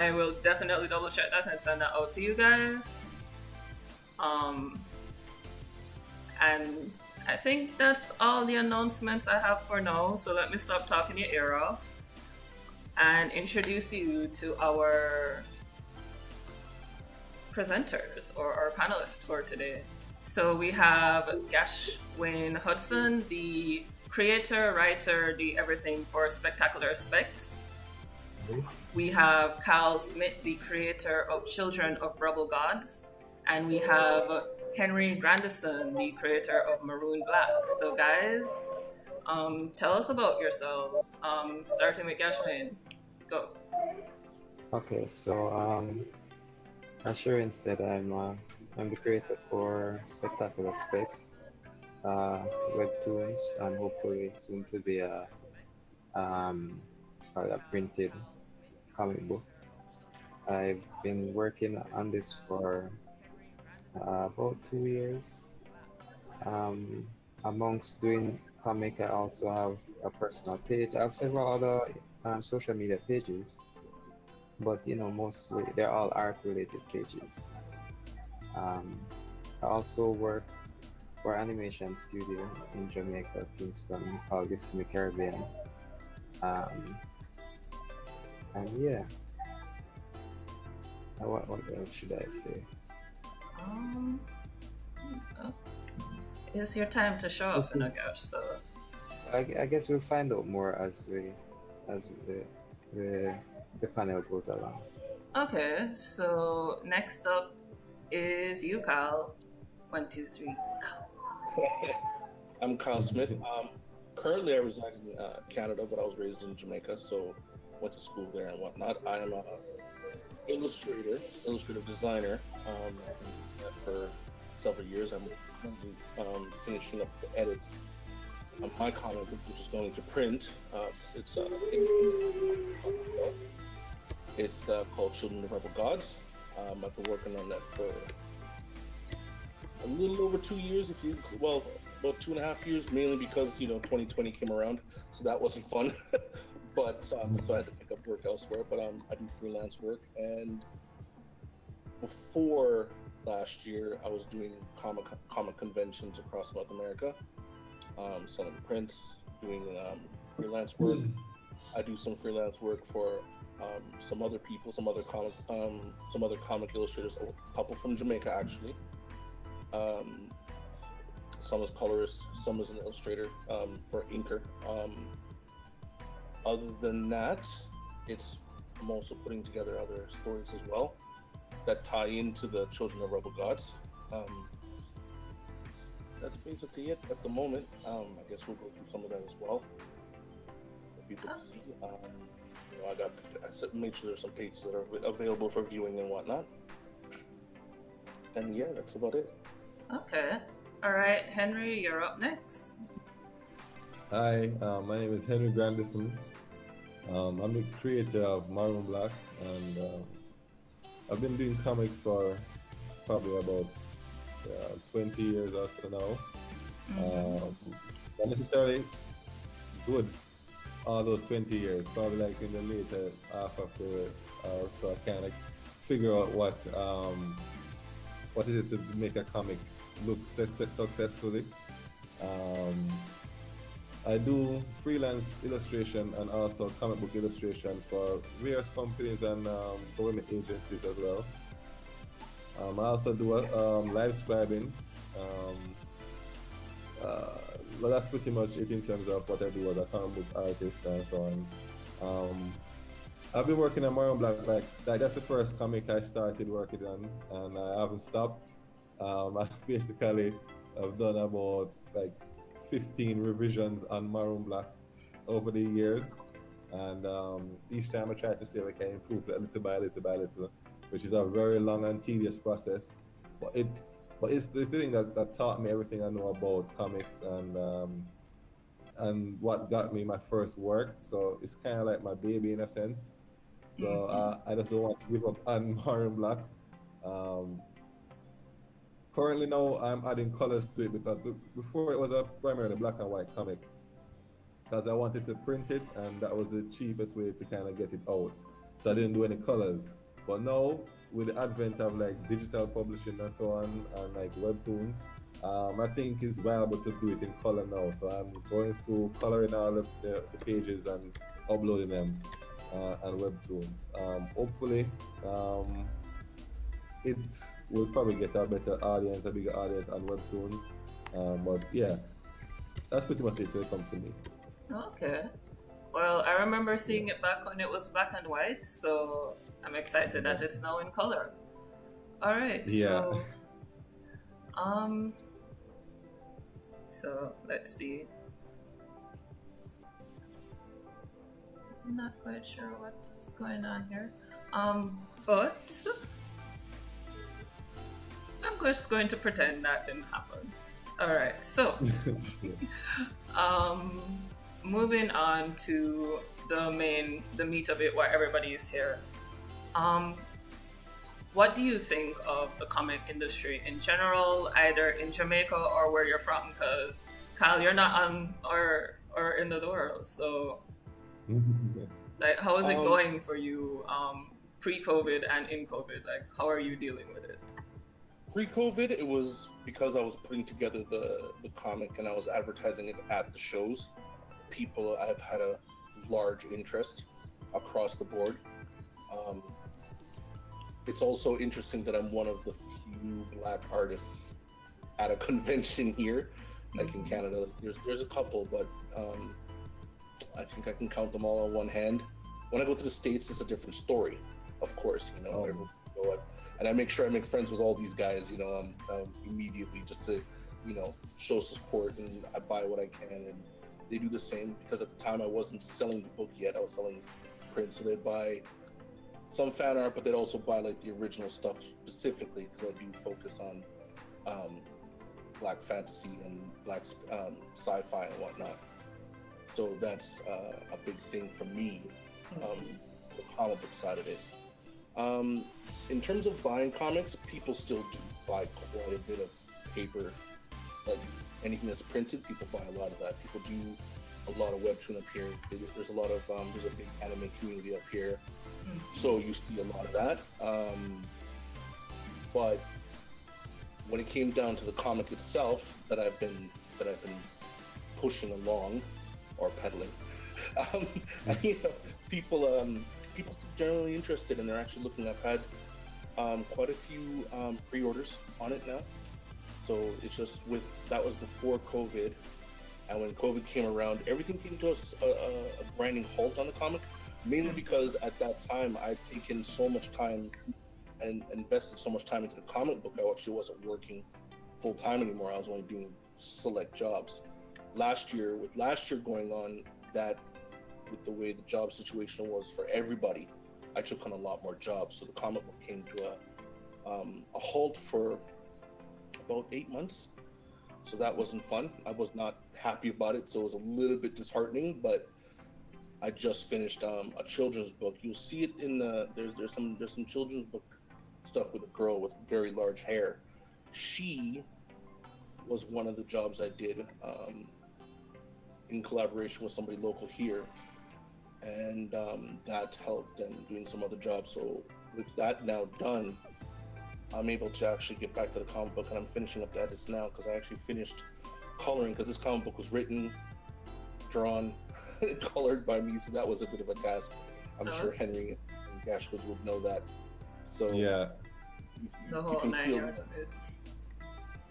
I will definitely double check that and send that out to you guys. Um, and I think that's all the announcements I have for now. So let me stop talking your ear off and introduce you to our presenters or our panelists for today. So we have GASHWAYNE Hudson, the creator, writer, the everything for Spectacular Specs. We have Carl Smith, the creator of Children of Rebel Gods. And we have Henry Grandison, the creator of Maroon Black. So guys, tell us about yourselves. Starting with GASHWAYNE. Go. Okay, so as Sharon said, I'm the creator for Spectacular Specs, webtoons, and hopefully soon to be a printed comic book. I've been working on this for about 2 years. Um, Amongst doing comic, I also have a personal page. I have several other social media pages, but mostly they're all art-related pages. Um, I also work for animation studio in Jamaica, Kingston, called this in the Caribbean. Um, and yeah, what else should I say? Um, it's your time to show off, in a gosh. So I guess we'll find out more as the panel goes along. okay, so next up is you, Kyle. 1, 2, 3, go. I'm Kyle Smith. Currently, I reside in Canada, but I was raised in Jamaica, so went to school there and whatnot. I am a illustrative designer. For several years, I'm currently finishing up the edits of my comic book, which is going to print. It's called Children of Rebel Gods. I've been working on that for a little over 2 years, about 2.5 years, mainly because 2020 came around, so that wasn't fun. But so I had to pick up work elsewhere. But I do freelance work, and before last year, I was doing comic conventions across North America, selling prints, doing freelance work. I do some freelance work for some other people, some other comic illustrators, a couple from Jamaica actually. Some as colorist, some as an illustrator for inker. Other than that, I'm also putting together other stories as well that tie into the Children of Rebel Gods. That's basically it at the moment. I guess we'll go through some of that as well for people to see. I made sure there's some pages that are available for viewing and whatnot. And yeah, that's about it. Okay. All right, Henry, you're up next. Hi, my name is Henry Grandison. I'm the creator of Maroon Black, and I've been doing comics for probably about 20 years or so now. Not necessarily good all those 20 years, probably like in the later half of the so I kind of figure out what it is to make a comic look successfully. I do freelance illustration and also comic book illustration for various companies and government agencies as well. I also do live scribing. But that's pretty much it in terms of what I do as a comic book artist and so on. I've been working on Maroon Black, that's the first comic I started working on, and I haven't stopped. I've done about 15 revisions on Maroon Black over the years, and each time I try to see if I can improve it little by little, which is a very long and tedious process. But it's the thing that taught me everything I know about comics and what got me my first work. So it's kind of like my baby in a sense. So I just don't want to give up on Maroon Black. Currently now I'm adding colors to it because before it was a primarily black and white comic, because I wanted to print it and that was the cheapest way to kind of get it out. so I didn't do any colors. But now, with the advent of like digital publishing and so on, and like webtoons, I think it's viable to do it in color now. So I'm going through coloring all of the pages and uploading them and webtoons. Hopefully, um, it will probably get a better audience, a bigger audience on webtoons. But yeah, that's pretty much it when it comes to me. Okay. Well, I remember seeing it back when it was black and white, so I'm excited that it's now in color. All right. Yeah. So let's see. I'm not quite sure what's going on here. But I'm just going to pretend that didn't happen. All right. So, moving on to the meat of it, why everybody is here. What do you think of the comic industry in general, either in Jamaica or where you're from? Because Kyle, you're not on our end of the world, so like, how is it going for you, pre-COVID and in COVID? Like, how are you dealing with it? Pre-COVID, it was because I was putting together the comic and I was advertising it at the shows. People I've had a large interest across the board. It's also interesting that I'm one of the few Black artists at a convention here, like in Canada. There's a couple, but I think I can count them all on one hand. When I go to the States, it's a different story, of course. You know, and I make sure I make friends with all these guys. You know, immediately just to, you know, show support, and I buy what I can, and they do the same, because at the time I wasn't selling the book yet. I was selling print, so they'd buy some fan art, but they'd also buy like the original stuff specifically, because I do focus on Black fantasy and Black sci-fi and whatnot. So that's a big thing for me, the comic book side of it. In terms of buying comics, people still do buy quite a bit of paper. Like anything that's printed, people buy a lot of that. People do a lot of webtoon up here. There's a lot of there's a big anime community up here, so you see a lot of that. But when it came down to the comic itself, that I've been pushing along or peddling, you know, people generally interested, and they're actually looking. I've had quite a few pre-orders on it now. So it's just that was before COVID, and when COVID came around, everything came to a grinding halt on the comic, mainly because at that time I'd taken so much time and invested so much time into the comic book. I actually wasn't working full time anymore. I was only doing select jobs. Last year going on, that with the way the job situation was for everybody, I took on a lot more jobs. So the comic book came to a halt for about 8 months. So that wasn't fun. I was not happy about it, so it was a little bit disheartening. But I just finished a children's book. You'll see it in there's some children's book stuff with a girl with very large hair. She was one of the jobs I did in collaboration with somebody local here, and that helped, and doing some other jobs. So with that now done, I'm able to actually get back to the comic book, and I'm finishing up the edits now, because I actually finished coloring, because this comic book was written, drawn, and colored by me, so that was a bit of a task. I'm sure Henry and GASHWAYNE would know that. So yeah, the whole 9 yards of it.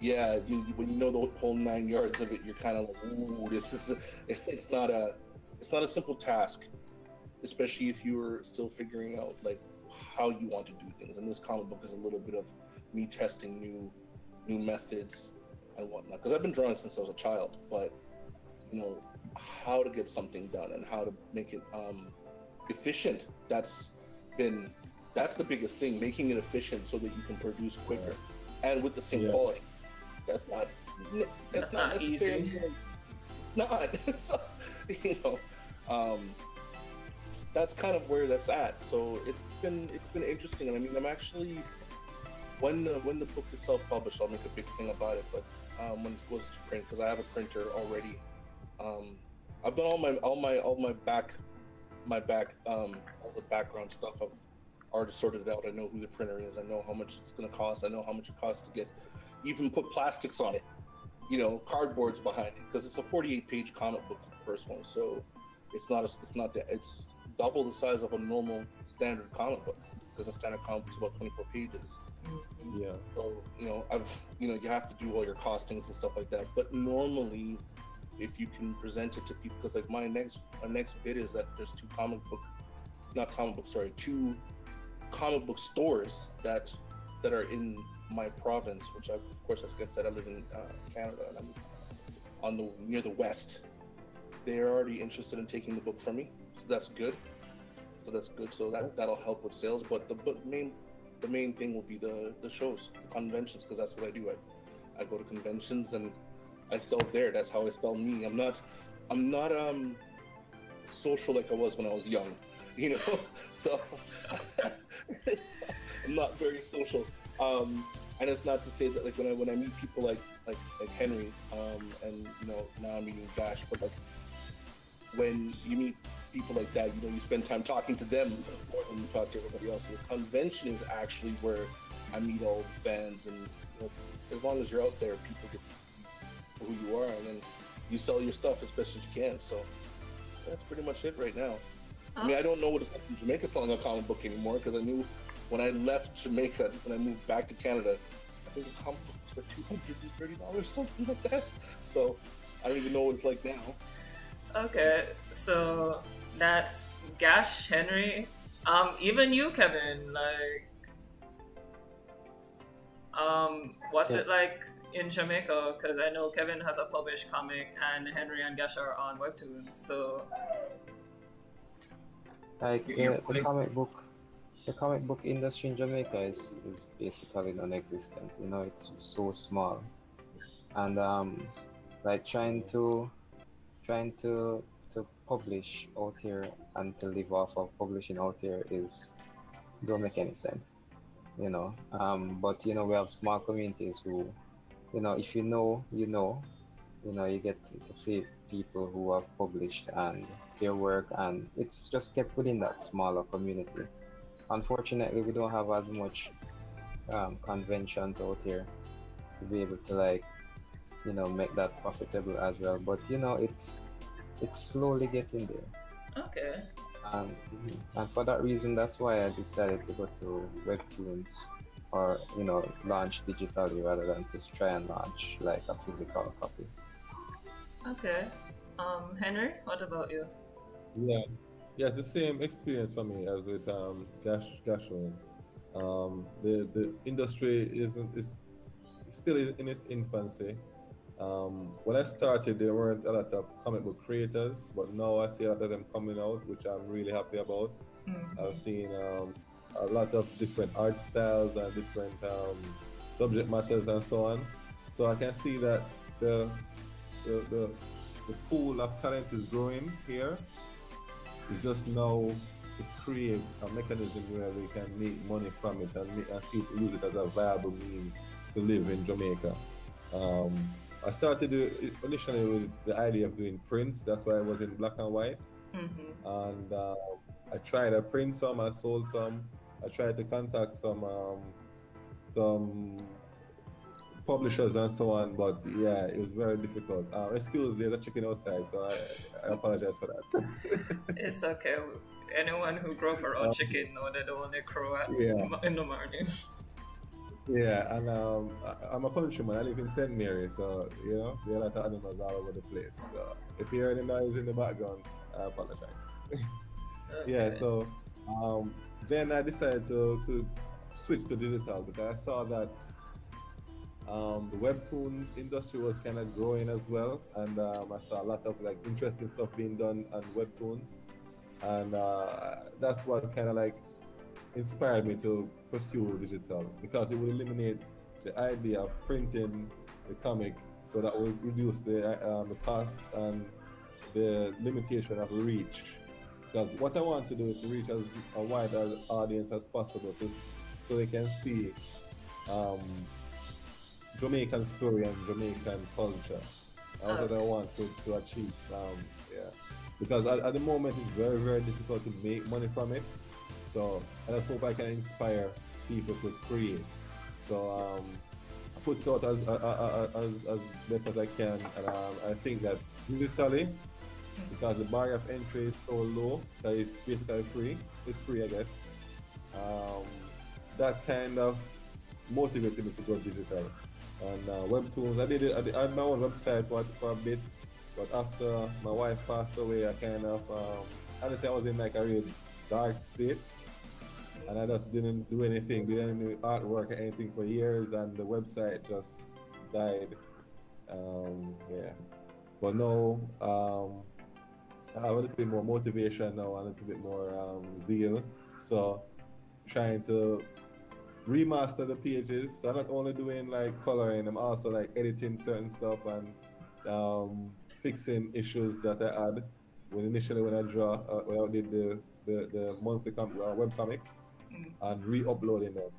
Yeah, when you know the whole 9 yards of it, you're kind of like, ooh, it's not a simple task, especially if you're still figuring out like how you want to do things. And this comic book is a little bit of me testing new methods and whatnot, because I've been drawing since I was a child, but you know, how to get something done and how to make it efficient. That's the biggest thing, making it efficient so that you can produce quicker and with the same quality. That's not necessarily easy. It's not. You know, that's kind of where that's at. So it's been interesting, and I mean, I'm actually, when the book is self-published, I'll make a big thing about it. But when it goes to print, because I have a printer already, I've done all my back all the background stuff. I've already sorted it out. I know who the printer is. I know how much it's gonna cost. I know how much it costs to get, even put plastics on it, cardboards behind it, because it's a 48-page comic book for the first one. So it's double the size of a normal standard comic book, because a standard comic book is about 24 pages. Yeah. So you have to do all your costings and stuff like that. But normally, if you can present it to people, because like my next bit is that there's two comic book stores that are in my province, which of course, as I said, I live in Canada, and I'm near the west. They're already interested in taking the book from me, so that's good. So that'll help with sales. But the main thing will be the shows, the conventions, because that's what I do. I go to conventions and I sell there. That's how I sell me. I'm not social like I was when I was young, So I'm not very social. And it's not to say that like when I meet people like Henry, and now I'm meeting Gash, but like when you meet people like that, you spend time talking to them more than you talk to everybody else. So the convention is actually where I meet all the fans, and as long as you're out there, people get to see who you are, and then you sell your stuff as best as you can. So that's pretty much it right now. I mean, I don't know what it's like in Jamaica selling a comic book anymore, because I knew when I left Jamaica, when I moved back to Canada, I think a comic book was like $230, something like that. So I don't even know what it's like now. Okay, so that's Gash, Henry. Even you, Kevin, like, what's it like in Jamaica? Because I know Kevin has a published comic, and Henry and Gash are on Webtoon. So, Like the comic book industry in Jamaica is basically non-existent. It's so small, and like trying to publish out here and to live off of publishing out here don't make any sense. But we have small communities who, if you get to see people who have published and their work, and it's just kept within that smaller community. Unfortunately, we don't have as much conventions out here to be able to make that profitable as well. But it's slowly getting there. okay. And for that reason, that's why I decided to go to Webtoons, or launch digitally rather than just try and launch like a physical copy. Okay. Henry, what about you? Yeah, it's the same experience for me as with GASHWAYNE. The industry is still in its infancy. When I started, there weren't a lot of comic book creators, but now I see a lot of them coming out, which I'm really happy about. I've seen a lot of different art styles and different subject matters and so on. So I can see that the pool of talent is growing here. It's just now to create a mechanism where we can make money from it and use it as a viable means to live in Jamaica. I started initially with the idea of doing prints. That's why I was in black and white. And I tried to print some, I sold some. I tried to contact some publishers and so on, but yeah, it was very difficult. Excuse, there's a chicken outside, so I apologize for that. It's okay. Anyone who grew up around chicken know they don't want to crow in the morning. Yeah, and I'm a countryman. I live in St. Mary, so there are a lot of animals all over the place. So if you hear any noise in the background, I apologize. Okay. Yeah, so then I decided to switch to digital because I saw that the webtoon industry was kind of growing as well, and I saw a lot of like interesting stuff being done on webtoons, and that's what kind of like inspired me to pursue digital, because it would eliminate the idea of printing the comic, so that would reduce the cost and the limitation of reach. Because what I want to do is to reach as a wide audience as possible, so they can see Jamaican story and Jamaican culture. That's what I want to achieve. Yeah. because at the moment it's very difficult to make money from it. So I just hope I can inspire people to create. So I put it out as best as I can, and I think that digitally, because the barrier of entry is so low that it's basically free. It's free, I guess. Um, that kind of motivated me to go digital. And webtoons, I had my own website for a bit, but after my wife passed away, I kind of honestly I was in like a real dark state, and I just didn't do anything, didn't do artwork or anything for years, and the website just died. Yeah, but now I have a little bit more motivation now, a little bit more zeal. So trying to remaster the pages. So I'm not only doing like coloring, I'm also like editing certain stuff and fixing issues that I had when I draw when I did the monthly web comic and re-uploading them.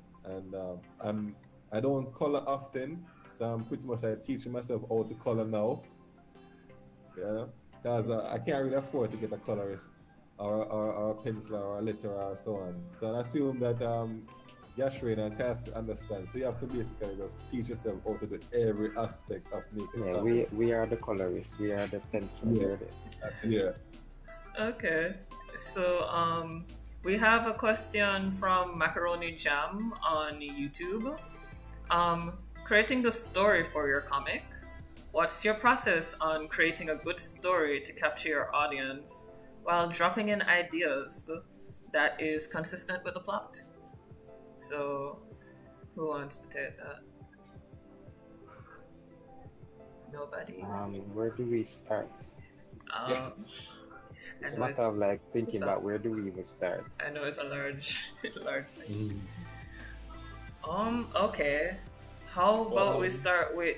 And I don't color often, so I'm pretty much like teaching myself how to color now. Yeah, because I can't really afford to get a colorist or a penciler or a letterer or so on. So I assume that GASHWAYNE and Casper understand. So you have to basically just teach yourself how to do every aspect of making comics. We are the colorists, we are the pencil. Yeah. Okay, so we have a question from Macaroni Jam on YouTube. Creating the story for your comic. What's your process on creating a good story to capture your audience while dropping in ideas that is consistent with the plot? So, who wants to take that? Nobody? Where do we start? It's a matter of like thinking about where do we even start. I know it's a large thing. Okay. How about we start with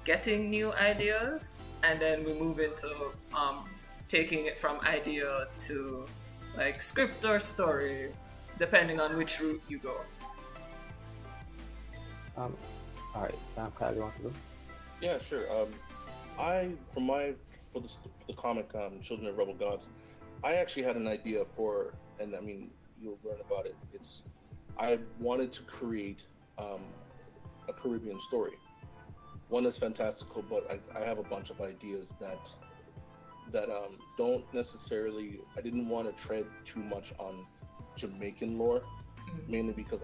getting new ideas, and then we move into taking it from idea to like script or story, depending on which route you go. All right, Kyle, you want to go? Yeah, sure. For the comic Children of Rebel Gods, I actually had an idea for, and I mean you'll learn about it. I wanted to create a Caribbean story. One that's fantastical, but I have a bunch of ideas that don't necessarily. I didn't want to tread too much on Jamaican lore, mainly because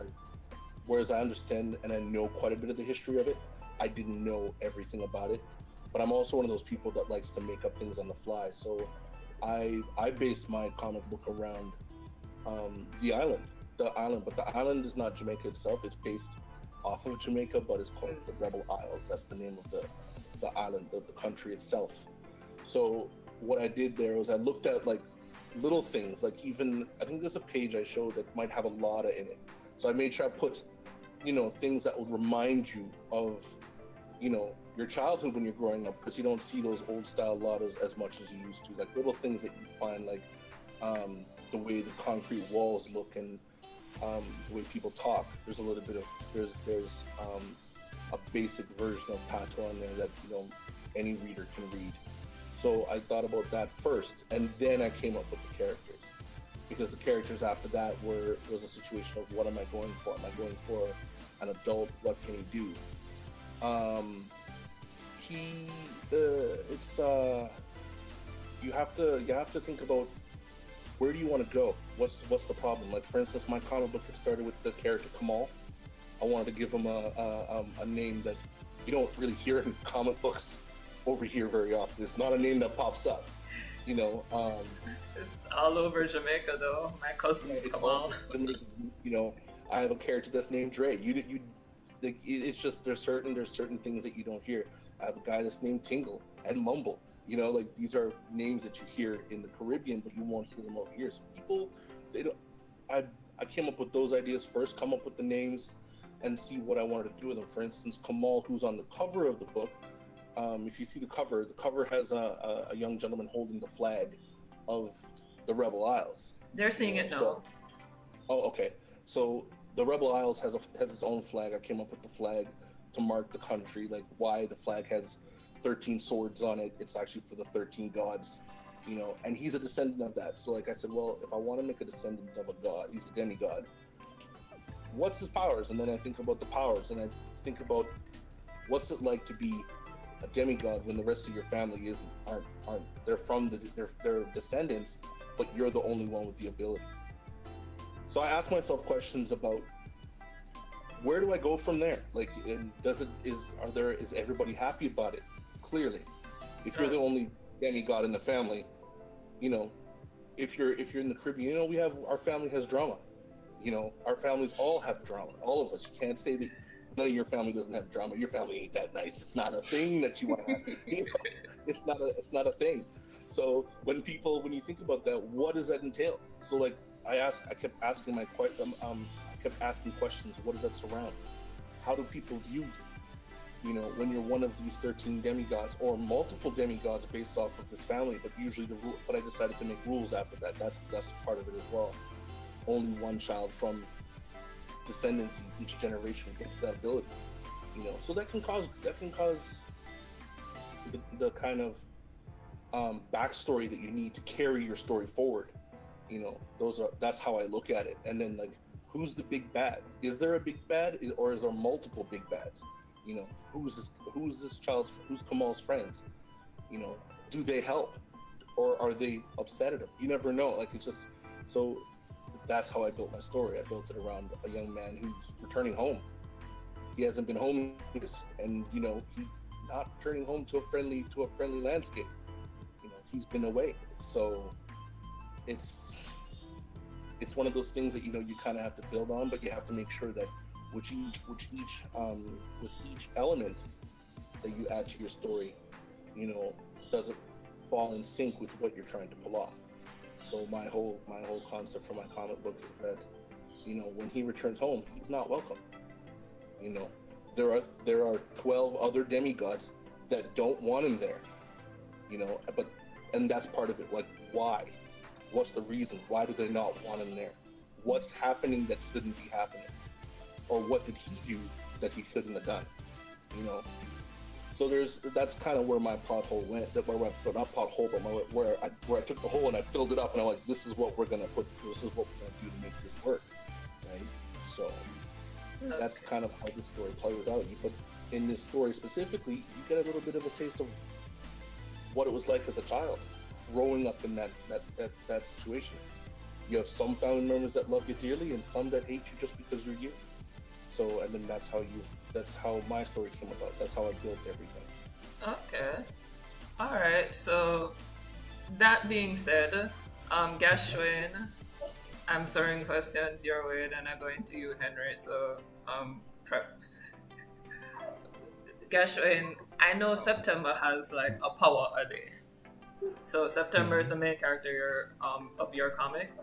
whereas I understand and I know quite a bit of the history of it, I didn't know everything about it. But I'm also one of those people that likes to make up things on the fly. So I based my comic book around the island, but the island is not Jamaica itself. It's based off of Jamaica, but it's called the Rebel Isles. That's the name of the island, the country itself. So what I did there was I looked at like little things, like even I think there's a page I showed that might have a lotta in it. So I made sure I put, things that would remind you of, your childhood when you're growing up, because you don't see those old style lottas as much as you used to. Like little things that you find, like the way the concrete walls look and the way people talk. There's a little bit of there's a basic version of patois on there that any reader can read. So I thought about that first, and then I came up with the characters, because the characters after that was a situation of what am I going for? Am I going for an adult? What can he do? You have to think about where do you want to go? What's the problem? Like for instance, my comic book had started with the character Kamal. I wanted to give him a name that you don't really hear in comic books over here very often. It's not a name that pops up, It's all over Jamaica though. My cousins Kamal. I have a character that's named Dre. It's just there's certain things that you don't hear. I have a guy that's named Tingle and Mumble. These are names that you hear in the Caribbean, but you won't hear them over here. So people, they don't. I came up with those ideas first, come up with the names, and see what I wanted to do with them. For instance, Kamal, who's on the cover of the book. If you see the cover has a young gentleman holding the flag of the Rebel Isles. They're seeing it now. Oh, okay. So the Rebel Isles has its own flag. I came up with the flag to mark the country, like why the flag has 13 swords on it. It's actually for the 13 gods you know, and he's a descendant of that. So like I said, well, if I want to make a descendant of a god, he's a demigod, what's his powers? And then I think about the powers, and I think about what's it like to be a demigod when the rest of your family aren't they're from they're descendants, but you're the only one with the ability. So I ask myself questions about where do I go from there? Like, and is everybody happy about it? Clearly, if you're the only demigod in the family, you know, if you're in the Caribbean, you know, our family has drama. You know, our families all have drama. All of us. You can't say that none of your family doesn't have drama. Your family ain't that nice. It's not a thing that you want to have. You know, it's not a thing. So when you think about that, what does that entail? So like I kept asking questions. What does that surround? How do people view you? You know, when you're one of these 13 demigods or multiple demigods based off of this family, but usually but I decided to make rules after that. That's part of it as well. Only one child from descendancy each generation gets that ability. You know, so that can cause the kind of backstory that you need to carry your story forward. You know, that's how I look at it. And then like, who's the big bad? Is there a big bad, or is there multiple big bads? You know, who's Kamal's friends? You know, do they help, or are they upset at him? You never know. Like, it's just so. That's how I built my story. I built it around a young man who's returning home. He hasn't been home, and you know, he's not returning home to a friendly landscape. You know, he's been away. So it's one of those things that, you know, you kind of have to build on, but you have to make sure that with each element that you add to your story, you know, doesn't fall in sync with what you're trying to pull off. So my whole concept for my comic book is that, you know, when he returns home, he's not welcome. You know, there are 12 other demigods that don't want him there. You know, and that's part of it. Like, why? What's the reason? Why do they not want him there? What's happening that shouldn't be happening? Or what did he do that he couldn't have done? You know. So that's kind of where my plot hole went. Not plot hole, but where I took the hole and I filled it up, and I'm like, this is what we're gonna do to make this work, right? So that's kind of how the story plays out. But in this story specifically, you get a little bit of a taste of what it was like as a child, growing up in that situation. You have some family members that love you dearly, and some that hate you just because you're you. So, and then that's how my story came about. That's how I built everything. Okay. All right. So, that being said, GASHWAYNE, I'm throwing questions your way, and I'm going to you, Henry. So, GASHWAYNE, I know September has like a power a day. So September is the main character of your comic,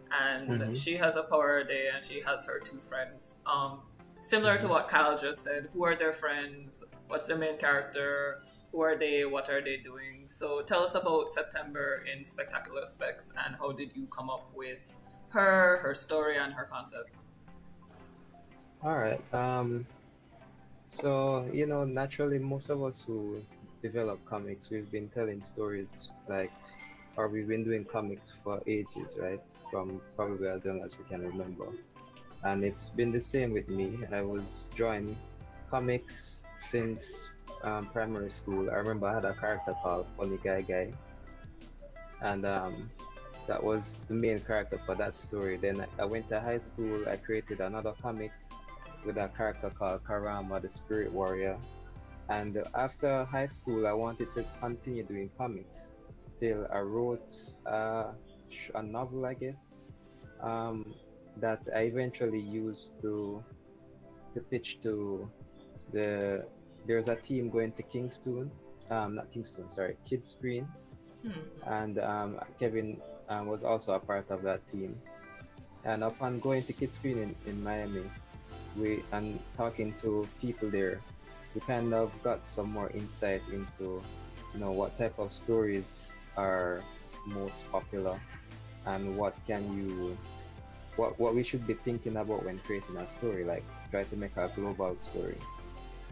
and she has a power a day, and she has her two friends. Similar to what Kyle just said, who are their friends? What's their main character? Who are they? What are they doing? So tell us about September in Spectacular Specs, and how did you come up with her story, and her concept? All right. So, you know, naturally, most of us who develop comics, we've been telling stories or we've been doing comics for ages, right? From probably as long as we can remember. And it's been the same with me. I was drawing comics since primary school. I remember I had a character called Funny Guy, and that was the main character for that story. Then I went to high school. I created another comic with a character called Karama, the Spirit Warrior. And after high school, I wanted to continue doing comics till I wrote a novel, I guess, that I eventually used to pitch to there's a team going to Kids Screen, and Kevin was also a part of that team. And upon going to Kids Screen in Miami, and talking to people there, we kind of got some more insight into, you know, what type of stories are most popular, and what we should be thinking about when creating a story, like try to make a global story.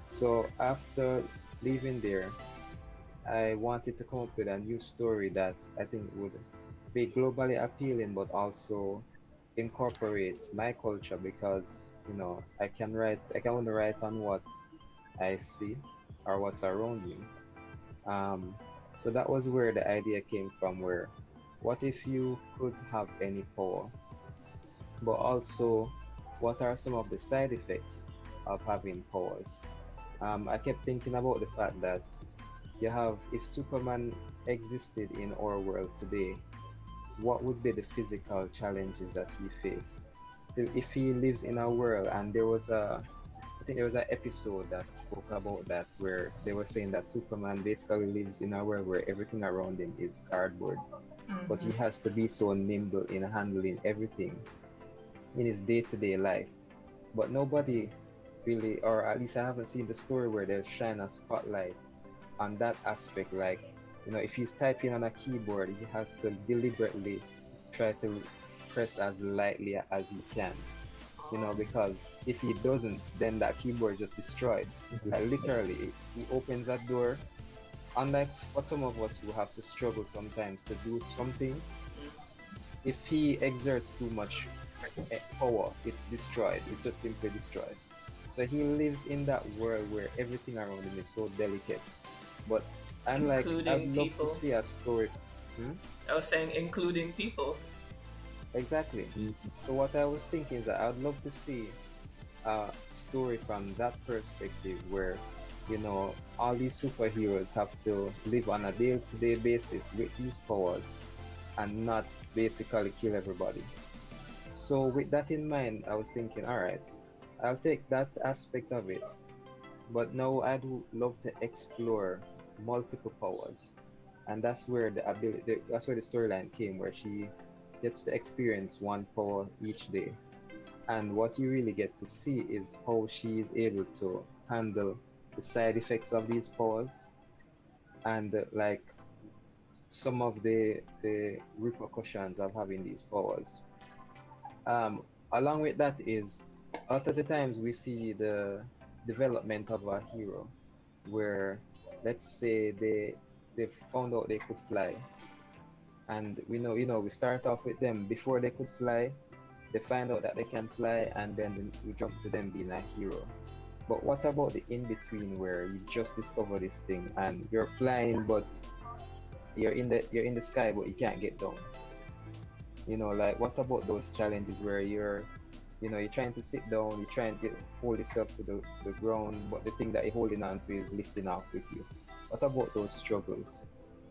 So after leaving there, I wanted to come up with a new story that I think would be globally appealing, but also incorporate my culture because I can only write on what I see or what's around me. Um, so that was where the idea came from. Where, what if you could have any power, but also what are some of the side effects of having powers? I kept thinking about the fact that you have, if Superman existed in our world today, what would be the physical challenges that we face? So if he lives in a world, and I think there was an episode that spoke about that where they were saying that Superman basically lives in a world where everything around him is cardboard, but he Mm-hmm. has to be so nimble in handling everything in his day-to-day life. But nobody really, or at least I haven't seen the story where they shine a spotlight on that aspect. Like, if he's typing on a keyboard, he has to deliberately try to press as lightly as he can, because if he doesn't, then that keyboard is just destroyed. Like literally, he opens that door. Unlike for some of us who have to struggle sometimes to do something, if he exerts too much power, it's destroyed. It's just simply destroyed. So he lives in that world where everything around him is so delicate. But I'm like, I'd Including love to people. see a story. Hmm? I was saying including people. Exactly. So what I was thinking is that I'd love to see a story from that perspective where, all these superheroes have to live on a day-to-day basis with these powers and not basically kill everybody. So with that in mind, I was thinking, all right, I'll take that aspect of it, but now I'd love to explore multiple powers, and that's where the storyline came, where she gets to experience one power each day, and what you really get to see is how she is able to handle the side effects of these powers, and like some of the repercussions of having these powers. Along with that is, a lot of the times we see the development of a hero where, let's say, they found out they could fly, and we start off with them before they could fly. They find out that they can fly, and then we jump to them being a hero. But what about the in between where you just discover this thing and you're flying, but you're in the sky, but you can't get down? Like, what about those challenges where you're trying to sit down, you're trying to hold yourself to the ground, but the thing that you're holding on to is lifting off with you? What about those struggles?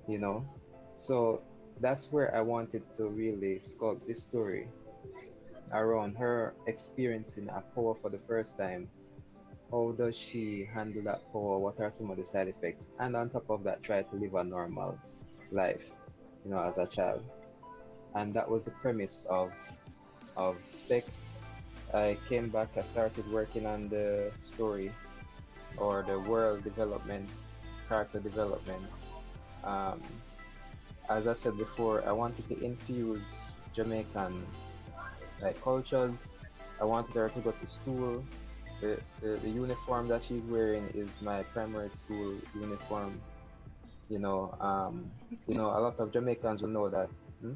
You know? So that's where I wanted to really sculpt this story around her experiencing a power for the first time. How does she handle that power? What are some of the side effects? And on top of that, try to live a normal life, as a child. And that was the premise of Specs. I came back, I started working on the story, or the world development, character development. Um, as I said before, I wanted to infuse Jamaican like cultures. I wanted her to go to school. The uniform that she's wearing is my primary school uniform. A lot of Jamaicans will know that. Hmm?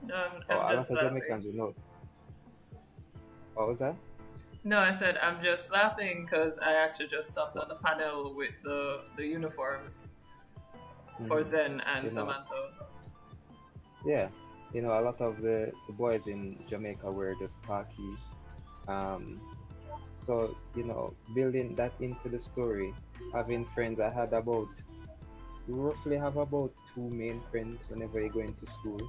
No, Oh, I'm a lot just of laughing. Jamaicans will know. What was that? No, I said I'm just laughing because I actually just stopped on the panel with the uniforms for Hmm. Zen and You know, Samantha. yeah. A lot of the boys in Jamaica wear just khaki. Um, so, building that into the story, having friends, I had about, you roughly have about two main friends whenever you go into school,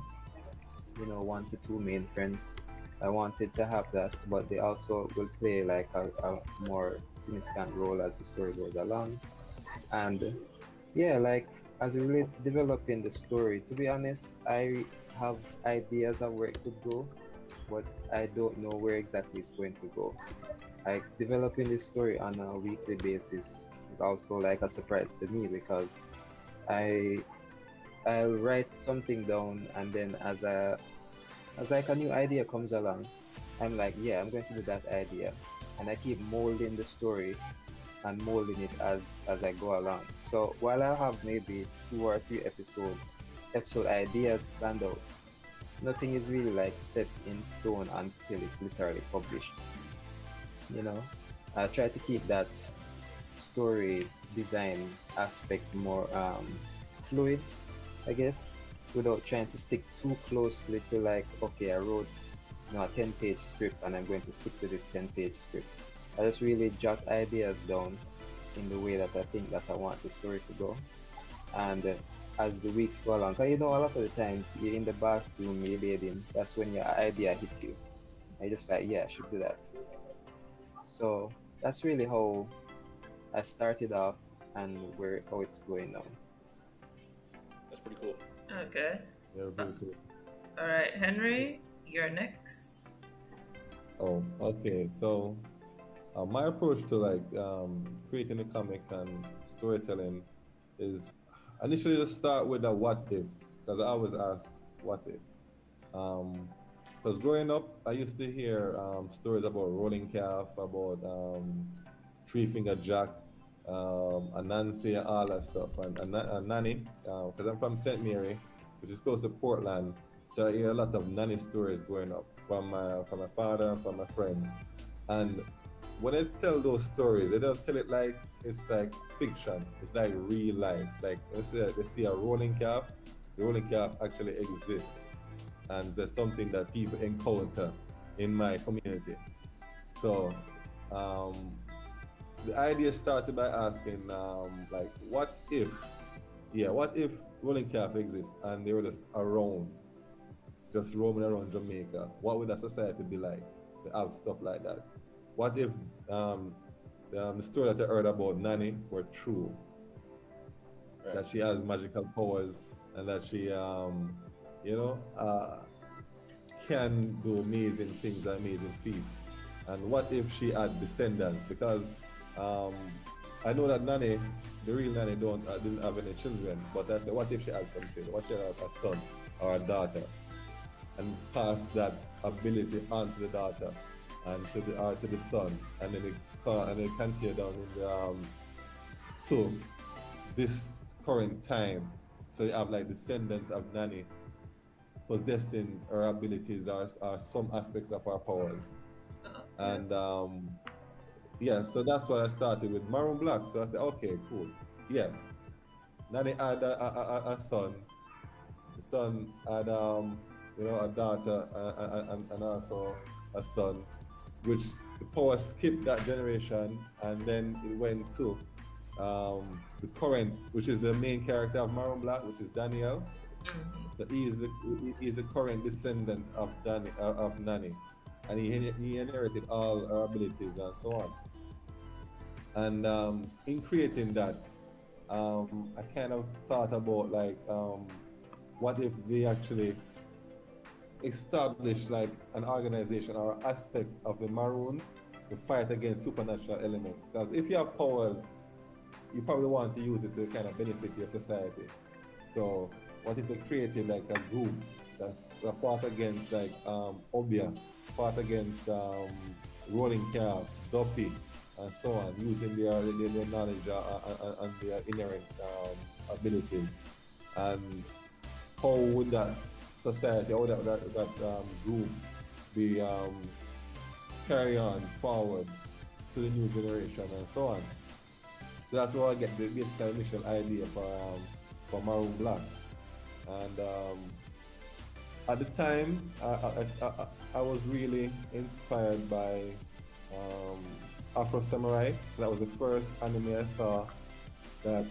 one to two main friends. I wanted to have that, but they also will play like a more significant role as the story goes along. And yeah, like, as it relates to developing the story, to be honest, I have ideas of where it could go, but I don't know where exactly it's going to go. Like, developing this story on a weekly basis is also like a surprise to me, because I I'll write something down, and then as like a new idea comes along, I'm like, yeah, I'm going to do that idea, and I keep molding the story and molding it as I go along. So while I have maybe 2 or 3 episode ideas planned out, nothing is really like set in stone until it's literally published. You know, I try to keep that story design aspect more fluid, I guess, without trying to stick too closely to like, okay, I wrote a 10-page script and I'm going to stick to this 10-page script. I just really jot ideas down in the way that I think that I want the story to go. And as the weeks go along, because a lot of the times you're in the bathroom, you're bathing, that's when your idea hits you. And you're just like, yeah, I should do that. So that's really how I started off and how it's going now. That's pretty cool. Okay. Yeah, very cool. All right, Henry, you're next. Oh, okay. So my approach to like creating a comic and storytelling is initially just start with a what if, because I always ask what if. Because growing up, I used to hear stories about rolling calf, about Three Finger Jack, Anansi, and all that stuff, and Nanny, because I'm from St. Mary, which is close to Portland, so I hear a lot of nanny stories growing up from my father and from my friends. And when they tell those stories, they don't tell it like it's like fiction. It's like real life. Like they see a rolling calf. The rolling calf actually exists, and there's something that people encounter in my community. So the idea started by asking, like, what if rolling calf exists and they were just around, just roaming around Jamaica? What would that society be like? They have stuff like that. What if the story that I heard about Nanny were true? Right. That she has magical powers and that she, can do amazing things, amazing feats. And what if she had descendants? Because I know that Nanny, the real Nanny, didn't have any children. But I said, what if she had some children? What if she had a son or a daughter, and pass that ability on to the daughter and to the son, and then it continue down in the, to this current time. So you have like descendants of Nanny possessing her abilities or some aspects of her powers. And yeah, so that's why I started with Maroon Black. So I said, okay, cool. Yeah. Nanny had a son. The son had a daughter and also a son, which the power skipped that generation, and then it went to the current, which is the main character of Maroon Black, which is Danielle. So he is the current descendant of Nanny, and he inherited all her abilities and so on. And in creating that, I kind of thought about like, what if they actually establish like an organization or aspect of the Maroons to fight against supernatural elements? Because if you have powers, you probably want to use it to kind of benefit your society. So what if they created like a group that fought against like Obia, fought against Rolling Calf, Duppy, and so on, using their knowledge and their inherent abilities? And how would that society, how would that group be carry on forward to the new generation and so on? So that's where I get the basic initial idea for Maroon Black. And at the time, I was really inspired by Afro Samurai. That was the first anime I saw that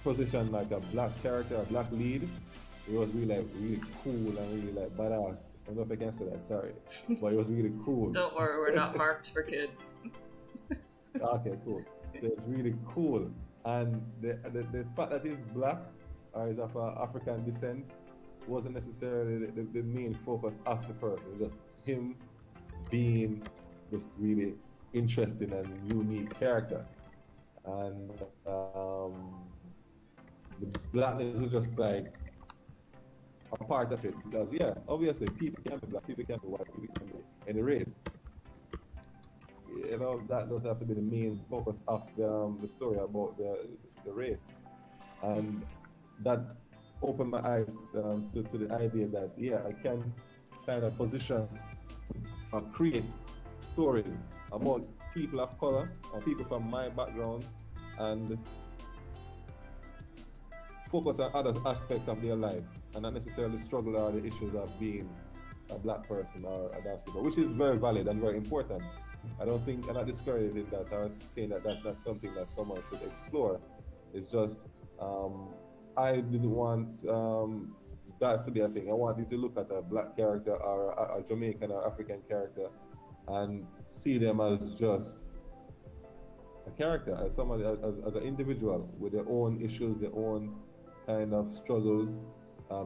positioned like a black character, a black lead. It was really cool and really like badass. I don't know if I can say that, sorry. But it was really cool. Don't worry, we're not marked for kids. Okay, cool. So it's really cool. And the fact that he's black or is of African descent wasn't necessarily the main focus of the person. It was just him being this really interesting and unique character. And the blackness was just like a part of it. Because yeah, obviously people can be black, people can be white, people can be any race. you know, that doesn't have to be the main focus of the story about the race. And that opened my eyes to the idea that, yeah, I can kind of position or create stories about people of color or people from my background and focus on other aspects of their life and not necessarily struggle or the issues of being a black person or a dark people, which is very valid and very important. I don't think, I'm not discouraging that or saying that that's not something that someone should explore. It's just, I didn't want that to be a thing. I want you to look at a black character or a Jamaican or African character and see them as just a character, as someone, as an individual with their own issues, their own kind of struggles,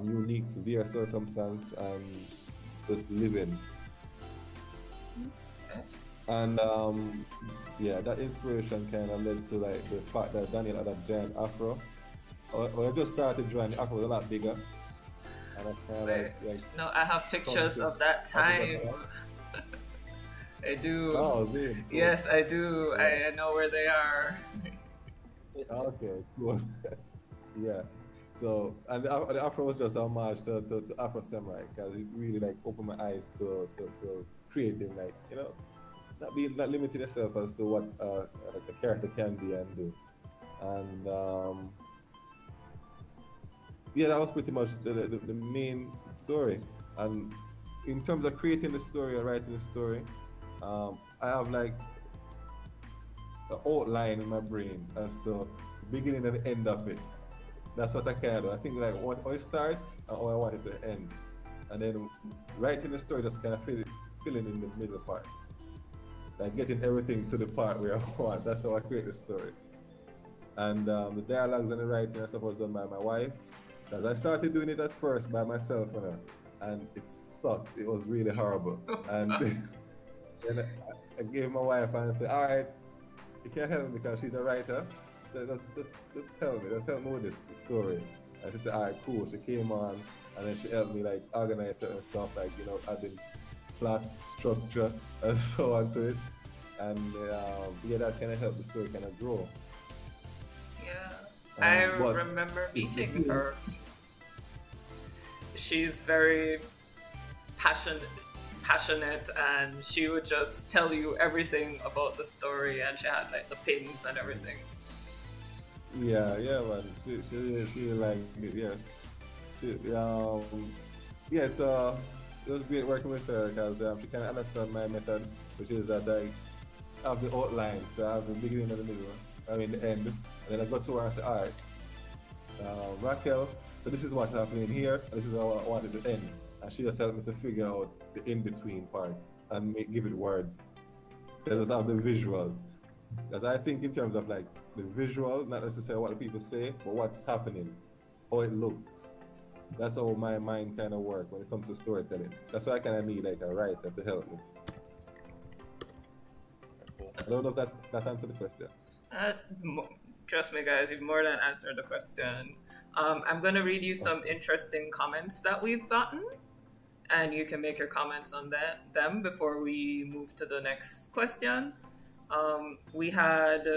unique to their circumstance, and just living. And yeah, that inspiration kind of led to like the fact that Daniel had a giant afro. When I just started drawing, the afro was a lot bigger. And I kind of like no, I have pictures of that time. I do. Oh, cool. Yes, I do. I know where they are. Okay, cool. Yeah. So, and the afro was just a homage to Afro Samurai, because it really like opened my eyes to creating, like, you know, not limiting yourself as to what a character can be and do. And yeah, that was pretty much the main story. And in terms of creating the story or writing the story, I have like an outline in my brain as to the beginning and the end of it. That's what I can do. I think like when it starts and how I want it to end. And then writing the story just kind of filling in the middle part. Like getting everything to the part where I want. That's how I create the story. And the dialogues and the writing and stuff was done by my wife. Because I started doing it at first by myself, you know, and it sucked. It was really horrible. And then I gave my wife and I said, all right, you can help me because she's a writer. So just help me. Just help me with this story. And she said, all right, cool. She came on and then she helped me like organize certain stuff, like, you know, adding plot, structure, and so on to it. And yeah, that kind of helped the story kind of grow. Yeah, I remember meeting her. She's very passionate, and she would just tell you everything about the story, and she had like the pins and everything. Yeah, man. She like it, yeah. Yeah, so it was great working with her because she can understand my method, which is that I have the outline, so I have the beginning and the middle, I mean the end, and then I go to her and say, all right, Raquel, so this is what's happening here, and this is how I want it to end. And she just helped me to figure out the in-between part and give it words. I just have the visuals. Because I think in terms of like the visual, not necessarily what the people say, but what's happening, how it looks. That's how my mind kind of works when it comes to storytelling. That's why I kind of need like a writer to help me. I don't know if that answered the question. Trust me, guys, you've more than answered the question. I'm going to read you some interesting comments that we've gotten, and you can make your comments on them before we move to the next question. We had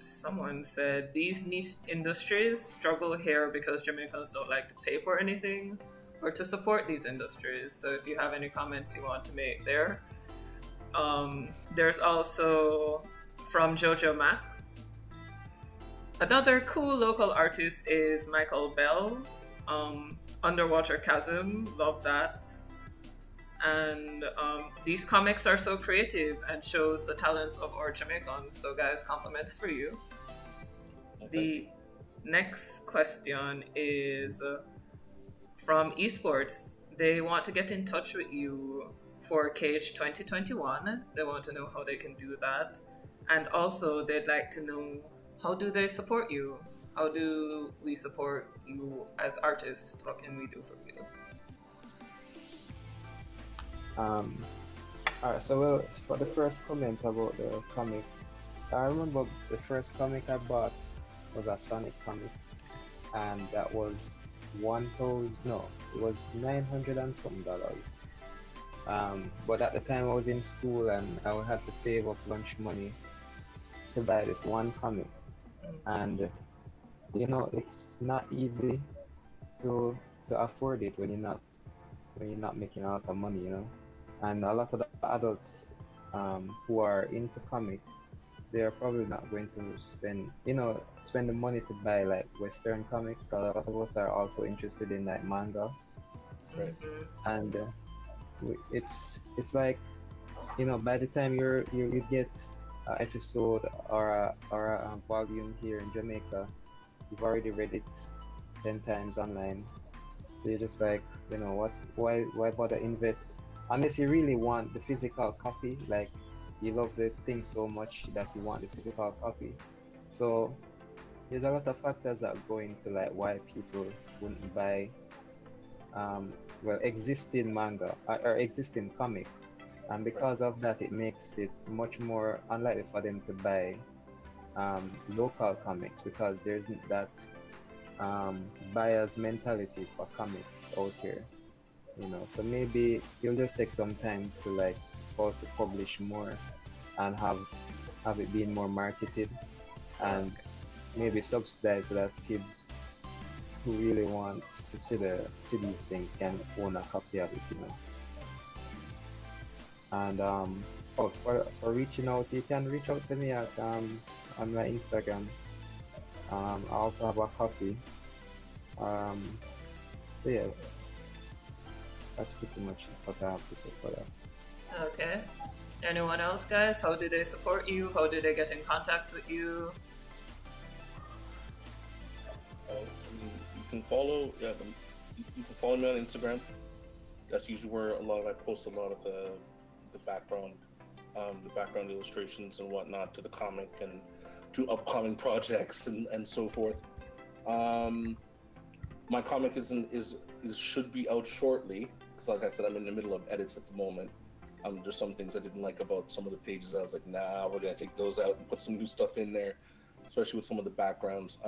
someone said, these niche industries struggle here because Jamaicans don't like to pay for anything or to support these industries. So if you have any comments you want to make there. There's also from Jojo Mac. Another cool local artist is Michael Bell. Underwater Chasm, love that. And these comics are so creative and shows the talents of our Jamaicans. So guys, compliments for you. Okay. The next question is from Esports. They want to get in touch with you for Cage 2021. They want to know how they can do that. And also they'd like to know, how do they support you? How do we support you as artists? What can we do for you? Alright, so well, for the first comment about the comics, I remember the first comic I bought was a Sonic comic, and that was it was $900 and some dollars. But at the time I was in school and I would have to save up lunch money to buy this one comic. And it's not easy to afford it when you're not making a lot of money. And a lot of the adults who are into comic, they're probably not going to spend the money to buy like Western comics. 'Cause a lot of us are also interested in like manga, Right. and it's like by the time you get an episode or a volume here in Jamaica, you've already read it 10 times online. So you're just like, why bother invest unless you really want the physical copy, like you love the thing so much that you want the physical copy. So there's a lot of factors that go into like why people wouldn't buy existing manga or existing comic, and because of that it makes it much more unlikely for them to buy local comics, because there isn't that buyer's mentality for comics out here. So maybe you'll just take some time to like force to publish more and have it being more marketed, and maybe subsidize so that kids who really want to see these things can own a copy of it. And for reaching out, you can reach out to me at on my Instagram. I also have a copy. So yeah, that's pretty much what I have to say for that. Okay. Anyone else, guys? How do they support you? How do they get in contact with you? You can follow. Yeah, you can follow me on Instagram. That's usually where I post a lot of the background illustrations and whatnot to the comic and to upcoming projects and so forth. My comic should be out shortly, because like I said, I'm in the middle of edits at the moment. There's some things I didn't like about some of the pages. I was like, nah, we're gonna take those out and put some new stuff in there, especially with some of the backgrounds.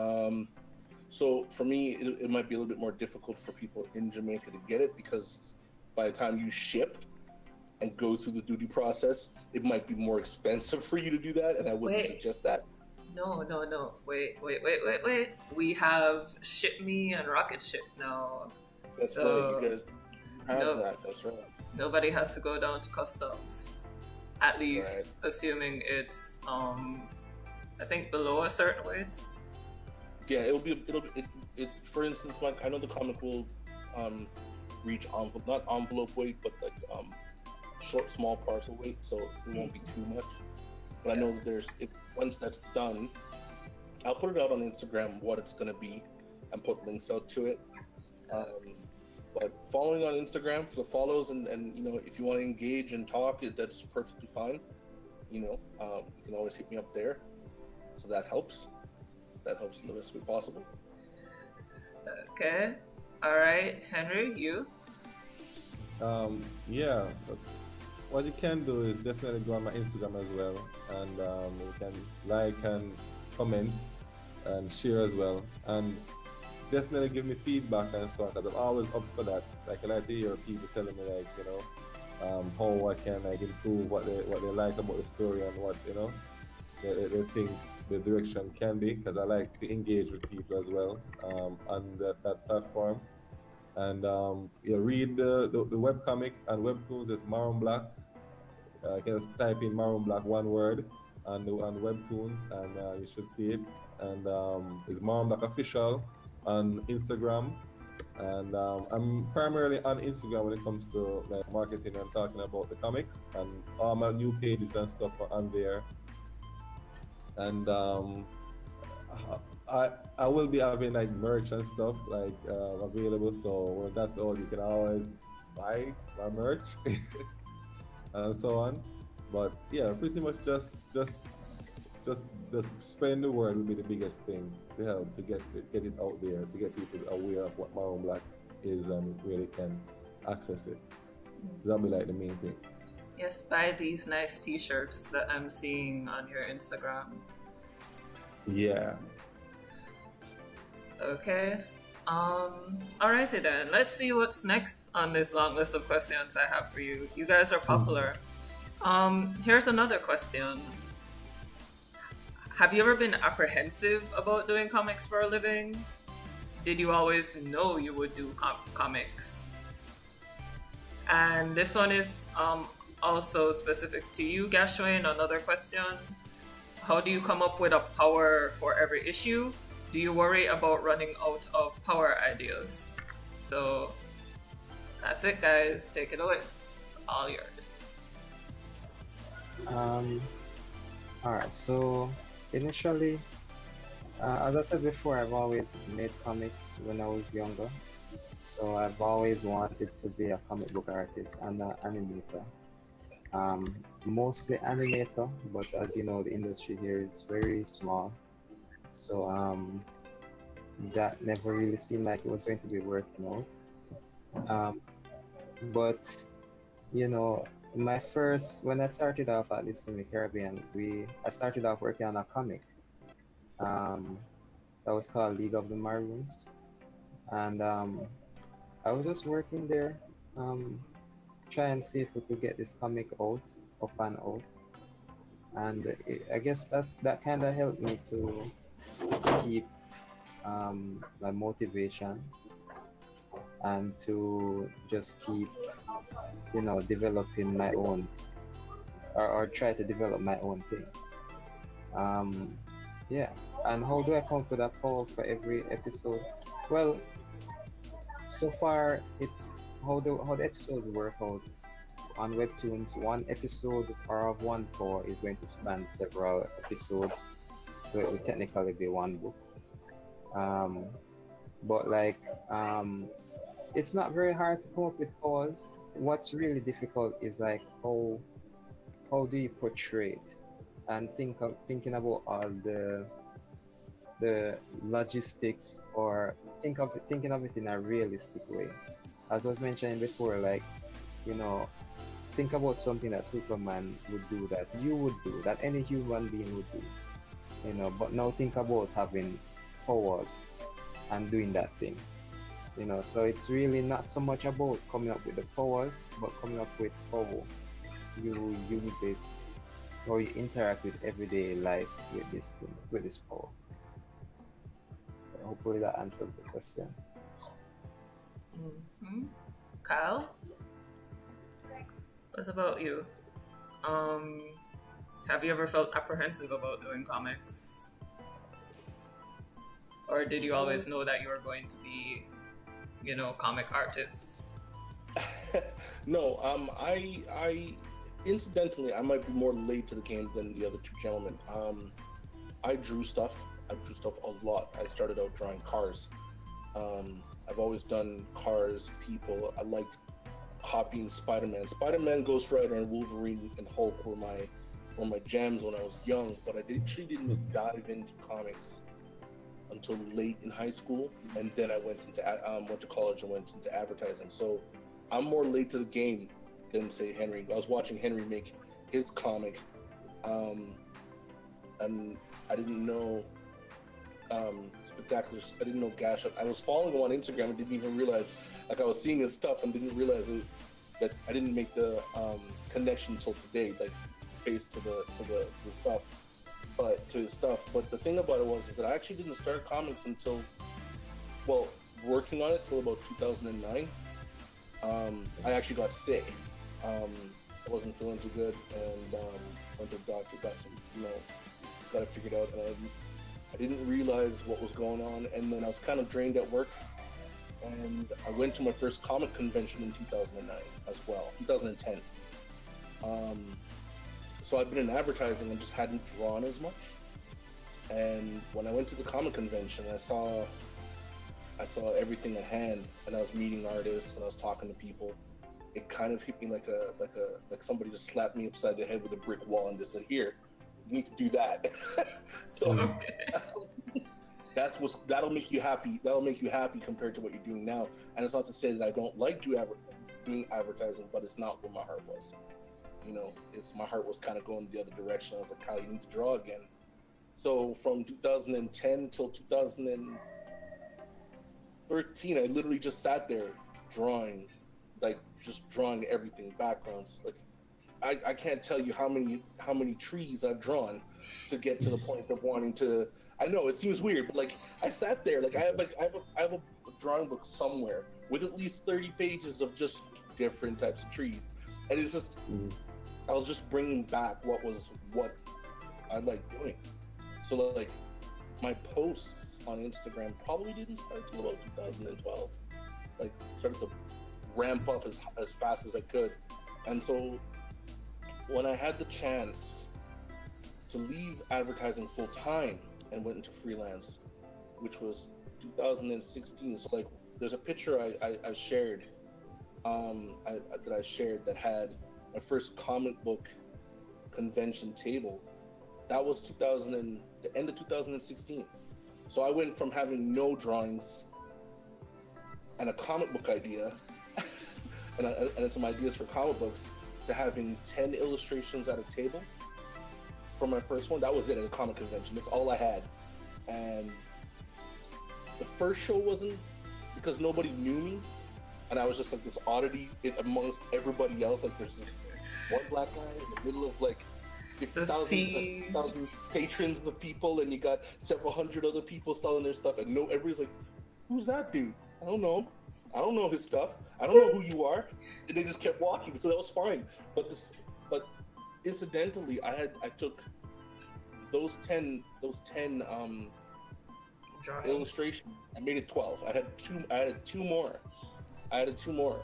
So for me, it might be a little bit more difficult for people in Jamaica to get it, because by the time you ship and go through the duty process, it might be more expensive for you to do that, and I wouldn't suggest that. No. Wait. We have Ship Me and Rocket Ship now. That's so right. You guys have that. That's right. Nobody has to go down to customs. At least, Right. assuming it's I think below a certain weight. Yeah, for instance, like I know the comic will reach not envelope weight, but like small parcel weight, so it won't be too much. But I know that once that's done, I'll put it out on Instagram what it's gonna be and put links out to it. But following on Instagram for the follows, and if you want to engage and talk, that's perfectly fine. You can always hit me up there, so that helps. That helps in the best way possible. Okay. All right, Henry, you. Yeah, but what you can do is definitely go on my Instagram as well, and you can like and comment and share as well, and definitely give me feedback and so on, because I'm always up for that. Like I like to hear people telling me like how I can like improve what they like about the story and what they think the direction can be, because I like to engage with people as well on that platform. And read the webcomic and webtoons is Maroon Black. You can just type in Maroon Black one word on webtoons, and you should see it. And it's Maroon Black Official on Instagram. And I'm primarily on Instagram when it comes to like marketing and talking about the comics, and all my new pages and stuff are on there. And I will be having like merch and stuff like available, so when that's all, you can always buy my merch and so on. But yeah, pretty much just spreading the word will be the biggest thing to help to get it out there, to get people aware of what Maroon Black is and really can access it. That'll be like the main thing. Yes, buy these nice t-shirts that I'm seeing on your Instagram. Yeah. Okay. Alrighty then. Let's see what's next on this long list of questions I have for you. You guys are popular. Here's another question. Have you ever been apprehensive about doing comics for a living? Did you always know you would do comics? And this one is also specific to you, Gashwayne. Another question. How do you come up with a power for every issue? Do you worry about running out of power ideas? So that's it, guys. Take it away. It's all yours. All right. So initially, as I said before, I've always made comics when I was younger. So I've always wanted to be a comic book artist and an animator. Mostly animator, but as you know, the industry here is very small. So that never really seemed like it was going to be working out. But you know, when I started off at this in the Caribbean, I started off working on a comic that was called League of the Maroons, and I was just working there, try and see if we could get this comic out, up and out, and I guess that kind of helped me to keep my motivation and to just keep, you know, developing my own, or try to develop my own thing. Yeah. And how do I come up with a poll for every episode? Well, so far it's how the episodes work out on Webtoons. One episode or of one poll is going to span several episodes, so it will technically be one book. But like it's not very hard to come up with powers. What's really difficult is like how do you portray it, and thinking about all the logistics, or thinking of it in a realistic way. As I was mentioning before, like, you know, think about something that Superman would do, that you would do, that any human being would do, you know. But now think about having powers and doing that thing, you know. So it's really not so much about coming up with the powers, but coming up with how you use it, how you interact with everyday life with this thing, with this power. Hopefully that answers the question. Kyle, what about you? Have you ever felt apprehensive about doing comics? Or did you always know that you were going to be, you know, comic artists? No, I incidentally, I might be more late to the game than the other two gentlemen. I drew stuff. I drew stuff a lot. I started out drawing cars. I've always done cars, people. I liked copying Spider-Man. Spider-Man, Ghost Rider, and Wolverine and Hulk were my jams when I was young. But I actually didn't dive into comics until late in high school, and then I went to college and went into advertising. So I'm more late to the game than say Henry. I was watching Henry make his comic, and I didn't know Spectaculars. I didn't know Gash. I was following him on Instagram and didn't even realize, like, I was seeing his stuff and didn't realize that I didn't make the connection until today, like face to the stuff, but to his stuff. But the thing about it was is that I actually didn't start comics until, well, working on it till about 2009. I actually got sick. I wasn't feeling too good, and went to the doctor, got it figured out, and I didn't realize what was going on, and then I was kind of drained at work, and I went to my first comic convention in 2009 as well, 2010. So I'd been in advertising and just hadn't drawn as much, and when I went to the comic convention, I saw everything at hand, and I was meeting artists and I was talking to people. It kind of hit me like somebody just slapped me upside the head with a brick wall and just said, "Here, you need to do that." So that'll make you happy. That'll make you happy compared to what you're doing now. And it's not to say that I don't like doing advertising, but it's not where my heart was. You know, my heart was kind of going the other direction. I was like, "Kyle, you need to draw again." So from 2010 till 13, I literally just sat there drawing, like just drawing everything, backgrounds. Like I can't tell you how many trees I've drawn to get to the point of wanting to. I know it seems weird, but like I sat there, like I have a drawing book somewhere with at least 30 pages of just different types of trees, and it's just I was just bringing back what I like doing. So like my posts on Instagram probably didn't start till about 2012. Like started to ramp up as fast as I could, and so when I had the chance to leave advertising full time and went into freelance, which was 2016. So like, there's a picture I shared, that I shared that had my first comic book convention table. That was the end of 2016. So I went from having no drawings and a comic book idea and some ideas for comic books to having 10 illustrations at a table for my first one. That was it at a comic convention. That's all I had. And the first show wasn't, because nobody knew me, and I was just like this oddity amongst everybody else. Like there's this one black guy in the middle of like 50,000 patrons of people, and you got several hundred other people selling their stuff, and everybody's like, who's that dude? I don't know his stuff. I don't know who you are. And they just kept walking, so that was fine. But incidentally, I took those 10 illustrations. I made it 12. I added two more,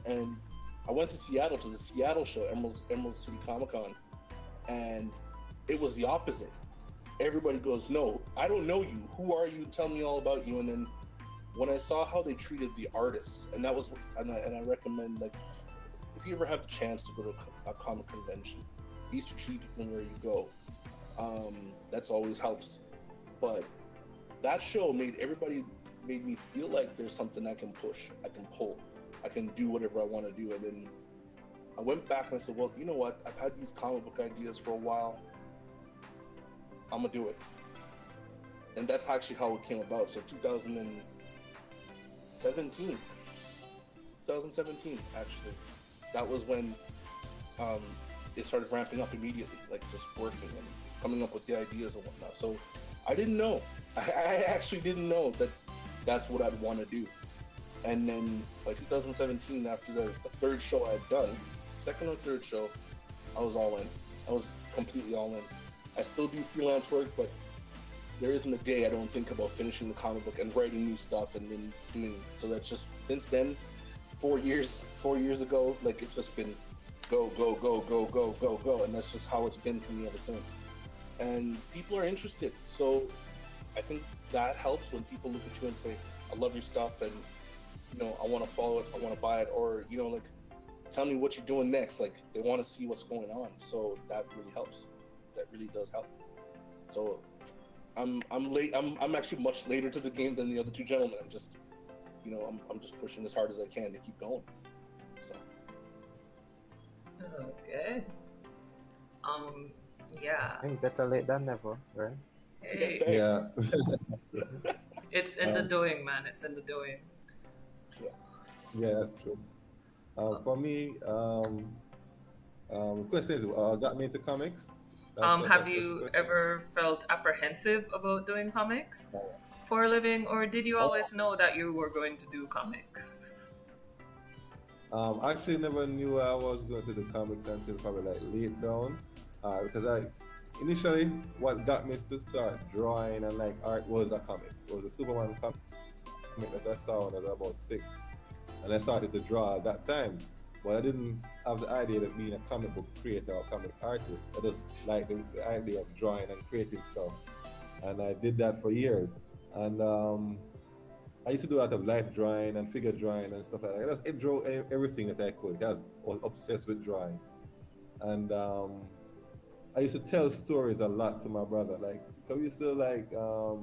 and I went to Seattle to the Seattle show, Emerald City Comic Con, and it was the opposite. Everybody goes, no, I don't know you. Who are you? Tell me all about you. And then when I saw how they treated the artists, and I recommend, like, if you ever have the chance to go to a comic convention, be strategic in where you go. That's always helps. But that show made me feel like there's something I can push, I can pull, I can do whatever I want to do. And then I went back and I said, well, you know what? I've had these comic book ideas for a while. I'm gonna do it. And that's actually how it came about. So 2017 actually, that was when it started ramping up immediately, like just working and coming up with the ideas and whatnot. So I didn't know. I actually didn't know that that's what I'd want to do. And then by 2017, after the third show I had done, second or third show, I was all in. I was completely all in. I still do freelance work, but there isn't a day I don't think about finishing the comic book and writing new stuff and then doing. So that's just, since then, 4 years ago, like it's just been go, and that's just how it's been for me ever since. And people are interested, so I think that helps when people look at you and say, I love your stuff, and I want to follow it, I want to buy it, or like, tell me what you're doing next. Like, they want to see what's going on, so that really helps. That really does help. So I'm late. I'm actually much later to the game than the other two gentlemen. I'm just I'm just pushing as hard as I can to keep going. So okay. Yeah. I think better late than never, right? Hey. Yeah. It's in the doing, man. It's in the doing. Yeah, that's true. For me, the question is, got me into comics. Have you ever felt apprehensive about doing comics for a living, or did you always know that you were going to do comics? I actually never knew I was going to do comics until probably like late down, because initially what got me to start drawing and like art was a comic. It was a Superman comic that I saw when I was about 6, and I started to draw at that time. But I didn't have the idea of being a comic book creator or comic artist. I just liked the idea of drawing and creating stuff. And I did that for years. And I used to do a lot of life drawing and figure drawing and stuff like that. I just drew everything that I could. I was obsessed with drawing. And I used to tell stories a lot to my brother. Like, we used to spend a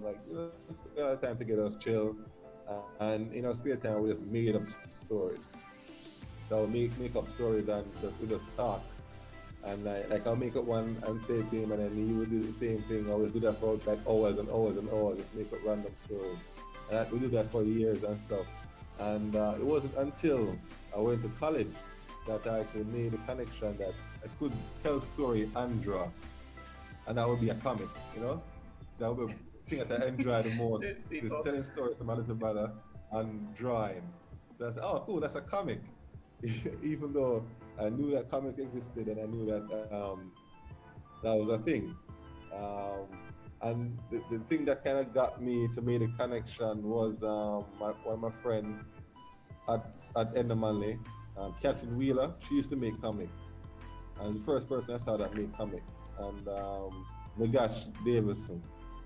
lot of time together, chill. And in our spare time, we just made up stories. So I'll make up stories and we just talk. And like I'll make up one and say to him, and then he would do the same thing. I would do that for like hours and hours and hours, just make up random stories. And we do that for years and stuff. And it wasn't until I went to college that I actually made the connection that I could tell story and draw, and that would be a comic, you know? That would be the thing that I enjoy the most, is People. telling stories to my little brother and drawing. So I said, oh, cool, that's a comic. Even though I knew that comic existed and I knew that that was a thing. Um, and the thing that kind of got me to make the connection was one of my friends at, at Endermanley, Catherine Wheeler. She used to make comics. And the first person I saw that made comics. And Nagash Davison.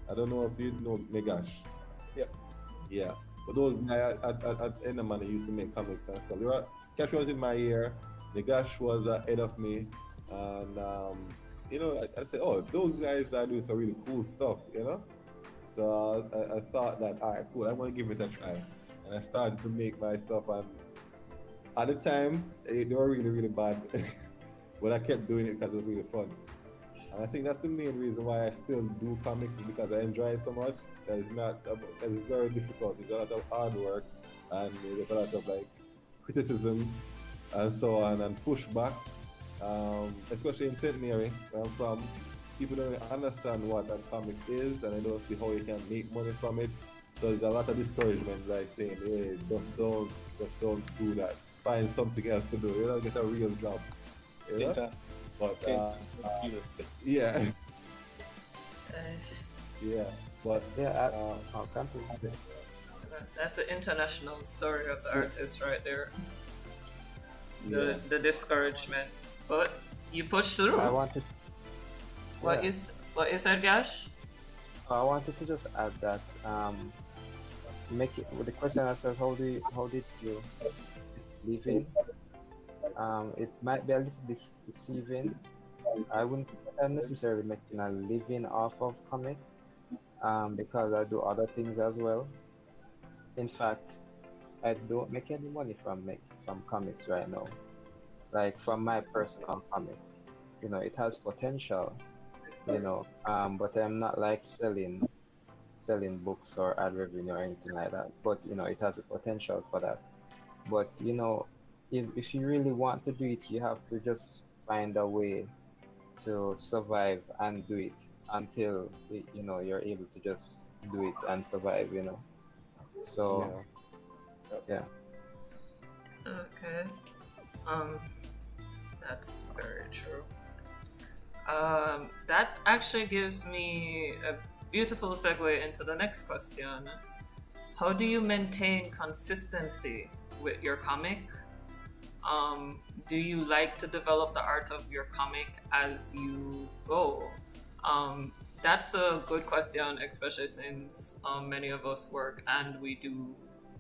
I don't know if you know Nagash. Yep. Yeah. But those guys at Enderman used to make comics and stuff. Cash was in my ear. Nagash was ahead of me. And, I said, oh, those guys are doing some really cool stuff, you know? So I thought that, all right, cool, I'm going to give it a try. And I started to make my stuff. And at the time, they were really, really bad. But I kept doing it because it was really fun. And I think that's the main reason why I still do comics, is because I enjoy it so much. That it's very difficult. It's a lot of hard work, and there's a lot of like criticism and so on, and pushback. Especially in St. Mary, where I'm from, people don't understand what a comic is, and they don't see how you can make money from it. So there's a lot of discouragement, like saying, "Hey, just don't do that. Find something else to do. You know, get a real job." You know? But yeah, yeah, but Yeah, I'll continue. That's the international story of the artist right there. yeah. The discouragement, but you pushed through. I wanted, What yeah, is that, Gash? I wanted to just add that make it with the question that says how did you live in? It might be a little deceiving. I wouldn't say I'm necessarily making a living off of comic, because I do other things as well. In fact, I don't make any money from comics right now. Like from my personal comic, it has potential, but I'm not like selling books or ad revenue or anything like that. But it has a potential for that. But if you really want to do it, you have to just find a way to survive and do it until you're able to just do it and survive. So Yeah. yeah. Okay. That's very true. That actually gives me a beautiful segue into the next question. How do you maintain consistency with your comic? Do you like to develop the art of your comic as you go? That's a good question, especially since many of us work and we do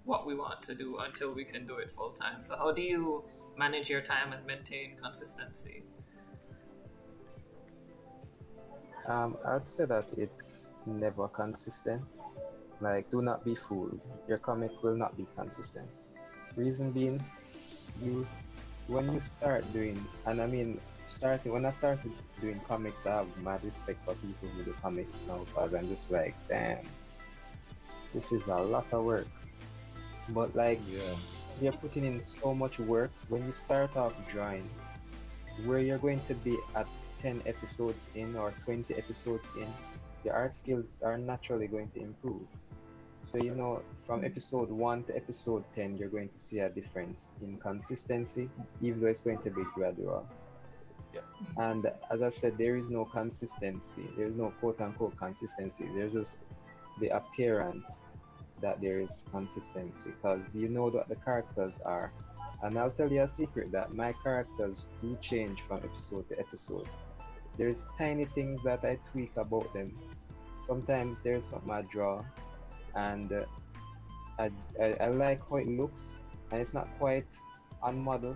what we want to do until we can do it full time. So how do you manage your time and maintain consistency? I'd say that it's never consistent. Like, do not be fooled. Your comic will not be consistent. Reason being, you when you start doing, and I mean, starting when I started doing comics, I have mad respect for people who do comics now, because I'm just like, damn, this is a lot of work. But like, Yeah. you're putting in so much work when you start off drawing, where you're going to be at 10 episodes in or 20 episodes in, your art skills are naturally going to improve. So, from episode 1 to episode 10, you're going to see a difference in consistency, even though it's going to be gradual. Yeah. And as I said, there is no consistency. There's no quote unquote consistency. There's just the appearance that there is consistency, because you know what the characters are. And I'll tell you a secret that my characters do change from episode to episode. There's tiny things that I tweak about them. Sometimes there's something I draw, and I like how it looks, and it's not quite on model,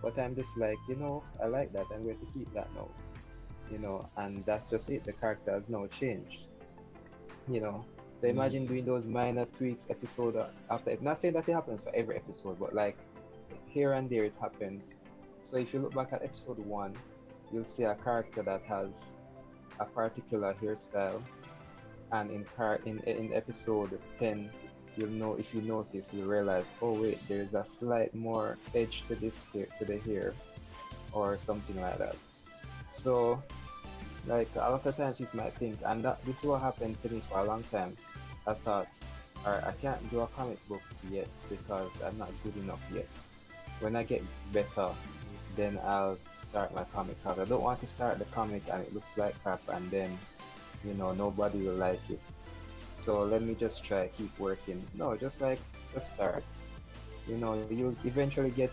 but I'm just like, I like that. I'm going to keep that now, and that's just it. The character has now changed, So imagine doing those minor tweaks episode after. Not saying that it happens for every episode, but like here and there it happens. So if you look back at episode 1, you'll see a character that has a particular hairstyle, and in episode 10 you'll know if you notice, you realize, oh wait, there's a slight more edge to this here, to the hair, or something like that. So, like a lot of times you might think, and that this is what happened to me for a long time. I thought, alright, I can't do a comic book yet because I'm not good enough yet. When I get better, then I'll start my comic. Cause I don't want to start the comic and it looks like crap, and then nobody will like it. So let me just try keep working. No, just start. You'll eventually get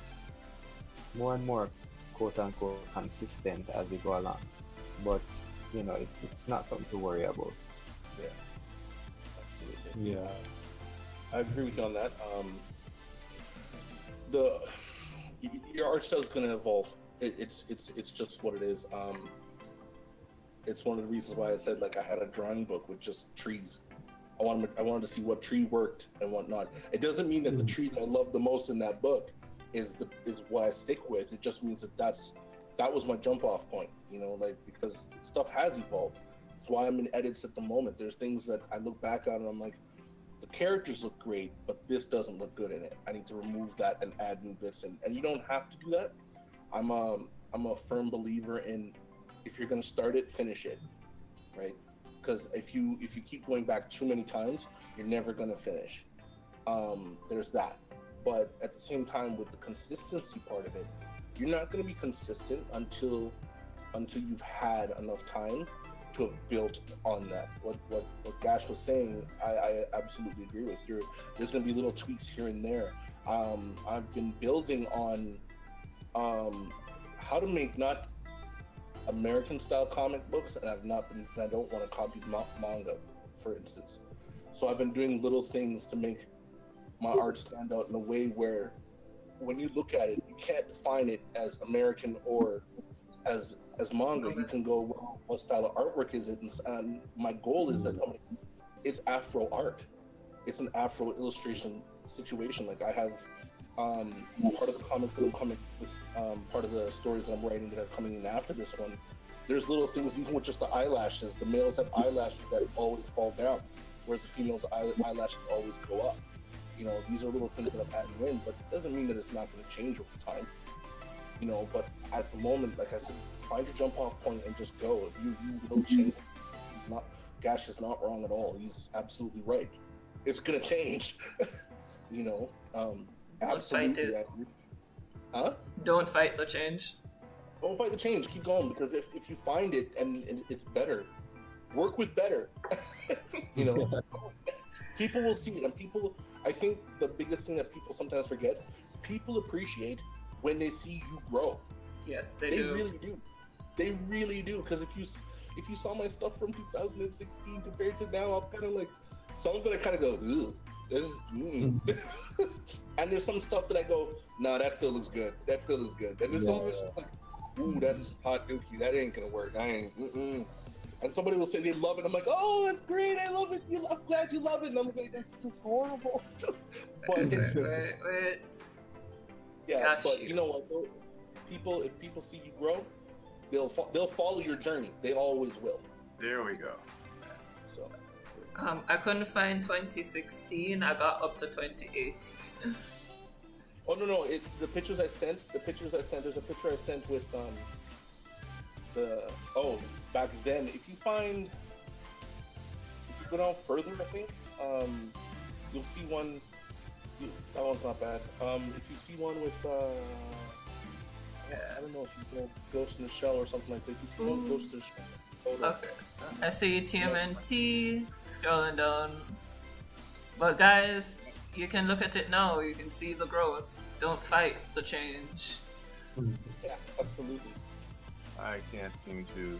more and more quote unquote consistent as you go along. But it's not something to worry about. Yeah, absolutely. Yeah. I agree with you on that. Your art style is going to evolve. It's just what it is. It's one of the reasons why I said like I had a drawing book with just trees. I wanted to see what tree worked and whatnot. It doesn't mean that the tree that I love the most in that book is what I stick with. It just means that was my jump off point, because stuff has evolved. That's why I'm in edits at the moment. There's things that I look back on and I'm like, the characters look great, but this doesn't look good in it. I need to remove that and add new bits in. And you don't have to do that. I'm a firm believer in, if you're gonna start it, finish it, right? Because if you keep going back too many times, you're never gonna finish. There's that. But at the same time, with the consistency part of it, you're not gonna be consistent until you've had enough time to have built on that. What Gash was saying, I absolutely agree with. There's going to be little tweaks here and there. I've been building on how to make not American style comic books, and I don't want to copy manga, for instance. So I've been doing little things to make my art stand out in a way where when you look at it, you can't define it as American or as manga. You can go, well, what style of artwork is it? And my goal is that it's Afro art. It's an Afro illustration situation. Like I have part of the comics that I'm coming with, part of the stories that I'm writing that are coming in after this one. There's little things, even with just the eyelashes. The males have eyelashes that always fall down, whereas the females' eyelashes always go up. These are little things that I'm adding in, but it doesn't mean that it's not going to change over time. But at the moment, like I said, find your jump off point and just go. You will change. Gash is not wrong at all. He's absolutely right. It's gonna change. Don't fight it. Huh? Don't fight the change. Don't fight the change. Keep going, because if you find it and it's better, work with better. People will see it, and I think the biggest thing that people sometimes forget, people appreciate when they see you grow. Yes, they do. Really do. They really do. Because if you saw my stuff from 2016 compared to now, I'm kind of like, some of it I kind of go, ugh, this is, and there's some stuff that I go, nah, that still looks good. That still looks good. And there's some of it's just like, ooh, that's hot dookie. That ain't gonna work. I ain't. And somebody will say they love it. I'm like, oh, that's great. I love it. I'm glad you love it. And I'm like, it's just horrible. But it's wait. Yeah, Got but you. you know what? Though? If people see you grow, they'll follow your journey. They always will. There we go. So. I couldn't find 2016. I got up to 2018. Oh no! The pictures I sent. There's a picture I sent with back then. If you go down further, I think you'll see one. That one's not bad. If you see one with I don't know if you go Ghost in the Shell or something like that. If you see one Ghost in the Shell. Okay. I see TMNT scrolling down. But guys, you can look at it now. You can see the growth. Don't fight the change. Yeah, absolutely. I can't seem to.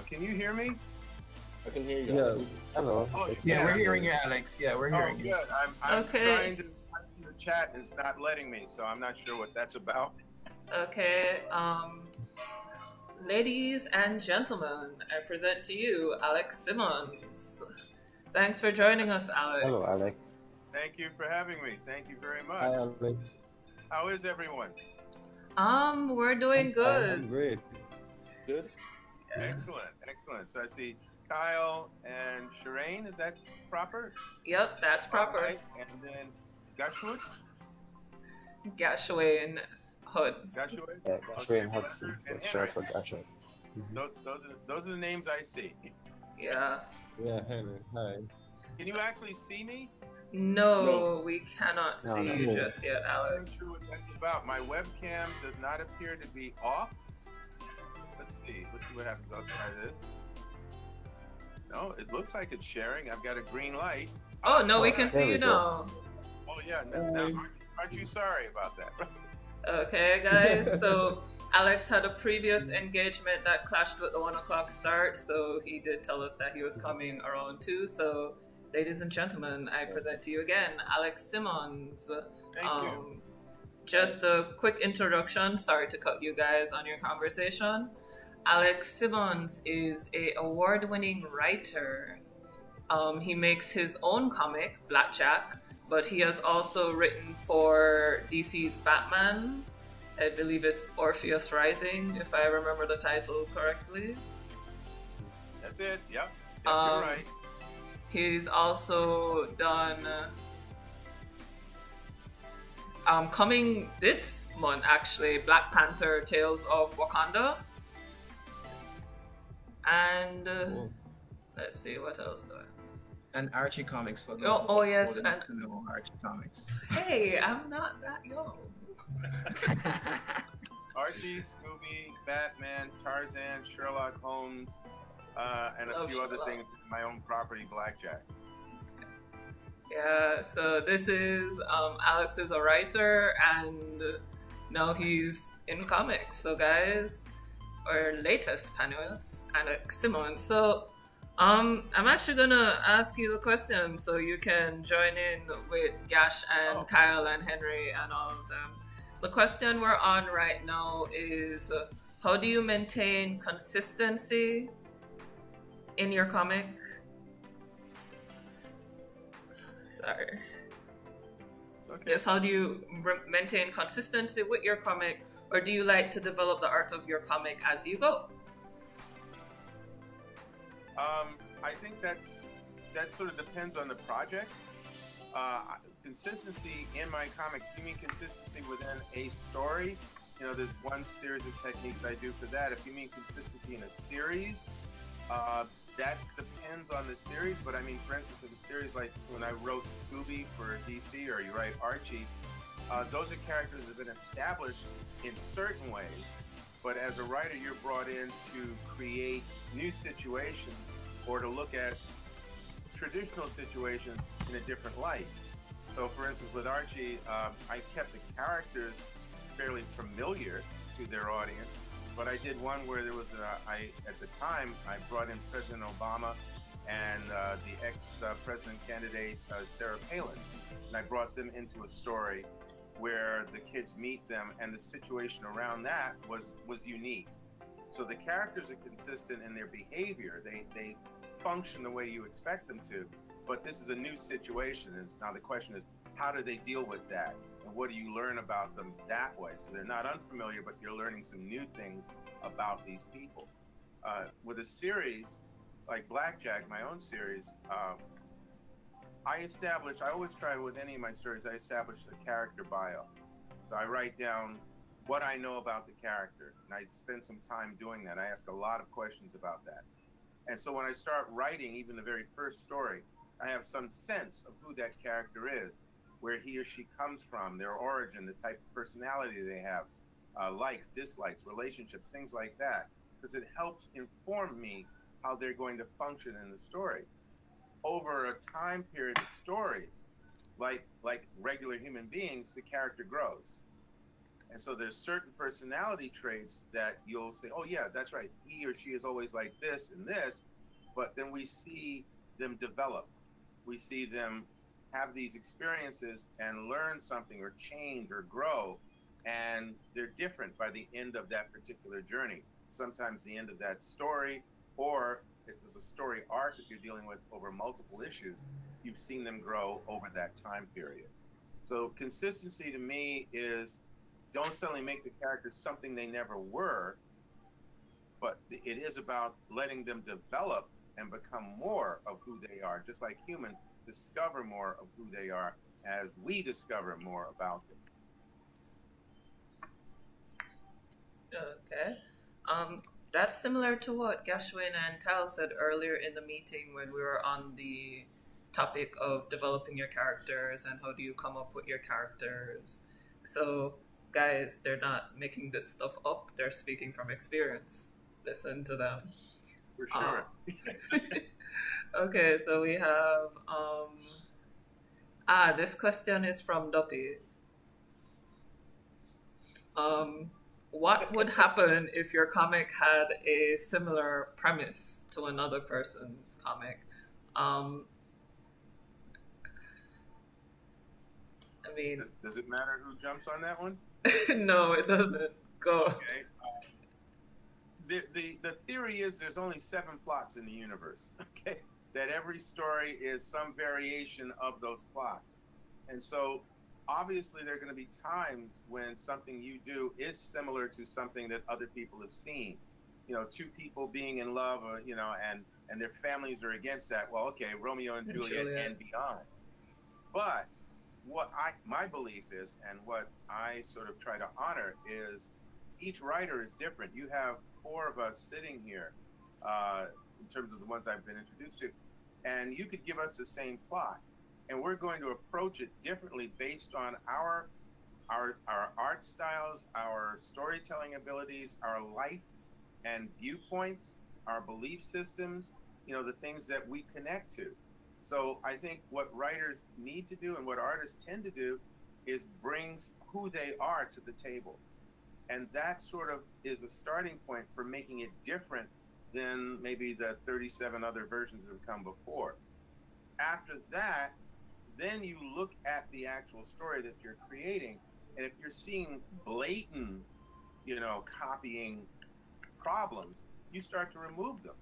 Can you hear me? I can hear you. Yes. Hello. Oh, Yeah, we're hearing you, Alex. Yeah, we're hearing you. Good. I'm Okay. trying to type in the chat and it's not letting me, so I'm not sure what that's about. Okay, ladies and gentlemen, I present to you Alex Simmons. Thanks for joining us, Alex. Hello, Alex. Thank you for having me. Thank you very much. Hi, Alex. How is everyone? We're doing good. I'm great. Good. Yeah. Excellent. So I see Kyle, and Shireen. Is that proper? Yep, that's proper. Right. And then Gashwood? GASHWAYNE Huds. Gashwood? Yeah, GASHWAYNE Hudson, And but short Henry. for Gashwood. Those are the names I see. Yeah. Yeah, Henry. Hi. Can you actually see me? No, we cannot No, see no. you just yet, I'm Alex. not sure what that's about. My webcam does not appear to be off. Let's see. Let's see what happens. I'll try this. No, it looks like it's sharing. I've got a green light. Oh, no, we Oh, can there see we you go. now. Oh yeah. Now, aren't you sorry about that? Okay, guys, so Alex had a previous engagement that clashed with the 1 o'clock start, so he did tell us that he was coming around 2. So, ladies and gentlemen, I present to you again Alex Simmons. Thank you. Just a quick introduction, sorry to cut you guys on your conversation. Alex Simmons is an award-winning writer. He makes his own comic, Blackjack, but he has also written for DC's Batman. I believe it's Orpheus Rising, if I remember the title correctly. That's it. Yep. You're right. He's also done coming this month actually, Black Panther Tales of Wakanda. And let's see what else. And Archie Comics for those Oh, of us yes, old enough and- to know Archie Comics. Hey, I'm not that young. Archie, Scooby, Batman, Tarzan, Sherlock Holmes, and a Love few other Sherlock. things. My own property, Blackjack. Yeah, so this is Alex is a writer and now he's in comics. So guys, our latest panelist, Alex Simmons. So I'm actually gonna ask you the question so you can join in with Gash and Kyle and Henry and all of them. The question we're on right now is how do you maintain consistency in your comic? Sorry. It's okay. Yes, how do you maintain consistency with your comic, or do you like to develop the art of your comic as you go? I think that sort of depends on the project. Consistency in my comic, you mean consistency within a story? You know, there's one series of techniques I do for that. If you mean consistency in a series, that depends on the series. But I mean, for instance, in a series like when I wrote Scooby for DC, or you write Archie, those are characters that have been established in certain ways. But as a writer, you're brought in to create new situations or to look at traditional situations in a different light. So for instance, with Archie, I kept the characters fairly familiar to their audience, but I did one where there was, at the time, I brought in President Obama and the ex-president candidate, Sarah Palin. And I brought them into a story where the kids meet them, and the situation around that was unique. So the characters are consistent in their behavior. They function the way you expect them to, but this is a new situation. And now the question is, how do they deal with that? And what do you learn about them that way? So they're not unfamiliar, but you're learning some new things about these people. With a series like Blackjack, my own series, I always try with any of my stories, I establish a character bio. So I write down what I know about the character, and I spend some time doing that. I ask a lot of questions about that. And so when I start writing even the very first story, I have some sense of who that character is, where he or she comes from, their origin, the type of personality they have, likes, dislikes, relationships, things like that, because it helps inform me how they're going to function in the story. Over a time period of stories, like regular human beings, the character grows. And so there's certain personality traits that you'll say, oh yeah, that's right, he or she is always like this and this, but then we see them develop. We see them have these experiences and learn something or change or grow, and they're different by the end of that particular journey. Sometimes the end of that story, or if it's a story arc that you're dealing with over multiple issues, you've seen them grow over that time period. So consistency to me is, don't suddenly make the characters something they never were, but it is about letting them develop and become more of who they are, just like humans discover more of who they are as we discover more about them. Okay. That's similar to what Gashwayne and Kyle said earlier in the meeting when we were on the topic of developing your characters and how do you come up with your characters. So, guys, they're not making this stuff up, they're speaking from experience. Listen to them. For sure. Okay, so we have this question is from Duppy. What would happen if your comic had a similar premise to another person's comic? I mean, does it matter who jumps on that one? No, it doesn't. Go. Okay. The theory is there's only 7 plots in the universe. Okay, that every story is some variation of those plots, and so obviously there are going to be times when something you do is similar to something that other people have seen. You know, 2 people being in love, and their families are against that. Well, okay, Romeo and Juliet and beyond. But what my belief is, and what I sort of try to honor, is each writer is different. You have 4 of us sitting here, in terms of the ones I've been introduced to, and you could give us the same plot, and we're going to approach it differently based on our art styles, our storytelling abilities, our life and viewpoints, our belief systems, the things that we connect to. So I think what writers need to do and what artists tend to do is brings who they are to the table. And that sort of is a starting point for making it different than maybe the 37 other versions that have come before. After that, then you look at the actual story that you're creating, and if you're seeing blatant, copying problems, you start to remove them.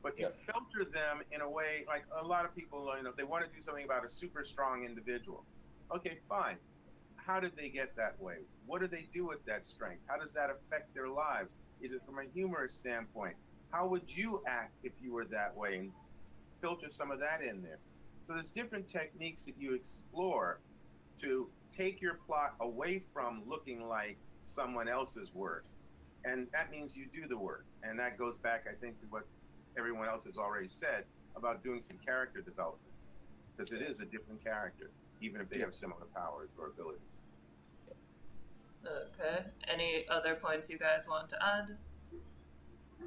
But you filter them in a way, like a lot of people, they want to do something about a super strong individual. Okay, fine. How did they get that way? What do they do with that strength? How does that affect their lives? Is it from a humorous standpoint? How would you act if you were that way? And filter some of that in there. So there's different techniques that you explore to take your plot away from looking like someone else's work. And that means you do the work. And that goes back, I think, to what everyone else has already said about doing some character development. Because it is a different character, even if they have similar powers or abilities. Okay. Any other points you guys want to add?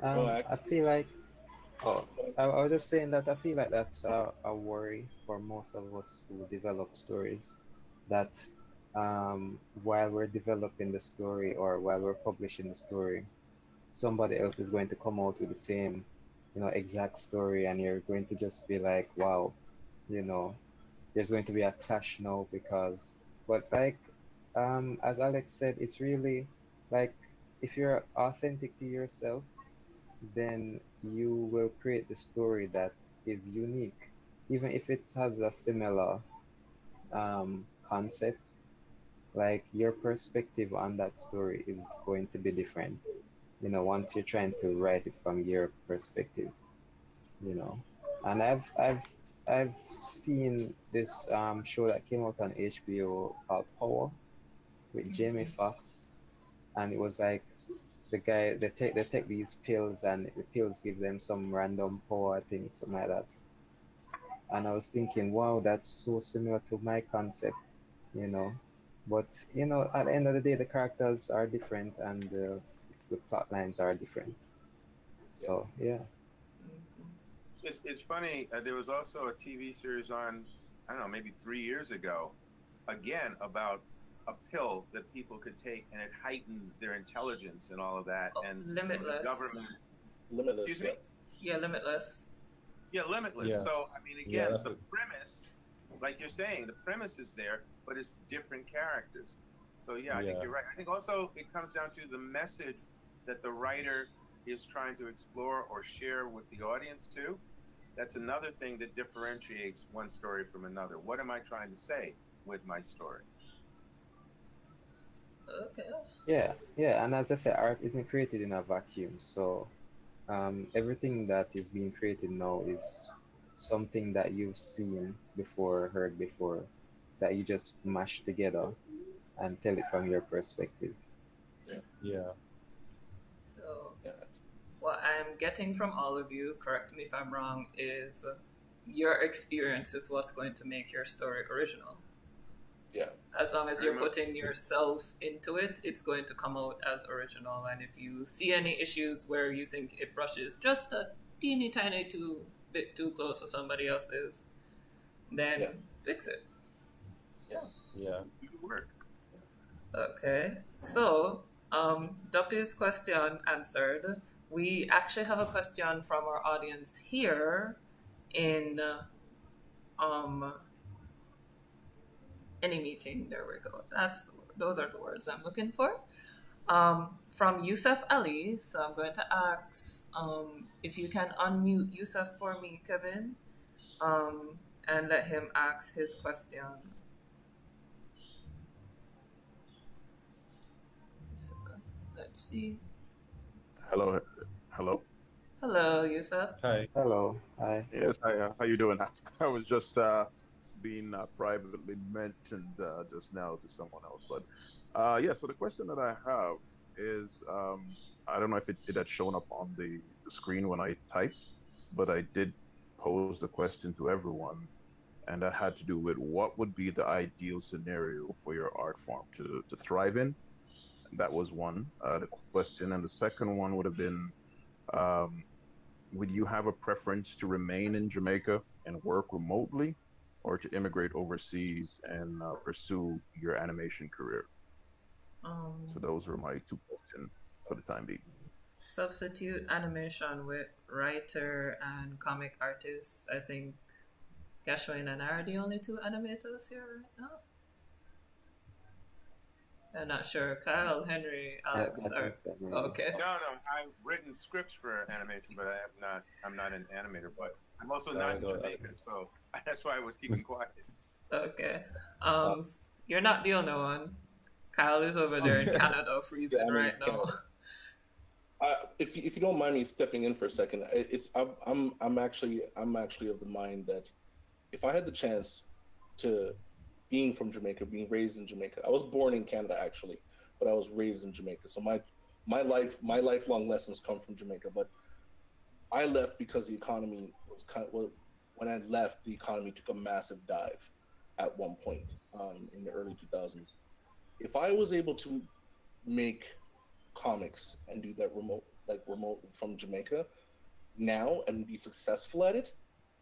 I feel like, I was just saying that I feel like that's a worry for most of us who develop stories, that while we're developing the story or while we're publishing the story, somebody else is going to come out with the same, exact story, and you're going to just be like, wow, there's going to be a clash now but like, as Alex said, it's really like, if you're authentic to yourself, then you will create the story that is unique, even if it has a similar concept. Like, your perspective on that story is going to be different, once you're trying to write it from your perspective, and I've seen this show that came out on HBO called Power with Jamie Foxx, and it was like, the guy, they take these pills, and the pills give them some random power thing, something like that. And I was thinking, wow, that's so similar to my concept, but at the end of the day, the characters are different, and the plot lines are different. So yeah. It's funny, there was also a TV series on, I don't know, maybe 3 years ago, again, about a pill that people could take, and it heightened their intelligence and all of that. And Limitless. Limitless. Excuse me? Yeah, Limitless. Yeah, Limitless. Yeah. So, I mean, again, the premise, like you're saying, the premise is there, but it's different characters. So, yeah, I think you're right. I think also it comes down to the message that the writer is trying to explore or share with the audience, too. That's another thing that differentiates one story from another. What am I trying to say with my story? Okay. Yeah, and as I said, art isn't created in a vacuum. So everything that is being created now is something that you've seen before, heard before, that you just mash together and tell it from your perspective. Yeah. So, Yeah. what I'm getting from all of you, correct me if I'm wrong, is your experience is what's going to make your story original. Yeah. As long as Very you're much. putting yourself into it, it's going to come out as original. And if you see any issues where you think it brushes just a teeny tiny bit too close to somebody else's, then Yeah. fix it. Yeah. Good work. Okay, so Duppy's question answered. We actually have a question from our audience here in um, any meeting. There we go. Those are the words I'm looking for. From Yusuf Ali. So I'm going to ask if you can unmute Yusuf for me, Kevin, and let him ask his question. So, let's see. Hello, hello. Hello, Yusuf. Hi. Hello, hi. Yes, hi. How you doing? I was just being privately mentioned just now to someone else, but yeah. So the question that I have is, I don't know if it had shown up on the screen when I typed, but I did pose the question to everyone, and that had to do with what would be the ideal scenario for your art form to thrive in. That was one the question, and the second one would have been. Um, would you have a preference to remain in Jamaica and work remotely, or to immigrate overseas and pursue your animation career? So Um, those are my two questions for the time being. Substitute animation with writer and comic artist. I think Gashwayne and I are the only two animators here right now. I'm not sure. Kyle, Henry, Yeah, Alex I are think so, maybe. okay. No, I've written scripts for animation, but I'm not an animator. But I'm also not in Jamaica, so that's why I was keeping quiet. Okay. You're not the only one. Kyle is over there in Canada freezing Yeah, I'm in right now. Canada. If you don't mind me stepping in for a second, I'm actually of the mind that if I had the chance to being from Jamaica, being raised in Jamaica, I was born in Canada actually, but I was raised in Jamaica. So my lifelong lessons come from Jamaica. But I left because the economy was when I left, the economy took a massive dive at one point in the early 2000s. If I was able to make comics and do that remote from Jamaica now and be successful at it,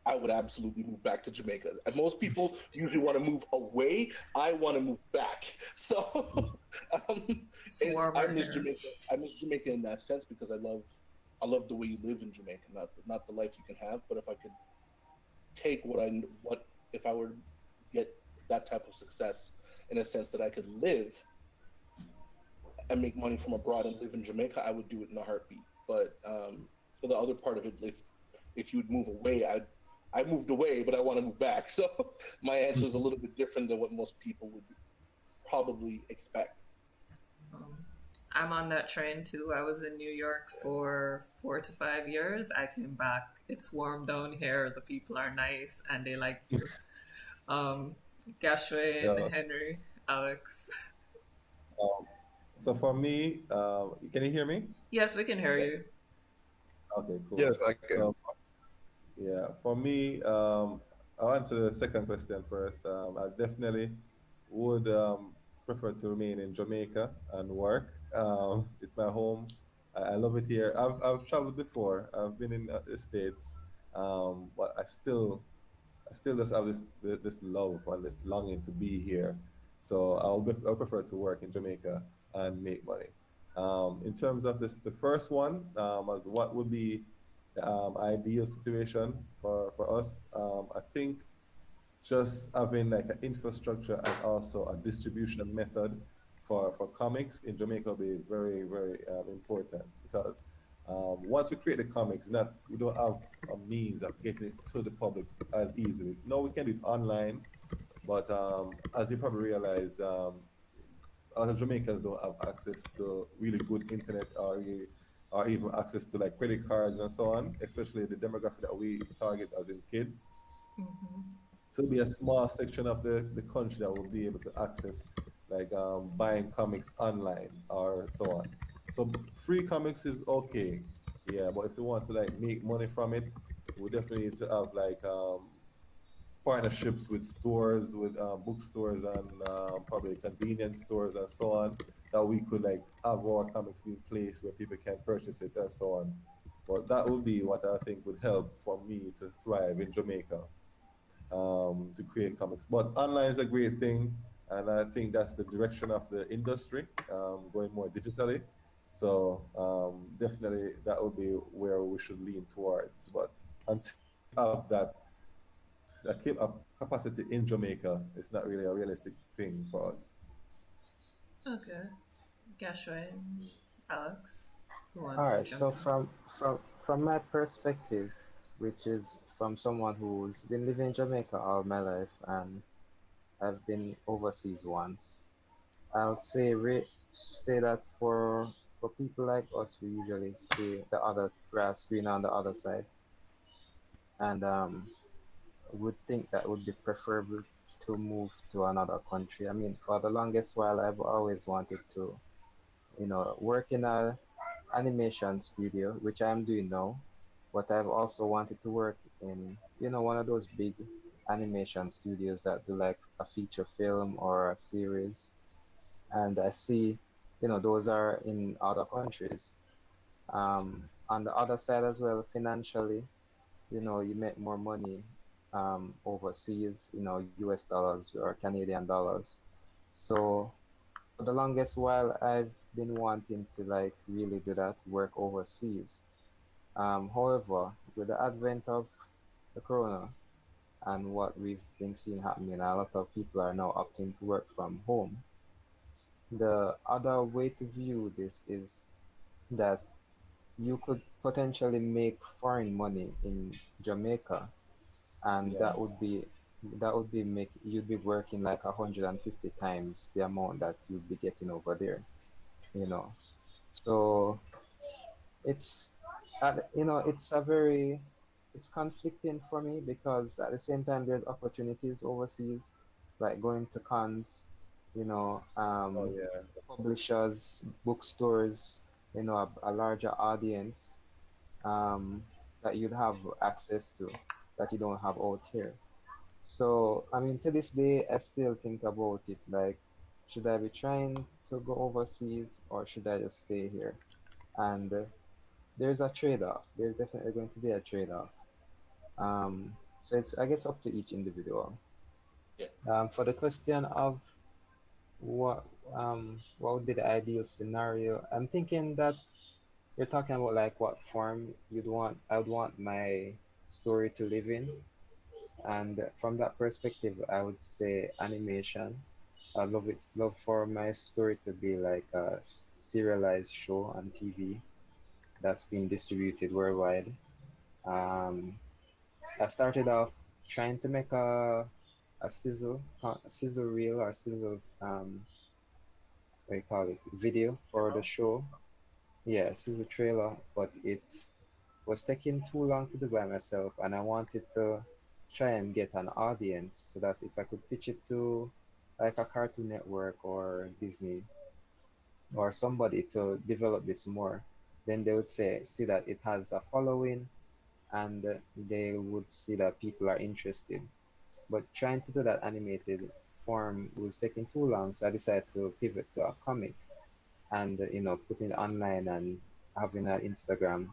I would absolutely move back to Jamaica. And most people usually want to move away. I want to move back. So I miss Jamaica. I miss Jamaica in that sense because I love the way you live in Jamaica, not the life you can have. But if I could take what if I were to get that type of success in a sense that I could live and make money from abroad and live in Jamaica, I would do it in a heartbeat. But for the other part of it, if you'd move away, I moved away, but I want to move back. So my answer is a little bit different than what most people would probably expect. I'm on that train too. I was in New York for 4 to 5 years. I came back. It's warm down here. The people are nice and they like you. Gashwayne, Henry, Alex. So for me, can you hear me? Yes, we can hear you. Okay, cool. Yes, I can. So, yeah, for me, I'll answer the second question first. I definitely would prefer to remain in Jamaica and work. It's my home. I love it here. I've traveled before. I've been in the States, but I still just have this love and this longing to be here. So I'll prefer to work in Jamaica and make money. In terms of the first one, as what would be the ideal situation for us, I think just having like an infrastructure and also a distribution method for comics in Jamaica will be very, very important because once we create the comics, not we don't have a means of getting it to the public as easily. No, we can do it online, but as you probably realize, a lot of Jamaicans don't have access to really good internet or really or even access to like credit cards and so on, especially the demographic that we target as in kids. So it'll be a small section of the country that will be able to access like buying comics online or so on. So free comics is okay, yeah, but if you want to like make money from it, we definitely need to have like partnerships with stores, with bookstores and probably convenience stores and so on, that we could like have our comics being placed where people can purchase it and so on. But that would be what I think would help for me to thrive in Jamaica, to create comics. But online is a great thing, and I think that's the direction of the industry, going more digitally. So definitely that would be where we should lean towards. But until we have that capacity in Jamaica, it's not really a realistic thing for us. Okay. Gashwayne, Alex, who All wants to right. jump So in? from my perspective, which is from someone who's been living in Jamaica all my life and I've been overseas once, I'll say that for people like us, we usually see the other grass green on the other side, and would think that would be preferable to move to another country. I mean, for the longest while, I've always wanted to, work in a animation studio, which I'm doing now, but I've also wanted to work in, one of those big animation studios that do like a feature film or a series. And I see, those are in other countries. On the other side as well, financially, you make more money overseas, US dollars or Canadian dollars. So for the longest while, I've been wanting to like really do that, work overseas. However, with the advent of the corona and what we've been seeing happening, a lot of people are now opting to work from home. The other way to view this is that you could potentially make foreign money in Jamaica, and Yeah. that would be make you'd be working like 150 times the amount that you'd be getting over there, you know. So it's it's a very it's conflicting for me because at the same time there's opportunities overseas, like going to cons, you know, Oh um, yeah. publishers, bookstores, a larger audience um, that you'd have access to that you don't have out here. So, I mean, to this day, I still think about it like, should I be trying to go overseas or should I just stay here? And there's a trade-off. There's definitely going to be a trade-off. So it's, I guess, up to each individual. Yeah. For the question of what what would be the ideal scenario, I'm thinking that you're talking about like what form I would want my story to live in. And from that perspective, I would say animation. I love for my story to be like a serialized show on TV that's being distributed worldwide. Um, I started off trying to make a sizzle reel or sizzle what do you call it, video for the show. Yeah, sizzle trailer, but it was taking too long to do by myself, and I wanted to try and get an audience. So that's if I could pitch it to like a Cartoon Network or Disney or somebody to develop this more, then they would see that it has a following, and they would see that people are interested. But trying to do that animated form was taking too long, so I decided to pivot to a comic and putting it online and having an Instagram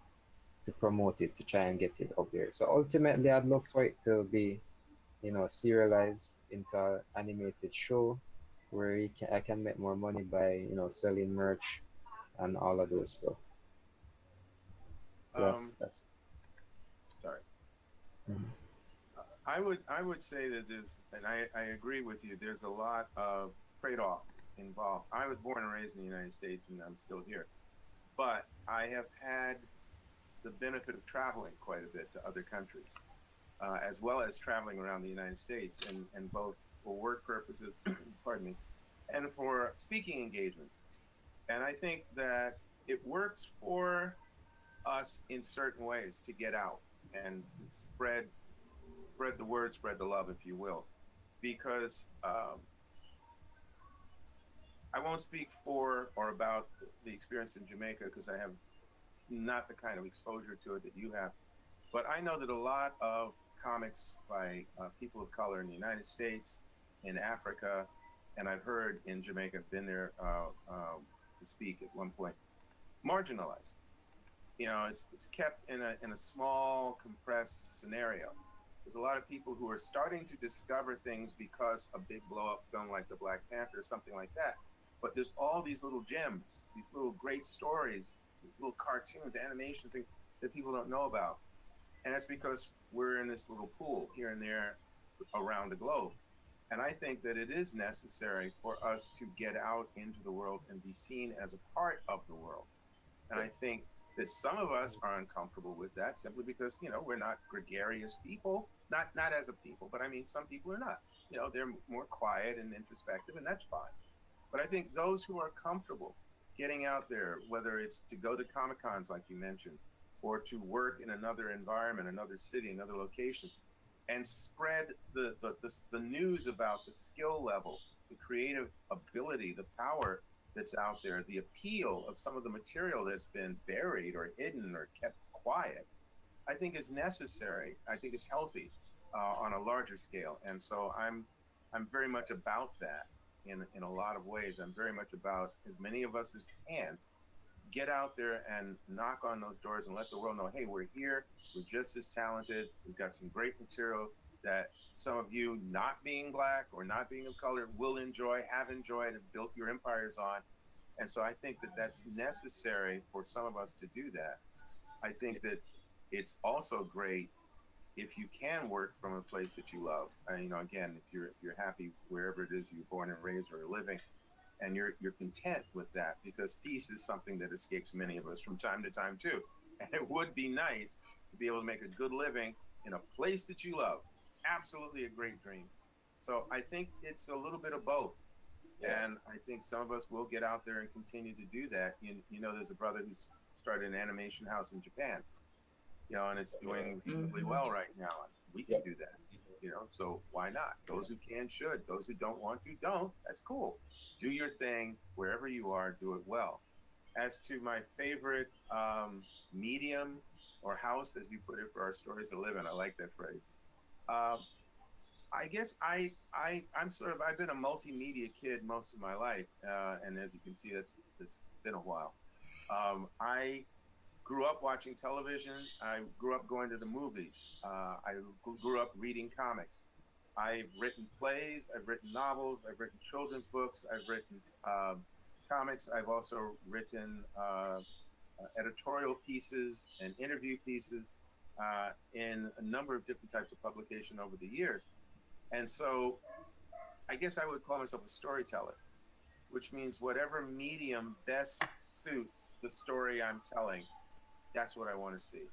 to promote it to try and get it up there. So ultimately, I'd love for it to be, serialized into an animated show where I can make more money by, selling merch and all of those stuff. So Um, that's. sorry. Mhm. I would say that I agree with you. There's a lot of trade-off involved. I was born and raised in the United States, and I'm still here, but I have had the benefit of traveling quite a bit to other countries, as well as traveling around the United States, and both for work purposes, pardon me, and for speaking engagements. And I think that it works for us in certain ways to get out and to spread the word, spread the love, if you will, because I won't speak for or about the experience in Jamaica because I have not the kind of exposure to it that you have, but I know that a lot of comics by people of color in the United States, in Africa, and I've heard in Jamaica, been there to speak at one point, marginalized. You know, it's kept in a small, compressed scenario. There's a lot of people who are starting to discover things because a big blow-up film like The Black Panther or something like that. But there's all these little gems, these little great stories, these little cartoons, animation things that people don't know about. And that's because we're in this little pool here and there around the globe. And I think that it is necessary for us to get out into the world and be seen as a part of the world. And I think that some of us are uncomfortable with that simply because, you know, we're not gregarious people, not as a people, but I mean, some people are not. You know, they're more quiet and introspective, and that's fine. But I think those who are comfortable getting out there, whether it's to go to Comic-Cons like you mentioned, or to work in another environment, another city, another location, and spread the news about the skill level, the creative ability, the power that's out there, the appeal of some of the material that's been buried or hidden or kept quiet, I think is necessary. I think is healthy on a larger scale. And so I'm very much about that in a lot of ways. I'm very much about as many of us as can get out there and knock on those doors and let the world know, hey, we're here, we're just as talented, we've got some great material that some of you not being black or not being of color will enjoy, have enjoyed, have built your empires on. And so I think that that's necessary for some of us to do that. I think that it's also great if you can work from a place that you love. You know, again, if you're happy wherever it is you're born and raised or living, and you're content with that, because peace is something that escapes many of us from time to time too. And it would be nice to be able to make a good living in a place that you love. Absolutely a great dream. So I think it's a little bit of both. Yeah. And I think some of us will get out there and continue to do that. You know, there's a brother who's started an animation house in Japan, you know, and it's doing reasonably well right now. We can do that, you know, so why not? Those who can should. Those who don't want to, don't. That's cool. Do your thing wherever you are, do it well. As to my favorite medium or house, as you put it, for our stories to live in, I like that phrase. I guess I've been a multimedia kid most of my life, and as you can see, it's been a while. I grew up watching television. I grew up going to the movies. I grew up reading comics. I've written plays. I've written novels. I've written children's books. I've written comics. I've also written editorial pieces and interview pieces in a number of different types of publication over the years. And so I guess I would call myself a storyteller, which means whatever medium best suits the story I'm telling, that's what I want to see.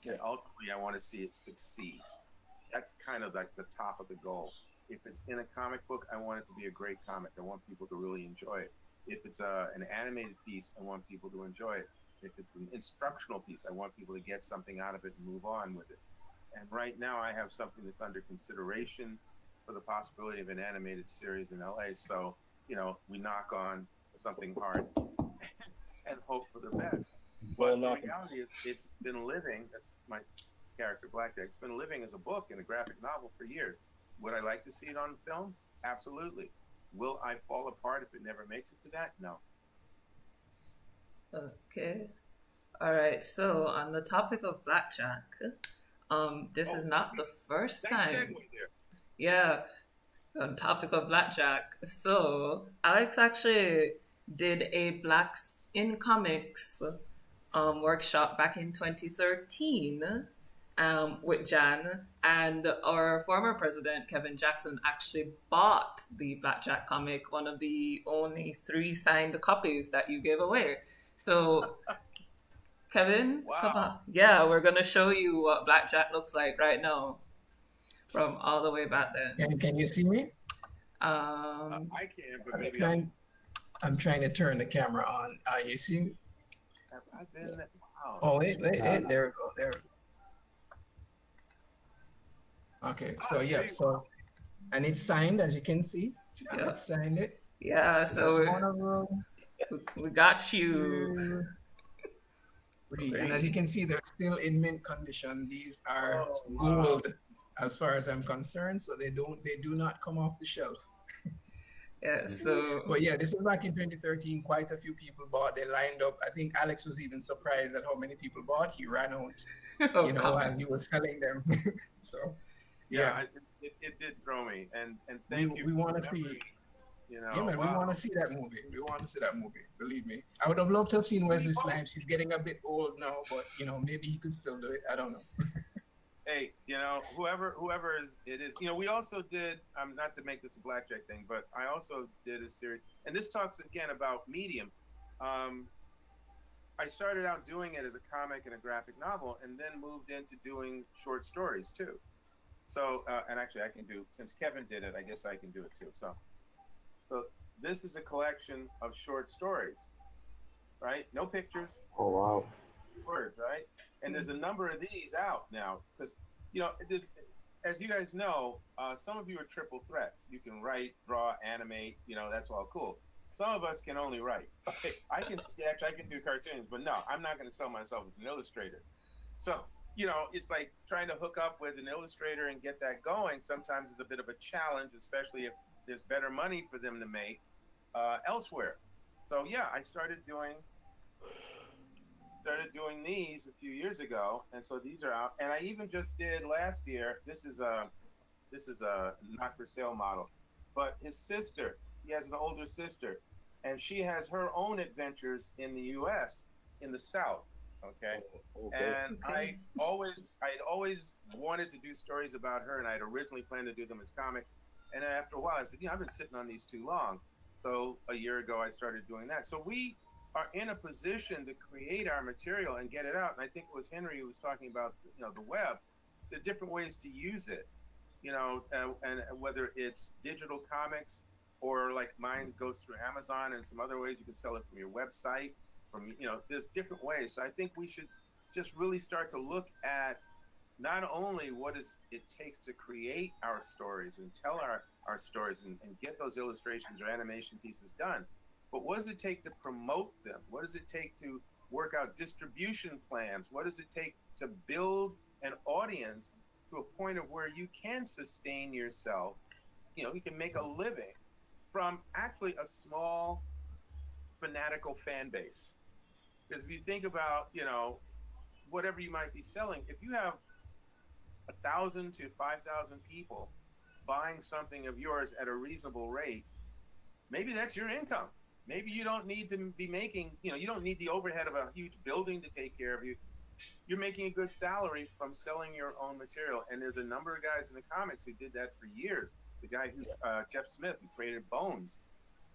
And ultimately, I want to see it succeed. That's kind of like the top of the goal. If it's in a comic book, I want it to be a great comic. I want people to really enjoy it. If it's an animated piece, I want people to enjoy it. If it's an instructional piece, I want people to get something out of it and move on with it. And right now I have something that's under consideration for the possibility of an animated series in LA. So, you know, we knock on something hard and hope for the best. But the reality is it's been living, as my character Blackjack, it's been living as a book and a graphic novel for years. Would I like to see it on film? Absolutely. Will I fall apart if it never makes it to that? No. Okay. All right. So on the topic of Blackjack, this is not the first time. Yeah. On topic of Blackjack. So Alex actually did a Blacks in Comics workshop back in 2013 with Jann, and our former president Kevin Jackson actually bought the Blackjack comic, one of the only 3 signed copies that you gave away. So Kevin, wow. Come on. Yeah, we're gonna show you what Blackjack looks like right now from all the way back then. Can you see me? I can, but maybe I'm trying to turn the camera on. You see? Wow. Oh, wait, Uh, there we go, there we go. Okay, so There yeah, you so, and it's signed, as you can see. Yeah. Alex signed it. Yeah, So that's so one of them, we got you. 2, 3. And as you can see, they're still in mint condition. These are Oh, wow. gold as far as I'm concerned, so they do not come off the shelf. Yeah, so But yeah, this was back in 2013. Quite a few people bought. They lined up. I think Alex was even surprised at how many people bought. He ran out, of while comics. he was selling them. So Yeah, yeah, it did throw me, and we thank you. we for want to see. remembering, You know, Yeah, man, we wow. want to see that movie. We want to see that movie. Believe me. I would have loved to have seen Wesley Snipes. He's getting a bit old now, but maybe he could still do it. I don't know. Hey, whoever it is, we also did. Not to make this a blackjack thing, but I also did a series, and this talks again about medium. I started out doing it as a comic and a graphic novel, and then moved into doing short stories too. So, and actually, I can do, since Kevin did it, I guess I can do it too. So this is a collection of short stories, right? No pictures, oh wow. words, right? And there's a number of these out now because, as you guys know, some of you are triple threats. You can write, draw, animate, that's all cool. Some of us can only write. I can sketch, I can do cartoons, but no, I'm not going to sell myself as an illustrator. So, it's like trying to hook up with an illustrator and get that going. Sometimes it's a bit of a challenge, especially if there's better money for them to make elsewhere. So yeah, I started doing these a few years ago, and so these are out. And I even just did last year. This is a not for sale model, but his sister. He has an older sister, and she has her own adventures in the U.S. in the South. Okay. And Okay. I'd always wanted to do stories about her, and I'd originally planned to do them as comics. And then after a while, I said, I've been sitting on these too long. So a year ago, I started doing that. So we are in a position to create our material and get it out. And I think it was Henry who was talking about, the web, the different ways to use it, and whether it's digital comics or like mine goes through Amazon and some other ways you can sell it from your website. There's different ways. So I think we should just really start to look at not only what it takes to create our stories and tell our stories and get those illustrations or animation pieces done, but what does it take to promote them? What does it take to work out distribution plans? What does it take to build an audience to a point of where you can sustain yourself? You can make a living from actually a small fanatical fan base. Because if you think about, whatever you might be selling, if you have 1,000 to 5,000 people buying something of yours at a reasonable rate, maybe that's your income. Maybe you don't need to be making, you don't need the overhead of a huge building to take care of you. You're making a good salary from selling your own material. And there's a number of guys in the comics who did that for years. The guy who, Jeff Smith, who created Bones,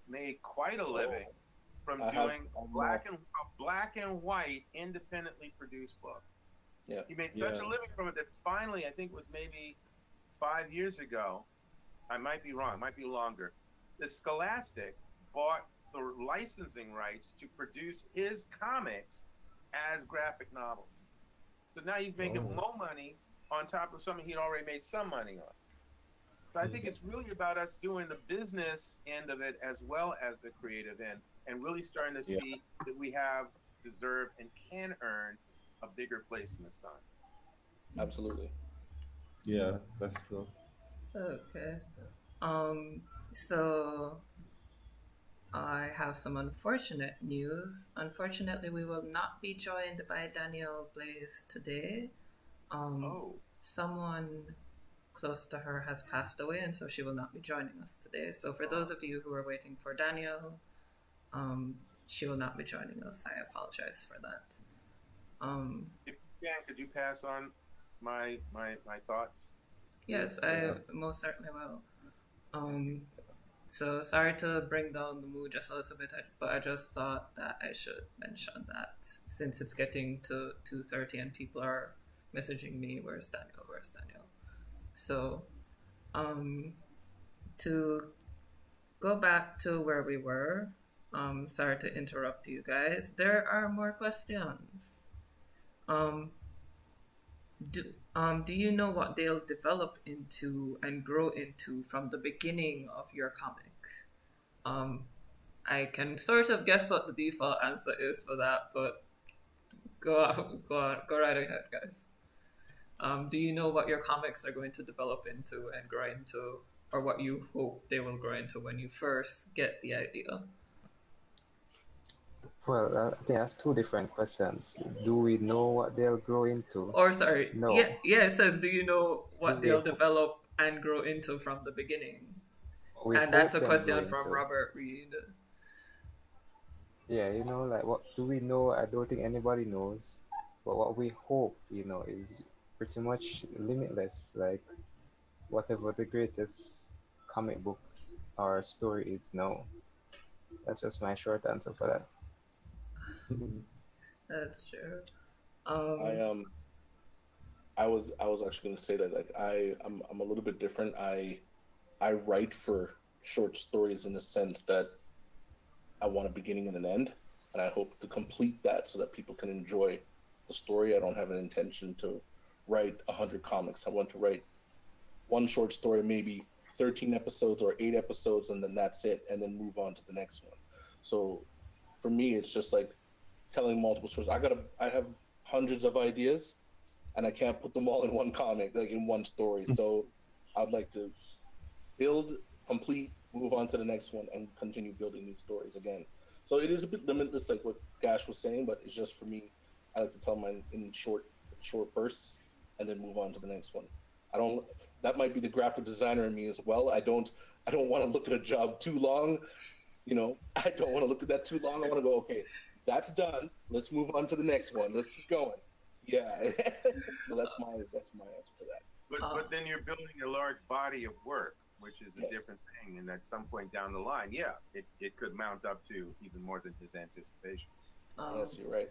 made quite a living from doing a black and white independently produced book. Yeah. He made such a living from it that finally, I think it was maybe 5 years ago, I might be wrong, might be longer, the Scholastic bought the licensing rights to produce his comics as graphic novels. So now he's making more money on top of something he'd already made some money on. So I think it's really about us doing the business end of it as well as the creative end, and really starting to see that we have, deserve, and can earn a bigger place in the sun. Absolutely. Yeah, that's true. Okay. So I have some unfortunate news. Unfortunately, we will not be joined by Danielle BLAIZE today. Someone close to her has passed away, and so she will not be joining us today. So for those of you who are waiting for Danielle, she will not be joining us. I apologize for that. If you can, could you pass on my thoughts? Yes, I most certainly will. So sorry to bring down the mood just a little bit, but I just thought that I should mention that since it's getting to 2:30 and people are messaging me, where's Daniel? Where's Daniel? So, to go back to where we were, sorry to interrupt you guys. There are more questions. Um, do you know what they'll develop into and grow into from the beginning of your comic? Um, I can sort of guess what the default answer is for that, but go right ahead, guys. Do you know what your comics are going to develop into and grow into, or what you hope they will grow into when you first get the idea? Well, I think that's two different questions. Do we know what they'll grow into? Or sorry, No. yeah, it says, do you know what We they'll hope- develop and grow into from the beginning? we And that's a hope them question grow from into- Robert Reed. Yeah, you know, like what do we know? I don't think anybody knows. But what we hope, you know, is pretty much limitless. Like whatever the greatest comic book or story is now. That's just my short answer for that. That's true. I was actually going to say that like I'm a little bit different. I write for short stories in the sense that I want a beginning and an end, and I hope to complete that so that people can enjoy the story. I don't have an intention to write 100 comics. I want to write one short story, maybe 13 episodes or 8 episodes, and then that's it, and then move on to the next one. So for me, it's just like telling multiple stories. I have hundreds of ideas, and I can't put them all in one comic, like in one story. So I'd like to build, complete, move on to the next one, and continue building new stories again. So it is a bit limitless, like what Gash was saying, but it's just for me. I like to tell mine in short bursts, and then move on to the next one. I don't. That might be the graphic designer in me as well. I don't want to look at a job too long. You know, I don't want to look at that too long. I want to go, okay, that's done. Let's move on to the next one. Let's keep going. Yeah. So that's my answer for that. But then you're building a large body of work, which is a different thing. And at some point down the line, it could mount up to even more than his anticipation. Yes, you're right.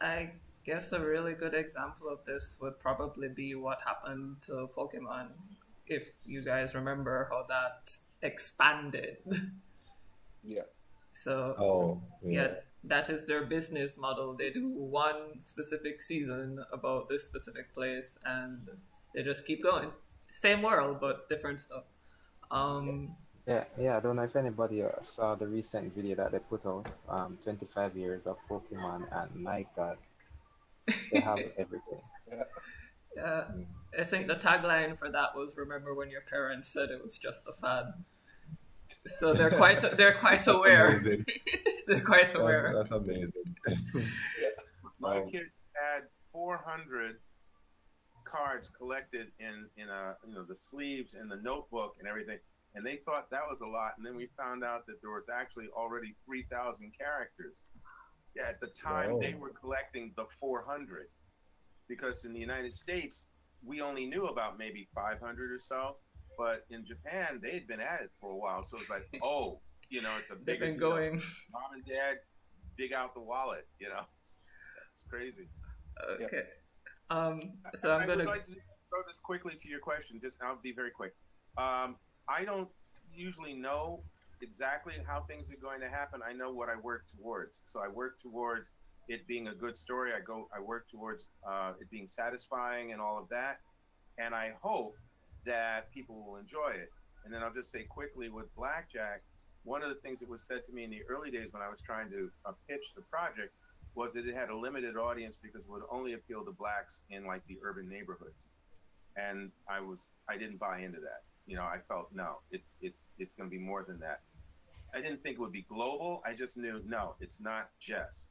I guess a really good example of this would probably be what happened to Pokemon. If you guys remember how that expanded. Yeah. So, that is their business model. They do one specific season about this specific place, and they just keep going. Same world, but different stuff. Yeah, I don't know if anybody saw the recent video that they put out, 25 years of Pokemon, and my God, they have everything. Yeah, I think the tagline for that was "Remember when your parents said it was just a fad." So they're quite aware. They're quite aware. That's amazing. My kids had 400 cards collected in the sleeves and the notebook and everything, and they thought that was a lot. And then we found out that there was actually already 3,000 characters. Yeah, at the time they were collecting the 400, because in the United States we only knew about maybe 500 or so. But in Japan, they had been at it for a while, so it's like, it's a bigger They've been deal. going. Mom and Dad dig out the wallet, it's crazy. Okay. So I I'm gonna would like to throw this quickly to your question. I'll be very quick. I don't usually know exactly how things are going to happen. I know what I work towards. So I work towards it being a good story. I work towards it being satisfying and all of that, and I hope that people will enjoy it. And then I'll just say quickly with Blackjack, one of the things that was said to me in the early days when I was trying to pitch the project was that it had a limited audience because it would only appeal to blacks in like the urban neighborhoods. And I didn't buy into that. I felt, no, it's going to be more than that. I didn't think it would be global. I just knew, no, it's not just.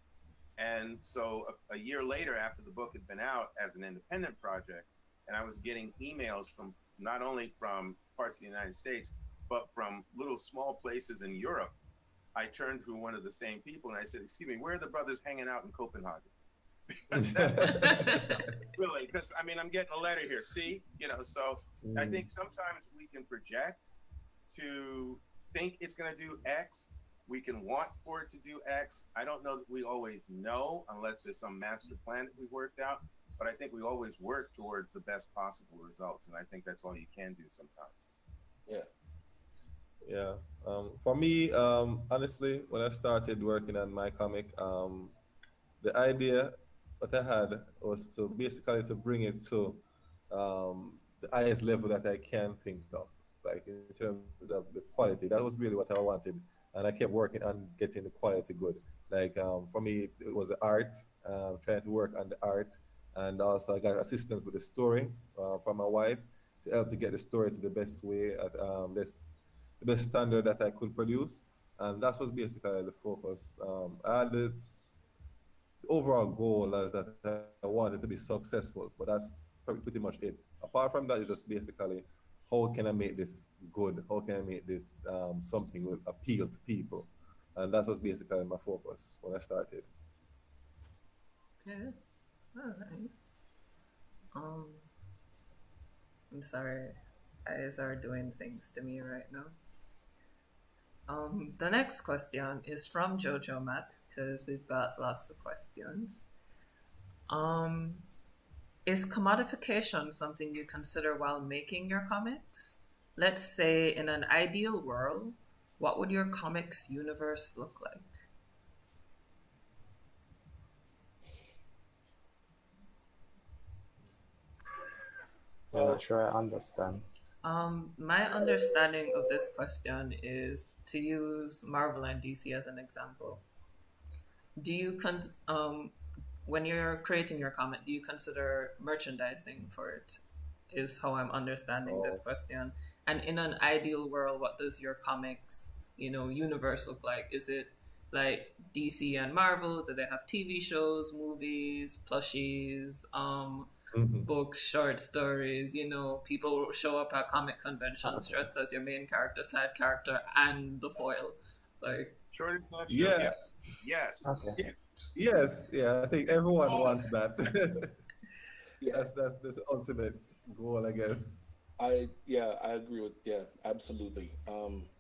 And so a year later, after the book had been out as an independent project, and I was getting emails from not only from parts of the United States, but from little small places in Europe, I turned to one of the same people and I said, excuse me, where are the brothers hanging out in Copenhagen? Really, because I'm getting a letter here, see? So I think sometimes we can project to think it's going to do X. We can want for it to do X. I don't know that we always know unless there's some master plan that we worked out. But I think we always work towards the best possible results, and I think that's all you can do sometimes. Yeah. For me, honestly, when I started working on my comic, the idea what I had was to basically to bring it to the highest level that I can think of, like in terms of the quality. That was really what I wanted, and I kept working on getting the quality good. Like for me, it was the art, trying to work on the art, and also I got assistance with the story from my wife to help to get the story to the best way at the best standard that I could produce, and that was basically the focus. I had the overall goal is that I wanted to be successful, but that's pretty much it. Apart from that, it's just basically how can I make this good? How can I make this something will appeal to people? And that was basically my focus when I started. Yeah. All right. Um, I'm sorry. Eyes are doing things to me right now. The next question is from Jojo Matt because we've got lots of questions. Um, is commodification something you consider while making your comics? Let's say in an ideal world, what would your comics universe look like? I'm not sure I understand. My understanding of this question is to use Marvel and DC as an example. Do you when you're creating your comic, do you consider merchandising for it? Is how I'm understanding this Oh, question. And in an ideal world, what does your comics, universe look like? Is it like DC and Marvel? Do they have TV shows, movies, plushies, mhm. books, short stories? People show up at comic conventions Okay. dressed as your main character, side character, and the foil. Like, Short and not sure. Yeah, Yeah. Yes. Okay. Yeah. yes, yeah. I think everyone Oh, wants that. yeah. That's the ultimate goal, I guess. I agree with absolutely.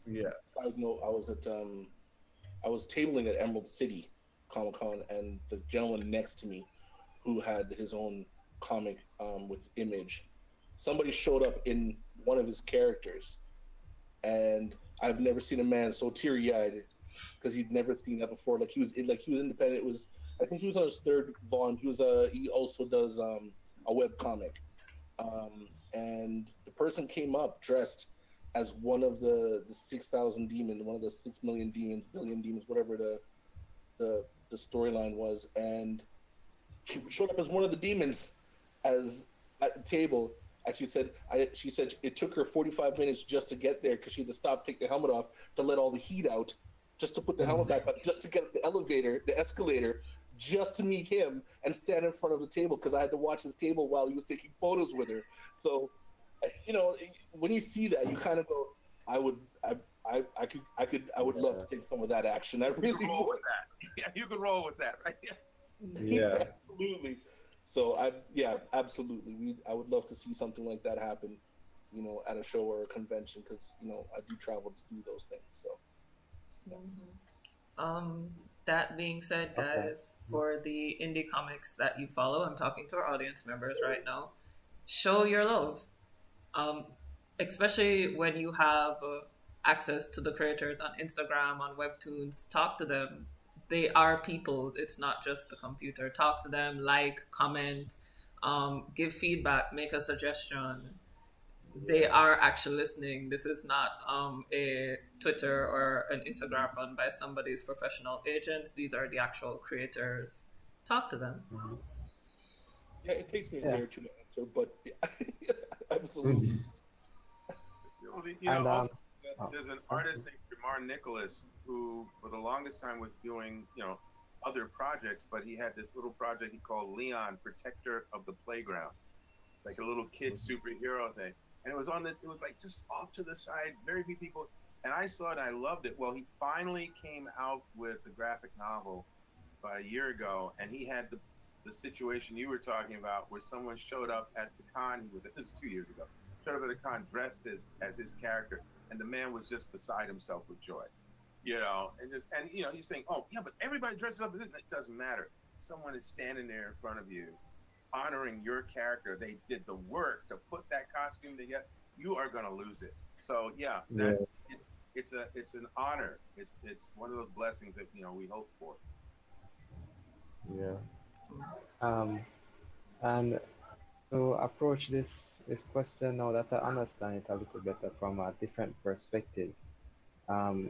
Yeah. Side note, I was tabling at Emerald City Comic Con, and the gentleman next to me, who had his own comic with Image, somebody showed up in one of his characters, and I've never seen a man so teary eyed because he'd never seen that before. Like he was independent. It was I think he was on his third volume. He also does a web comic, and the person came up dressed as one of the 6,000 demons, one of the 6 million demons, billion demons, whatever the storyline was, and she showed up as one of the demons as at the table. And she said it took her 45 minutes just to get there because she had to stop, take the helmet off to let all the heat out, just to put the helmet back on, just to get the elevator, the escalator, just to meet him and stand in front of the table because I had to watch his table while he was taking photos with her. So, when you see that, you kind of go, I would, I would love Yeah. to take some of that action. I You really can roll would. with that. Yeah, you can roll with that, right? Yeah. Yeah. Absolutely. So absolutely. I would love to see something like that happen, at a show or a convention because I do travel to do those things. So Um, that being said, Okay. guys, for the indie comics that you follow, I'm talking to our audience members right now. Show your love, um, especially when you have access to the creators on Instagram, on Webtoons. Talk to them. They are people. It's not just the computer. Talk to them, like, comment, give feedback, make a suggestion. They are actually listening. This is not a Twitter or an Instagram run by somebody's professional agents. These are the actual creators. Talk to them. Mhm. yeah, it takes me a day Yeah. or two to answer, but absolutely. And Also, oh, there's an oh, artist named Jamar Nicholas who, for the longest time, was doing, other projects, but he had this little project he called Leon, Protector of the Playground, like a little kid superhero thing. And it was it was like just off to the side, very few people. And I saw it, and I loved it. Well, he finally came out with a graphic novel about a year ago, and he had the situation you were talking about, where someone showed up at the con. This is 2 years ago. Showed up at the con dressed as his character, and the man was just beside himself with joy. You're saying, oh yeah, but everybody dresses up. It doesn't matter. Someone is standing there in front of you, honoring your character. They did the work to put that costume together. You are going to lose it. So yeah, Yeah. it's an honor. It's one of those blessings that we hope for. Yeah. Um, and to approach this question now that I understand it a little better from a different perspective,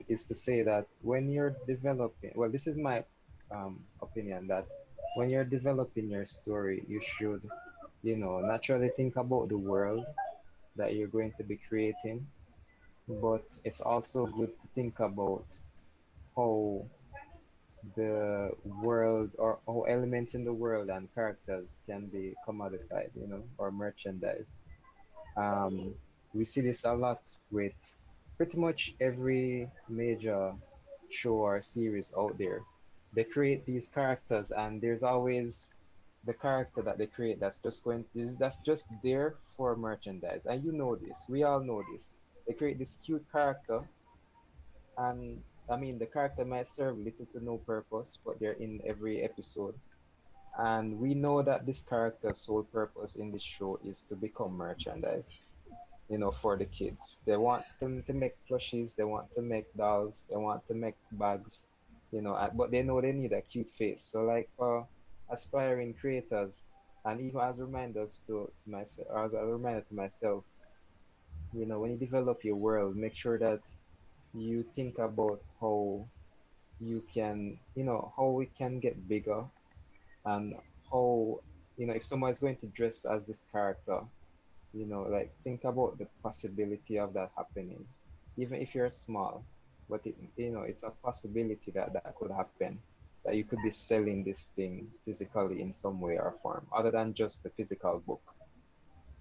is to say that when you're developing, well, this is my opinion, that when you're developing your story, you should, naturally think about the world that you're going to be creating, but it's also good to think about how the world, or how elements in the world and characters can be commodified, or merchandised. Um, we see this a lot with pretty much every major show or series out there. They create these characters, and there's always the character that they create that's just there for merchandise. And you know this, we all know this. They create this cute character, and I mean, the character might serve little to no purpose, but they're in every episode. And we know that this character's sole purpose in this show is to become merchandise, for the kids. They want them to make plushies, they want to make dolls, they want to make bags, but they know they need a cute face. So, like, for aspiring creators, and even as reminders to myself, as a reminder to myself, when you develop your world, make sure that you think about how you can, how it can get bigger, and how, if someone is going to dress as this character, like, think about the possibility of that happening, even if you're small, but it's a possibility that that could happen, that you could be selling this thing physically in some way or form, other than just the physical book,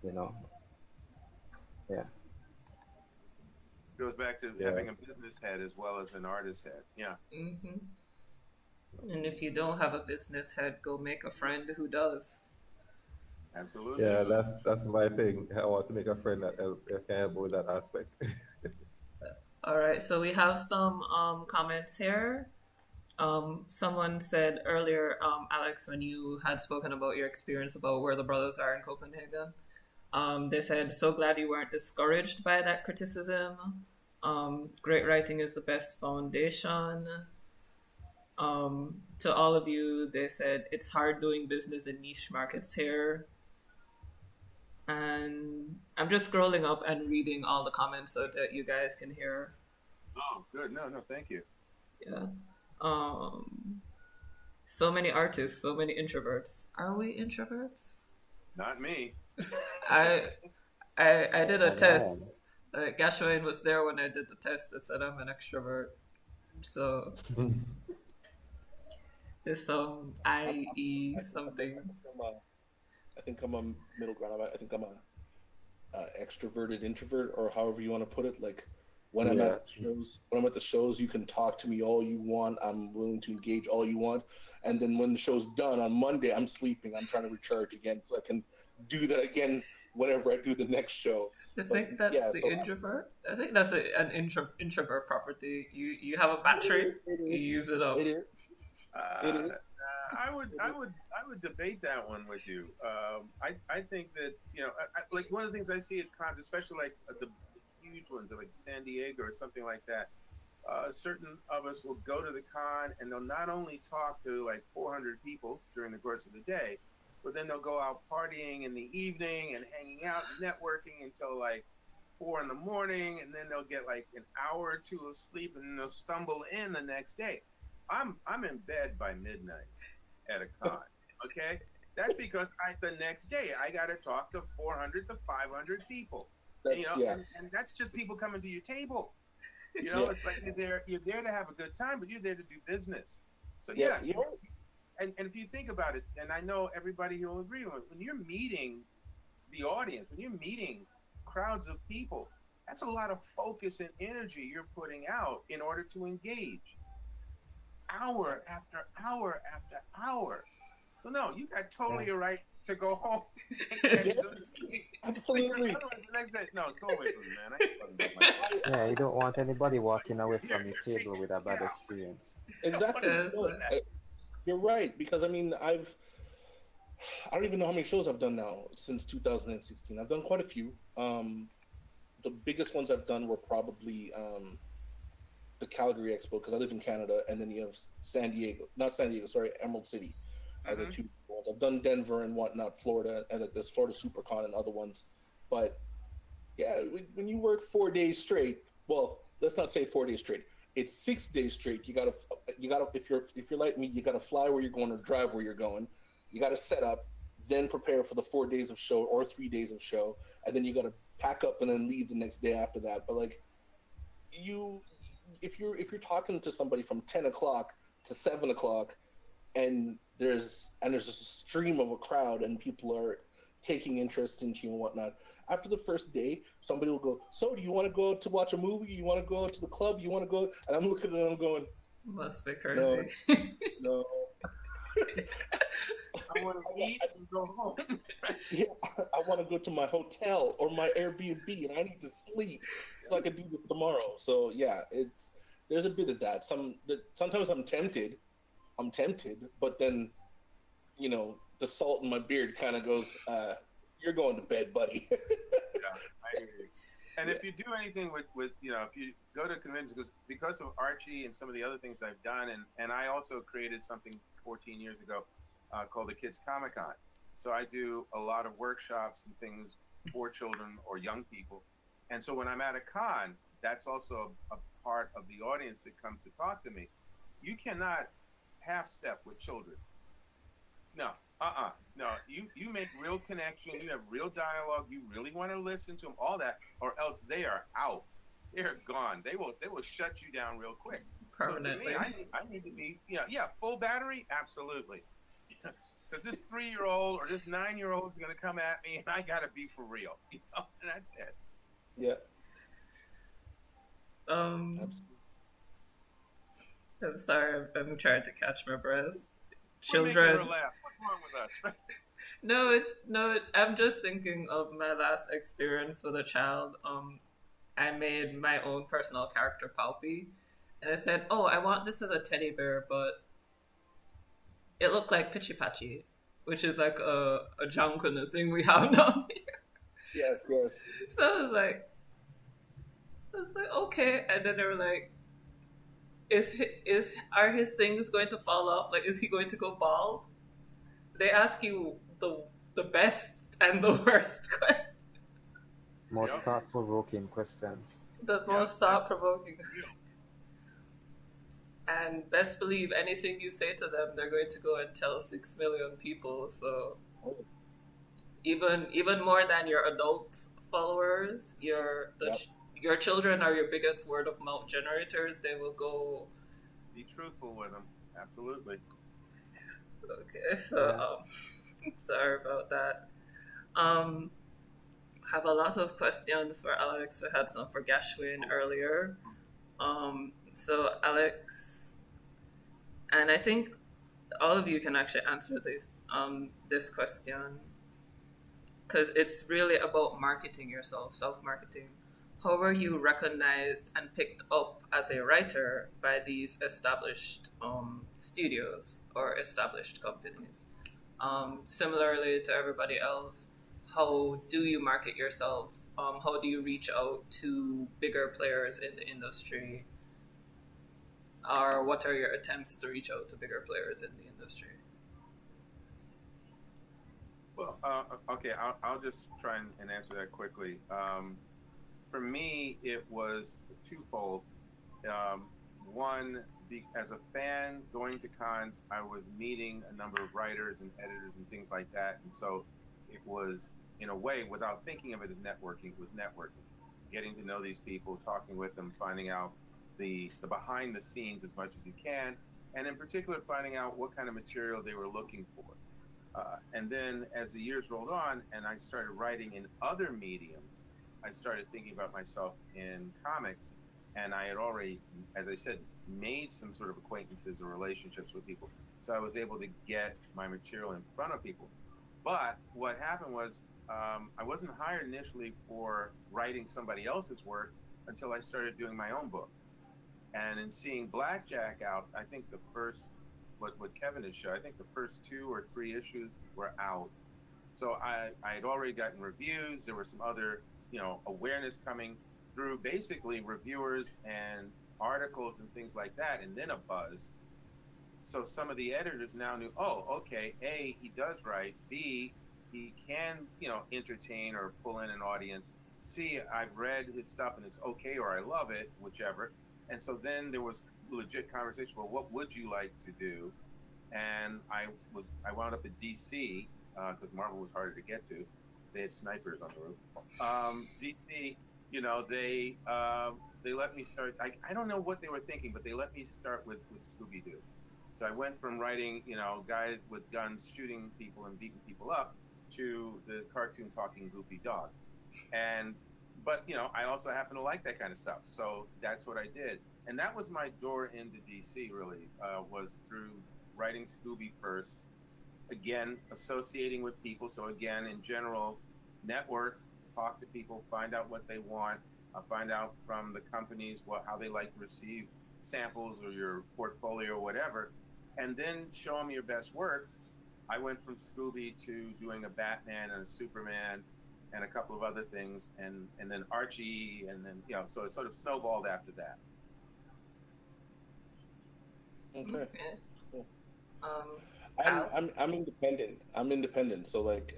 you know. Yeah. Goes back to having a business head as well as an artist head. Yeah. And if you don't have a business head, go make a friend who does. Absolutely. Yeah, that's my thing. I want to make a friend that can help with that aspect. All right, so we have some comments here. Someone said earlier, Alex, when you had spoken about your experience about where the brothers are in Copenhagen, they said, so glad you weren't discouraged by that criticism. Great writing is the best foundation. To all of you, they said, it's hard doing business in niche markets here. And I'm just scrolling up and reading all the comments so that you guys can hear. Oh, good. No, thank you. Yeah. So many artists, so many introverts. Are we introverts? Not me. I did a test. GASHWAYNE was there when I did the test. It said I'm an extrovert. So there's some IE something. I think I'm a middle ground. I think I'm a extroverted introvert, or however you want to put it. Like when I'm at the shows, you can talk to me all you want. I'm willing to engage all you want. And then when the show's done on Monday, I'm sleeping. I'm trying to recharge again, so I can do that again whenever I do the next show. I think that's introvert. I think that's an introvert property. You have a battery, you use it up. It is. It is. I would debate that one with you. I think that like one of the things I see at cons, especially like the huge ones like San Diego or something like that. Certain of us will go to the con and they'll not only talk to like 400 people during the course of the day, but then they'll go out partying in the evening and hanging out and networking until like 4 a.m, and then they'll get like an hour or two of sleep and then they'll stumble in the next day. I'm in bed by midnight at a con. Okay, that's because the next day I got to talk to 400 to 500 people. And that's just people coming to your table. It's like you're there to have a good time, but you're there to do business. So and if you think about it, and I know everybody here will agree with, when you're meeting the audience, when you're meeting crowds of people, that's a lot of focus and energy you're putting out in order to engage. Hour after hour after hour. So no, you got totally a right to go home. Absolutely. The next day, no, go away from me, man. Yeah, you don't want anybody walking away from your table with a bad experience. Exactly. You're right, because I mean, I don't even know how many shows I've done now since 2016. I've done quite a few. The biggest ones I've done were probably the Calgary Expo, because I live in Canada, and then you have Emerald City, are the two ones. I've done Denver and whatnot, Florida, and like this Florida SuperCon and other ones. But yeah, when you work 4 days straight, well, let's not say 4 days straight. It's 6 days straight. You gotta if you're like me, you gotta fly where you're going or drive where you're going. You gotta set up, then prepare for the 4 days of show or 3 days of show, and then you gotta pack up and then leave the next day after that. But like if you're talking to somebody from 10 o'clock to 7 o'clock, and there's just a stream of a crowd and people are taking interest in you and whatnot. After the first day, somebody will go, "So, do you want to go to watch a movie? You want to go to the club? You want to go?" And I'm looking at it and I'm going, Must be crazy. "No." I want to eat and go home. Yeah, I want to go to my hotel or my Airbnb, and I need to sleep so I can do this tomorrow. So yeah, there's a bit of that. Sometimes I'm tempted, but then, you know, the salt in my beard kind of goes, "You're going to bed, buddy." Yeah, I hear you. And if you do anything with you know, if you go to conventions, because of Archie and some of the other things I've done, and I also created something 14 years ago called the Kids Comic Con. So I do a lot of workshops and things for children or young people. And so when I'm at a con, that's also a part of the audience that comes to talk to me. You cannot half step with children. No, no. You make real connection. You have real dialogue. You really want to listen to them, all that, or else they are out. They're gone. They will shut you down real quick. Permanently. So to me, I need to be, yeah, full battery, absolutely. Because this 3-year-old or this 9-year-old is going to come at me, and I got to be for real, and that's it. Yeah. I'm sorry, I'm trying to catch my breath. Children. We're making her laugh. What's wrong with us? No, I'm just thinking of my last experience with a child. I made my own personal character, Palpy, and I said, "Oh, I want this as a teddy bear, but it looked like Pitchy Patchy," which is like a jungle thing we have down here. Yes, yes. So I was like, okay, and then they were like, are his things going to fall off? Like, is he going to go bald? They ask you the best and the worst questions. Most thought-provoking questions. The most thought-provoking. And best believe anything you say to them, they're going to go and tell 6 million people. So even more than your adult followers, your children are your biggest word of mouth generators. They will go. Be truthful with them. Absolutely. Okay, so sorry about that. Have a lot of questions for Alex. We had some for GASHWAYNE earlier. So Alex, and I think all of you can actually answer this question, because it's really about marketing yourself, self-marketing. How were you recognized and picked up as a writer by these established studios or established companies? Similarly to everybody else, how do you market yourself? How do you reach out to bigger players in the industry? Or what are your attempts to reach out to bigger players in the industry? Well, okay, I'll just try and answer that quickly. For me, it was twofold. One, as a fan going to cons, I was meeting a number of writers and editors and things like that. And so it was, in a way, without thinking of it as networking, it was networking. Getting to know these people, talking with them, finding out the behind the scenes as much as you can, and in particular, finding out what kind of material they were looking for. And then as the years rolled on and I started writing in other mediums, I started thinking about myself in comics, and I had already, as I said, made some sort of acquaintances or relationships with people. So I was able to get my material in front of people. But what happened was I wasn't hired initially for writing somebody else's work until I started doing my own book. And in seeing Blackjack out, I think the first, what Kevin had shown, I think the first 2 or 3 issues were out. So I had already gotten reviews. There were some other, awareness coming through basically reviewers and articles and things like that, and then a buzz. So some of the editors now knew, oh, okay, A, he does write. B, he can, entertain or pull in an audience. C, I've read his stuff and it's okay, or I love it, whichever. And so then there was legit conversation. Well, what would you like to do? And I wound up at DC because Marvel was harder to get to. They had snipers on the roof. DC, they let me start. I don't know what they were thinking, but they let me start with Scooby Doo. So I went from writing, guys with guns shooting people and beating people up to the cartoon talking goofy dog. But I also happen to like that kind of stuff. So that's what I did. And that was my door into DC really, was through writing Scooby first. Again, associating with people. So again, in general, network, talk to people, find out what they want, find out from the companies how they like to receive samples or your portfolio or whatever, and then show them your best work. I went from Scooby to doing a Batman and a Superman and a couple of other things, and then Archie, and then so it sort of snowballed after that. Okay. Cool. Kyle? I'm independent. So like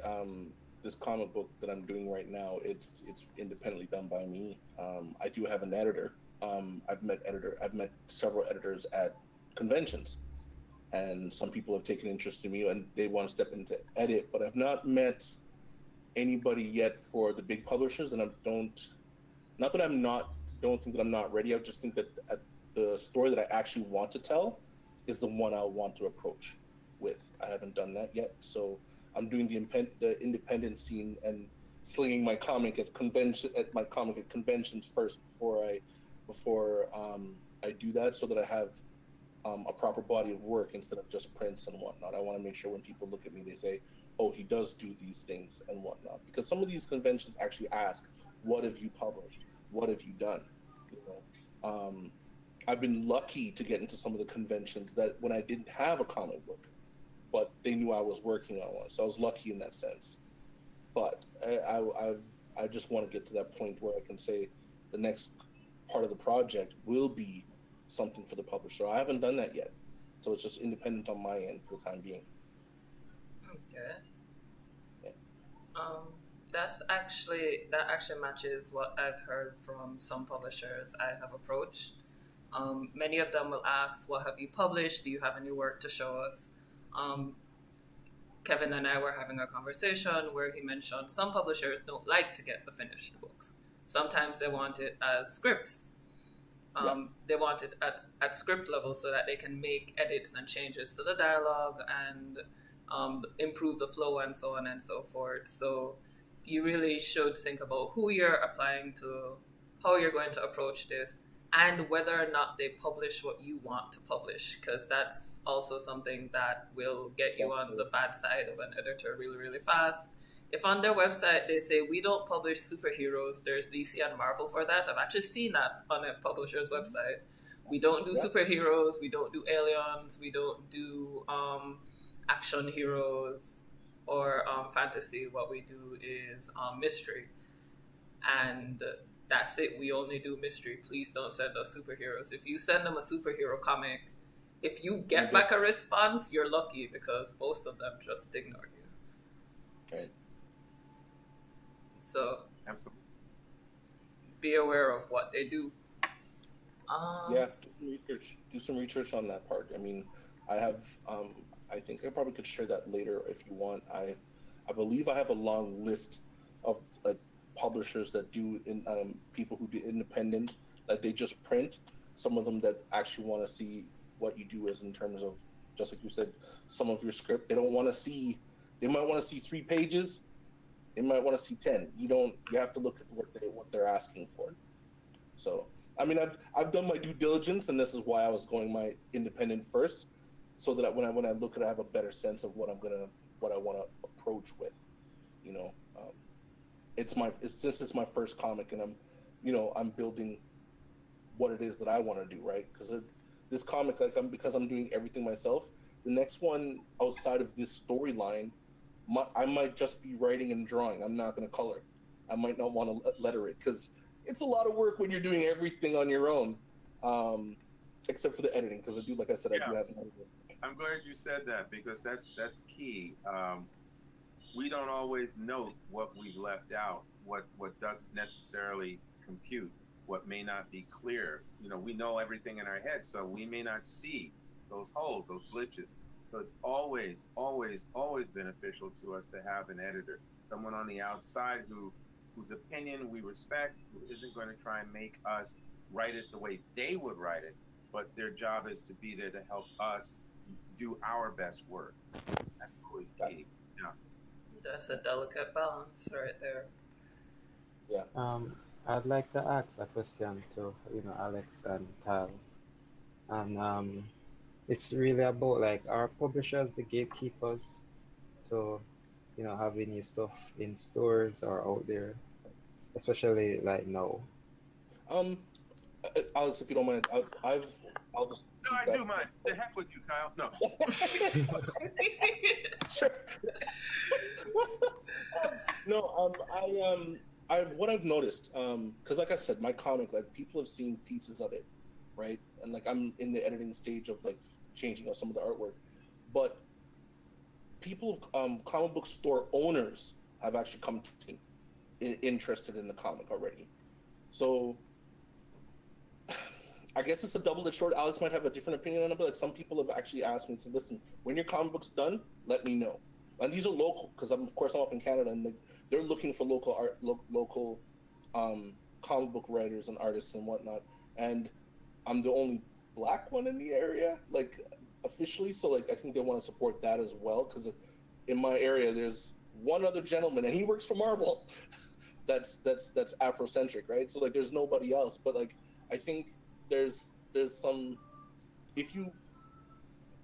this comic book that I'm doing right now, it's independently done by me. I do have an editor. I've met several editors at conventions, and some people have taken interest in me and they want to step into edit, but I've not met anybody yet for the big publishers, and don't think that I'm not ready. I just think that the story that I actually want to tell is the one I want to approach with. I haven't done that yet, so I'm doing the independent scene and slinging my comic at conventions first before I do that, so that I have a proper body of work instead of just prints and whatnot. I want to make sure when people look at me, they say, oh, he does do these things and whatnot. Because some of these conventions actually ask, what have you published? What have you done? I've been lucky to get into some of the conventions that when I didn't have a comic book, but they knew I was working on one. So I was lucky in that sense. But I just want to get to that point where I can say the next part of the project will be something for the publisher. I haven't done that yet. So it's just independent on my end for the time being. Okay. Yeah. That actually matches what I've heard from some publishers I have approached. Many of them will ask, what have you published? Do you have any work to show us? Kevin and I were having a conversation where he mentioned some publishers don't like to get the finished books. Sometimes they want it as scripts. They want it at script level so that they can make edits and changes to the dialogue and improve the flow and so on and so forth. So you really should think about who you're applying to, how you're going to approach this, and whether or not they publish what you want to publish, because that's also something that will get you on the bad side of an editor really, really fast. If on their website they say, we don't publish superheroes, there's DC and Marvel for that. I've actually seen that on a publisher's website. We don't do superheroes, we don't do aliens, we don't do action heroes or fantasy. What we do is mystery. And that's it. We only do mystery. Please don't send us superheroes. If you send them a superhero comic, if you get back a response, you're lucky, because most of them just ignore you. Right. So be aware of what they do. Do some research on that part. I mean, I have I think I probably could share that later if you want. I believe I have a long list of publishers that do people who do independent, like they just print. Some of them that actually want to see what you do, as in terms of, just like you said, some of your script. They don't want to see. They might want to see 3 pages. They might want to see 10. You have to look at what they're asking for. So I mean, I've done my due diligence, and this is why I was going my independent first, so that when I look at it, I have a better sense of what I want to approach with. Since it's my first comic, and I'm building what it is that I want to do, right? Because this comic, because I'm doing everything myself. The next one outside of this storyline, I might just be writing and drawing. I'm not going to color. I might not want to letter it, because it's a lot of work when you're doing everything on your own, except for the editing, because I do, like I said, I do have an editor. I'm glad you said that because that's key. We don't always note what we've left out, what doesn't necessarily compute, what may not be clear. You know, we know everything in our head, so we may not see those holes, those glitches. So it's always, always, always beneficial to us to have an editor, someone on the outside whose opinion we respect, who isn't going to try and make us write it the way they would write it, but their job is to be there to help us do our best work. That's always key. Yeah. That's a delicate balance right there. Yeah. I'd like to ask a question to, Alex and Kyle. And it's really about like our publishers, the gatekeepers, to, having your stuff in stores or out there, especially like now. Alex, if you don't mind, I'll just. No, I do mind. The heck with you, Kyle. No. Sure. No, what I've noticed, because like I said, my comic, like people have seen pieces of it, right? And like I'm in the editing stage of like changing up some of the artwork, but people, comic book store owners have actually come to me interested in the comic already. So I guess it's a double-edged sword. Alex might have a different opinion on it, but like some people have actually asked me to listen. When your comic book's done, let me know. And these are local, because I'm up in Canada, and they're looking for local art, local comic book writers and artists and whatnot. And I'm the only Black one in the area, like officially. So like I think they want to support that as well, because in my area there's one other gentleman, and he works for Marvel. that's Afrocentric, right? So like there's nobody else. But like I think there's some,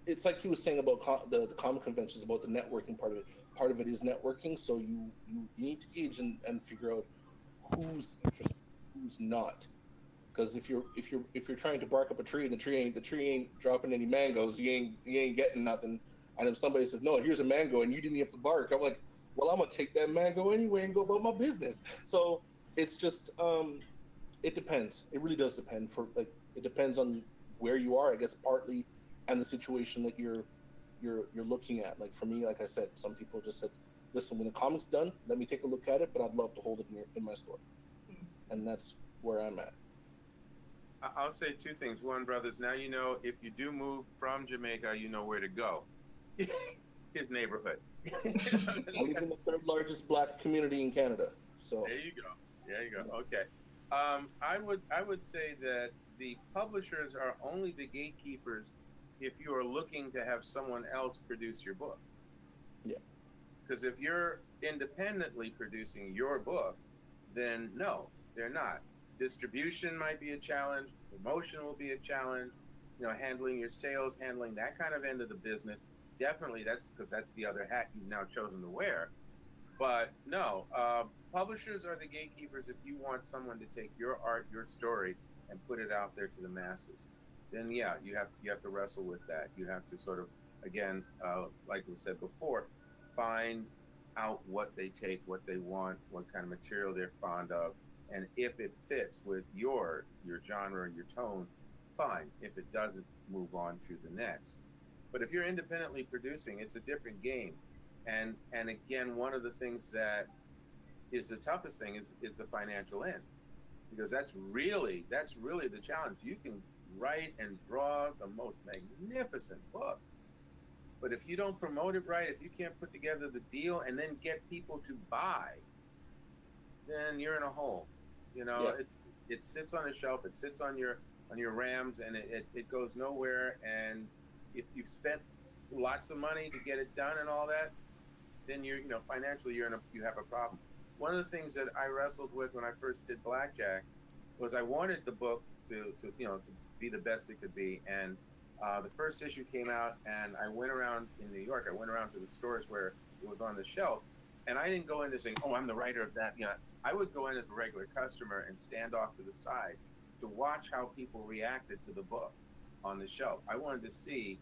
it's like he was saying about the comic conventions, about the networking part of it. Part of it is networking, so you need to gauge and figure out who's interested, who's not. Because if you're trying to bark up a tree and the tree ain't dropping any mangoes, you ain't getting nothing. And if somebody says, no, here's a mango and you didn't have to bark, I'm like, well, I'm gonna take that mango anyway and go about my business. So it's just it depends. It really does depend. It depends on where you are, I guess, partly, and the situation that you're looking at. Like for me, like I said, some people just said, listen, when the comic's done, let me take a look at it, but I'd love to hold it in my store. And that's where I'm at. I'll say two things. One, brothers, now you know if you do move from Jamaica, you know where to go. His neighborhood. I live in the third largest Black community in Canada. So there you go. Okay. I would say that the publishers are only the gatekeepers if you are looking to have someone else produce your book. Yeah. Because if you're independently producing your book, then no, they're not. Distribution might be a challenge. Promotion will be a challenge. Handling your sales, handling that kind of end of the business. Definitely, that's because that's the other hat you've now chosen to wear. But no, publishers are the gatekeepers if you want someone to take your art, your story, and put it out there to the masses. Then yeah, you have to wrestle with that. You have to sort of, again, like we said before, find out what they take, what they want, what kind of material they're fond of, and if it fits with your genre, your tone, fine. If it doesn't, move on to the next. But if you're independently producing, it's a different game. And again, one of the things that is the toughest thing is the financial end, because that's really the challenge. You can write and draw the most magnificent book, but if you don't promote it right, if you can't put together the deal and then get people to buy, then you're in a hole. Yeah. It sits on a shelf, it sits on your RAMs, and it goes nowhere. And if you've spent lots of money to get it done and all that, then financially you have a problem. One of the things that I wrestled with when I first did Blackjack was I wanted the book to be the best it could be. And the first issue came out, and I went around in New York. I went around to the stores where it was on the shelf, and I didn't go in there saying, "Oh, I'm the writer of that." I would go in as a regular customer and stand off to the side to watch how people reacted to the book on the shelf. I wanted to see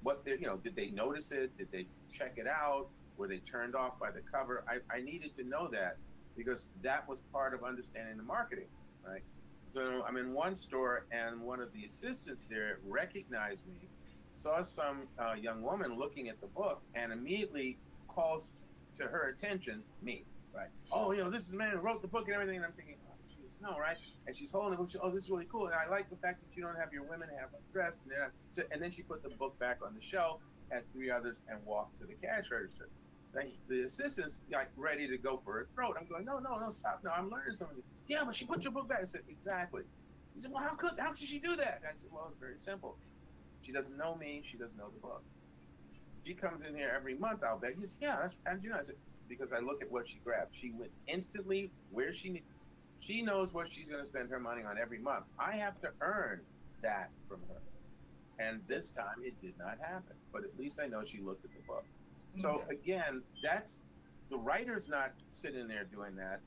what did they notice it? Did they check it out? Were they turned off by the cover? I needed to know that, because that was part of understanding the marketing, right? So I'm in one store, and one of the assistants there recognized me. saw some young woman looking at the book and immediately calls to her attention me, right? Oh, this is the man who wrote the book and everything. And I'm thinking, oh, geez, no, right? And she's holding it. Oh, this is really cool. And I like the fact that you don't have your women have dressed. And then she put the book back on the shelf, had 3 others, and walked to the cash register. The assistant's like ready to go for her throat. I'm going, no, stop. No, I'm learning something. Yeah, but she put your book back. I said, exactly. He said, well, how did she do that? I said, well, it's very simple. She doesn't know me. She doesn't know the book. She comes in here every month, I'll bet. He says, yeah, how did you know? I said, because I look at what she grabbed. She went instantly where she knows what she's going to spend her money on every month. I have to earn that from her. And this time it did not happen. But at least I know she looked at the book. So again, that's the writer's not sitting there doing that.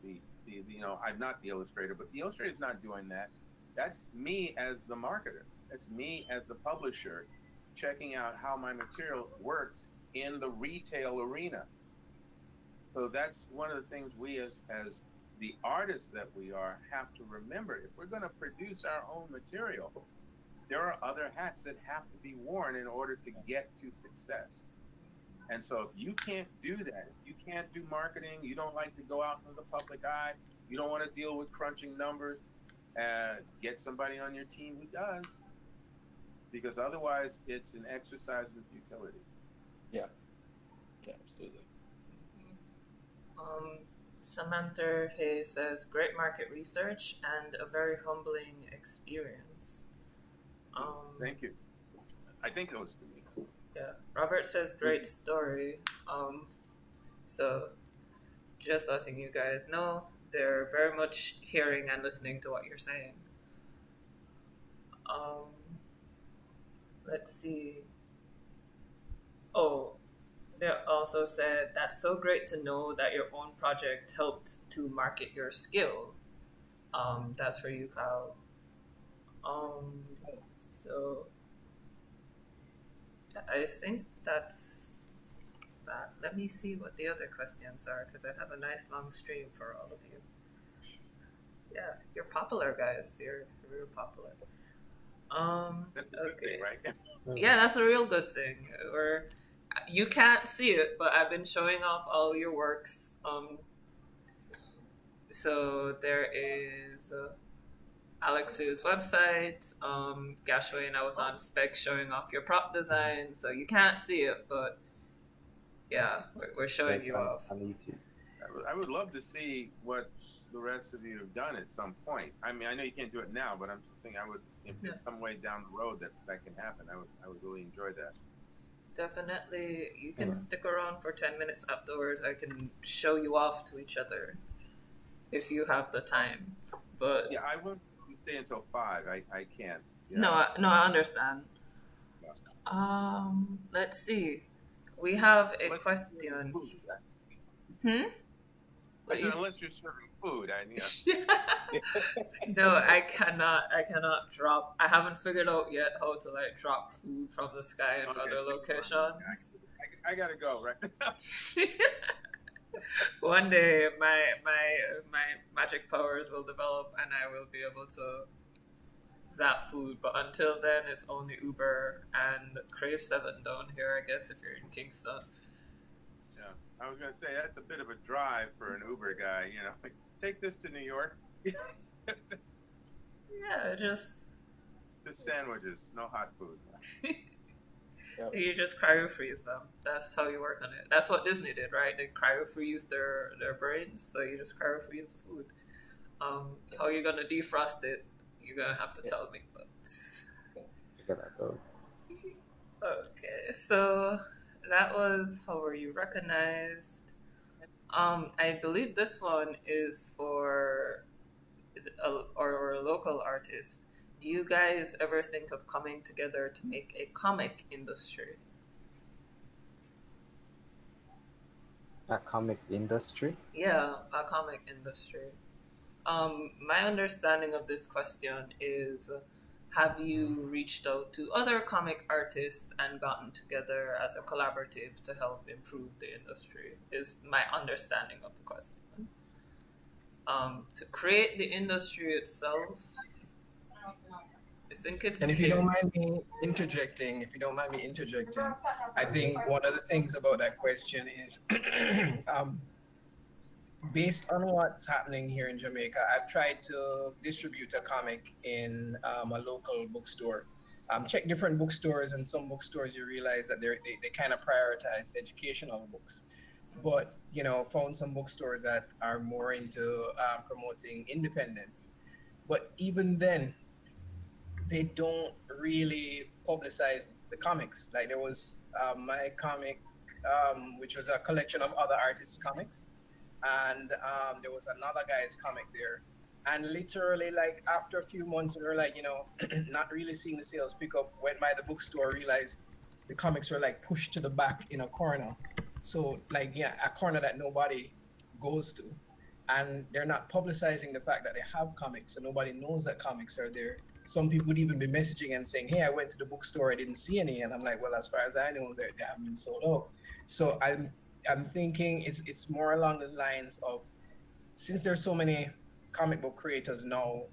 I'm not the illustrator, but the illustrator's not doing that. That's me as the marketer. That's me as the publisher, checking out how my material works in the retail arena. So that's one of the things we as the artists that we are have to remember. If we're going to produce our own material, there are other hats that have to be worn in order to get to success. And so if you can't do that, if you can't do marketing, you don't like to go out into the public eye, you don't want to deal with crunching numbers, get somebody on your team who does, because otherwise it's an exercise in futility. Yeah, absolutely. Samantha Hay says, great market research and a very humbling experience. Thank you. I think it was for me. Yeah, Robert says great story. So just letting you guys know, they're very much hearing and listening to what you're saying. Let's see. Oh, they also said that's so great to know that your own project helped to market your skill. That's for you, Kyle. So I think that's that. Let me see what the other questions are, because I have a nice long stream for all of you. Yeah, you're popular, guys. You're real popular. That's a good thing, right? Yeah, that's a real good thing. You can't see it, but I've been showing off all your works. So there is Alex's website, GASHWAYNE. I was on spec showing off your prop design, so you can't see it, but yeah, we're showing you off. On YouTube. I would love to see what the rest of you have done at some point. I mean, I know you can't do it now, but I'm just saying if there's some way down the road that can happen, I would really enjoy that. Definitely, you can stick around for 10 minutes afterwards. I can show you off to each other if you have the time. But yeah, I won't stay until 5. I can't. No, I understand. Let's see. We have a question. Unless you're serving food, No, I cannot drop. I haven't figured out yet how to drop food from the sky in other locations. I gotta go right now. One day, my magic powers will develop, and I will be able to zap food. But until then, it's only Uber and Crave 7 down here, I guess, if you're in Kingston. I was gonna say that's a bit of a drive for an Uber guy, Like, take this to New York. Yeah, just sandwiches, no hot food. You just cryo freeze them. That's how you work on it. That's what Disney did, right? They cryo freeze their brains, so you just cryo freeze the food. How you're gonna defrost it, you're gonna have to tell me. But okay, so that was how were you recognized. I believe this one is for a local artist. Do you guys ever think of coming together to make a comic industry? A comic industry? Yeah, a comic industry. My understanding of this question is, have you reached out to other comic artists and gotten together as a collaborative to help improve the industry, is my understanding of the question. To create the industry itself, I think it's And if you here. don't mind me interjecting, I think one of the things about that question is um, based on what's happening here in Jamaica, I've tried to distribute a comic in a local bookstore. Check different bookstores, and some bookstores you realize that they kind of prioritize educational books. But found some bookstores that are more into promoting independence. But even then, they don't really publicize the comics. Like there was my comic, which was a collection of other artists' comics, and there was another guy's comic there. And literally, like after a few months, we were like, not really seeing the sales pick up. Went by the bookstore, realized the comics were like pushed to the back in a corner. So, like, yeah, a corner that nobody goes to, and they're not publicizing the fact that they have comics, so nobody knows that comics are there. Some people would even be messaging and saying, "Hey, I went to the bookstore, I didn't see any," and I'm like, "Well, as far as I know, they haven't been sold out." So I'm thinking it's more along the lines of, since there's so many comic book creators now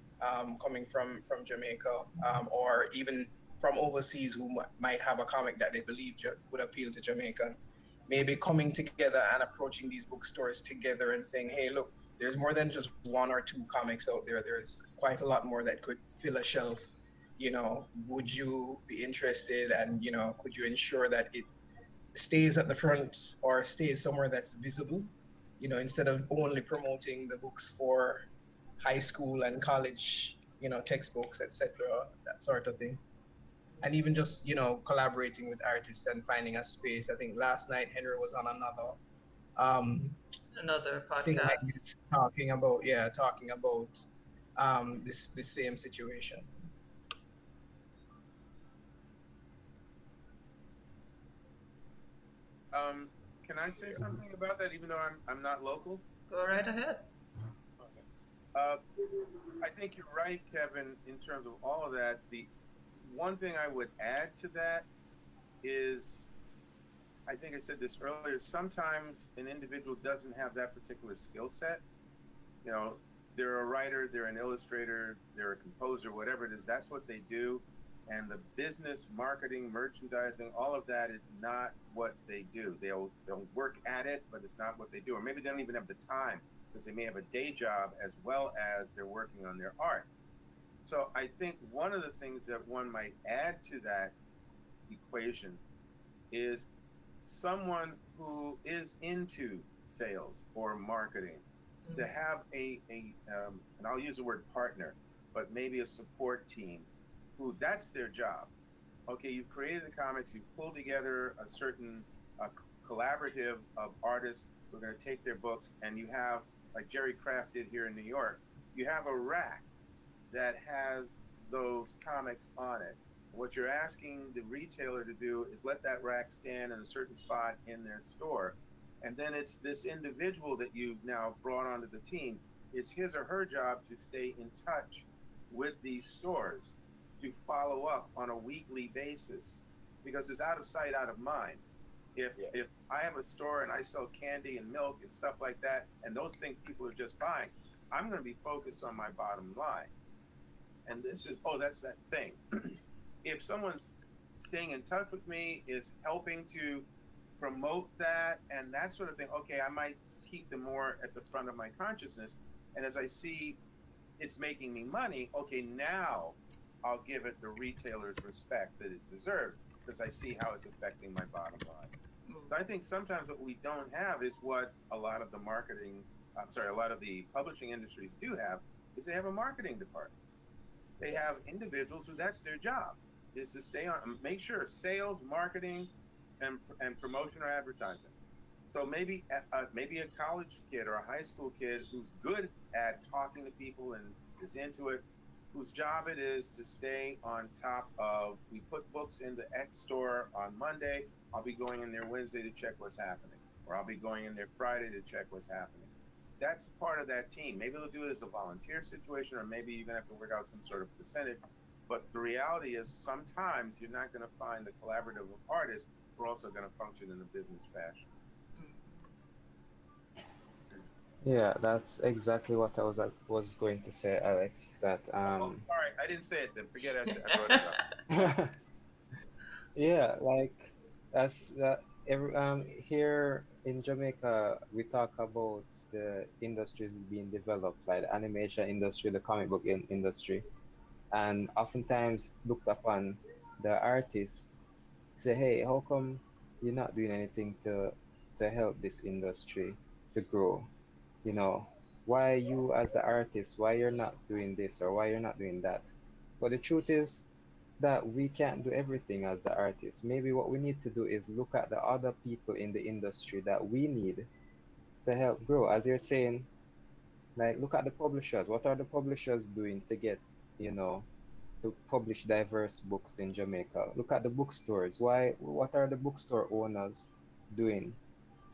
coming from Jamaica, or even from overseas who might have a comic that they believe would appeal to Jamaicans, maybe coming together and approaching these bookstores together and saying, "Hey, look, there's more than just one or two comics out there. There's quite a lot more that could fill a shelf. Would you be interested? And could you ensure that it stays at the front or stays somewhere that's visible? Instead of only promoting the books for high school and college, textbooks, etc., that sort of thing." And even just collaborating with artists and finding a space. I think last night Henry was on another Another thing like podcast. this, talking about this same situation. Can I say something about that, even though I'm not local? Go right ahead. I think you're right, Kevin, in terms of all of that. The one thing I would add to that is, I think I said this earlier, sometimes an individual doesn't have that particular skill set. They're a writer, they're an illustrator, they're a composer, whatever it is, that's what they do. And the business, marketing, merchandising, all of that is not what they do. They'll work at it, but it's not what they do. Or maybe they don't even have the time, because they may have a day job as well as they're working on their art. So I think one of the things that one might add to that equation is someone who is into sales or marketing, to have and I'll use the word partner, but maybe a support team who that's their job. Okay, you've created the comics, you've pulled together a certain collaborative of artists who are going to take their books, and you have, like Jerry Kraft did here in New York, you have a rack that has those comics on it. What you're asking the retailer to do is let that rack stand in a certain spot in their store. And then it's this individual that you've now brought onto the team. It's his or her job to stay in touch with these stores, to follow up on a weekly basis, because it's out of sight, out of mind. If I have a store and I sell candy and milk and stuff like that, and those things people are just buying, I'm going to be focused on my bottom line. And this is, that's that thing. If someone's staying in touch with me, is helping to promote that and that sort of thing, okay, I might keep them more at the front of my consciousness. And as I see it's making me money, okay, now I'll give it the retailer's respect that it deserves, because I see how it's affecting my bottom line. So I think sometimes what we don't have is what a lot of the a lot of the publishing industries do have, is they have a marketing department. They have individuals who that's their job, is to stay on, make sure sales, marketing, and promotion or advertising. So maybe a college kid or a high school kid who's good at talking to people and is into it, whose job it is to stay on top of, we put books in the X store on Monday, I'll be going in there Wednesday to check what's happening, or I'll be going in there Friday to check what's happening. That's part of that team. Maybe they'll do it as a volunteer situation, or maybe you're gonna have to work out some sort of percentage. But the reality is sometimes you're not gonna find the collaborative of artists who are also gonna function in a business fashion. Yeah, that's exactly what I was going to say, Alex. That Oh, sorry, I didn't say it then. Forget it. I brought it up. yeah, like as here in Jamaica, we talk about the industries being developed, like the animation industry, the comic book industry, and oftentimes it's looked upon the artists say, hey, how come you're not doing anything to help this industry to grow? You know, why you as the artist, why you're not doing this or why you're not doing that? But the truth is that we can't do everything as the artist. Maybe what we need to do is look at the other people in the industry that we need to help grow. As you're saying, like look at the publishers. What are the publishers doing to get, you know, to publish diverse books in Jamaica? Look at the bookstores. What are the bookstore owners doing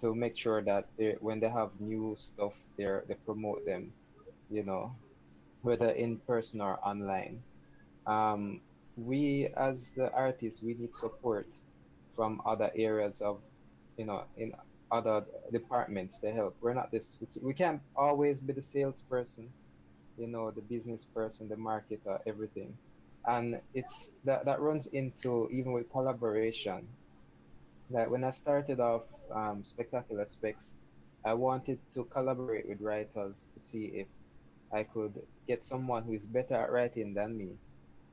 to make sure that when they have new stuff they promote them, you know, whether in person or online. We as the artists, we need support from other areas of, in other departments to help. We're not this, we can't always be the salesperson, the business person, the marketer, everything. And it's that runs into even with collaboration. Like when I started off Spectacular Specs, I wanted to collaborate with writers to see if I could get someone who is better at writing than me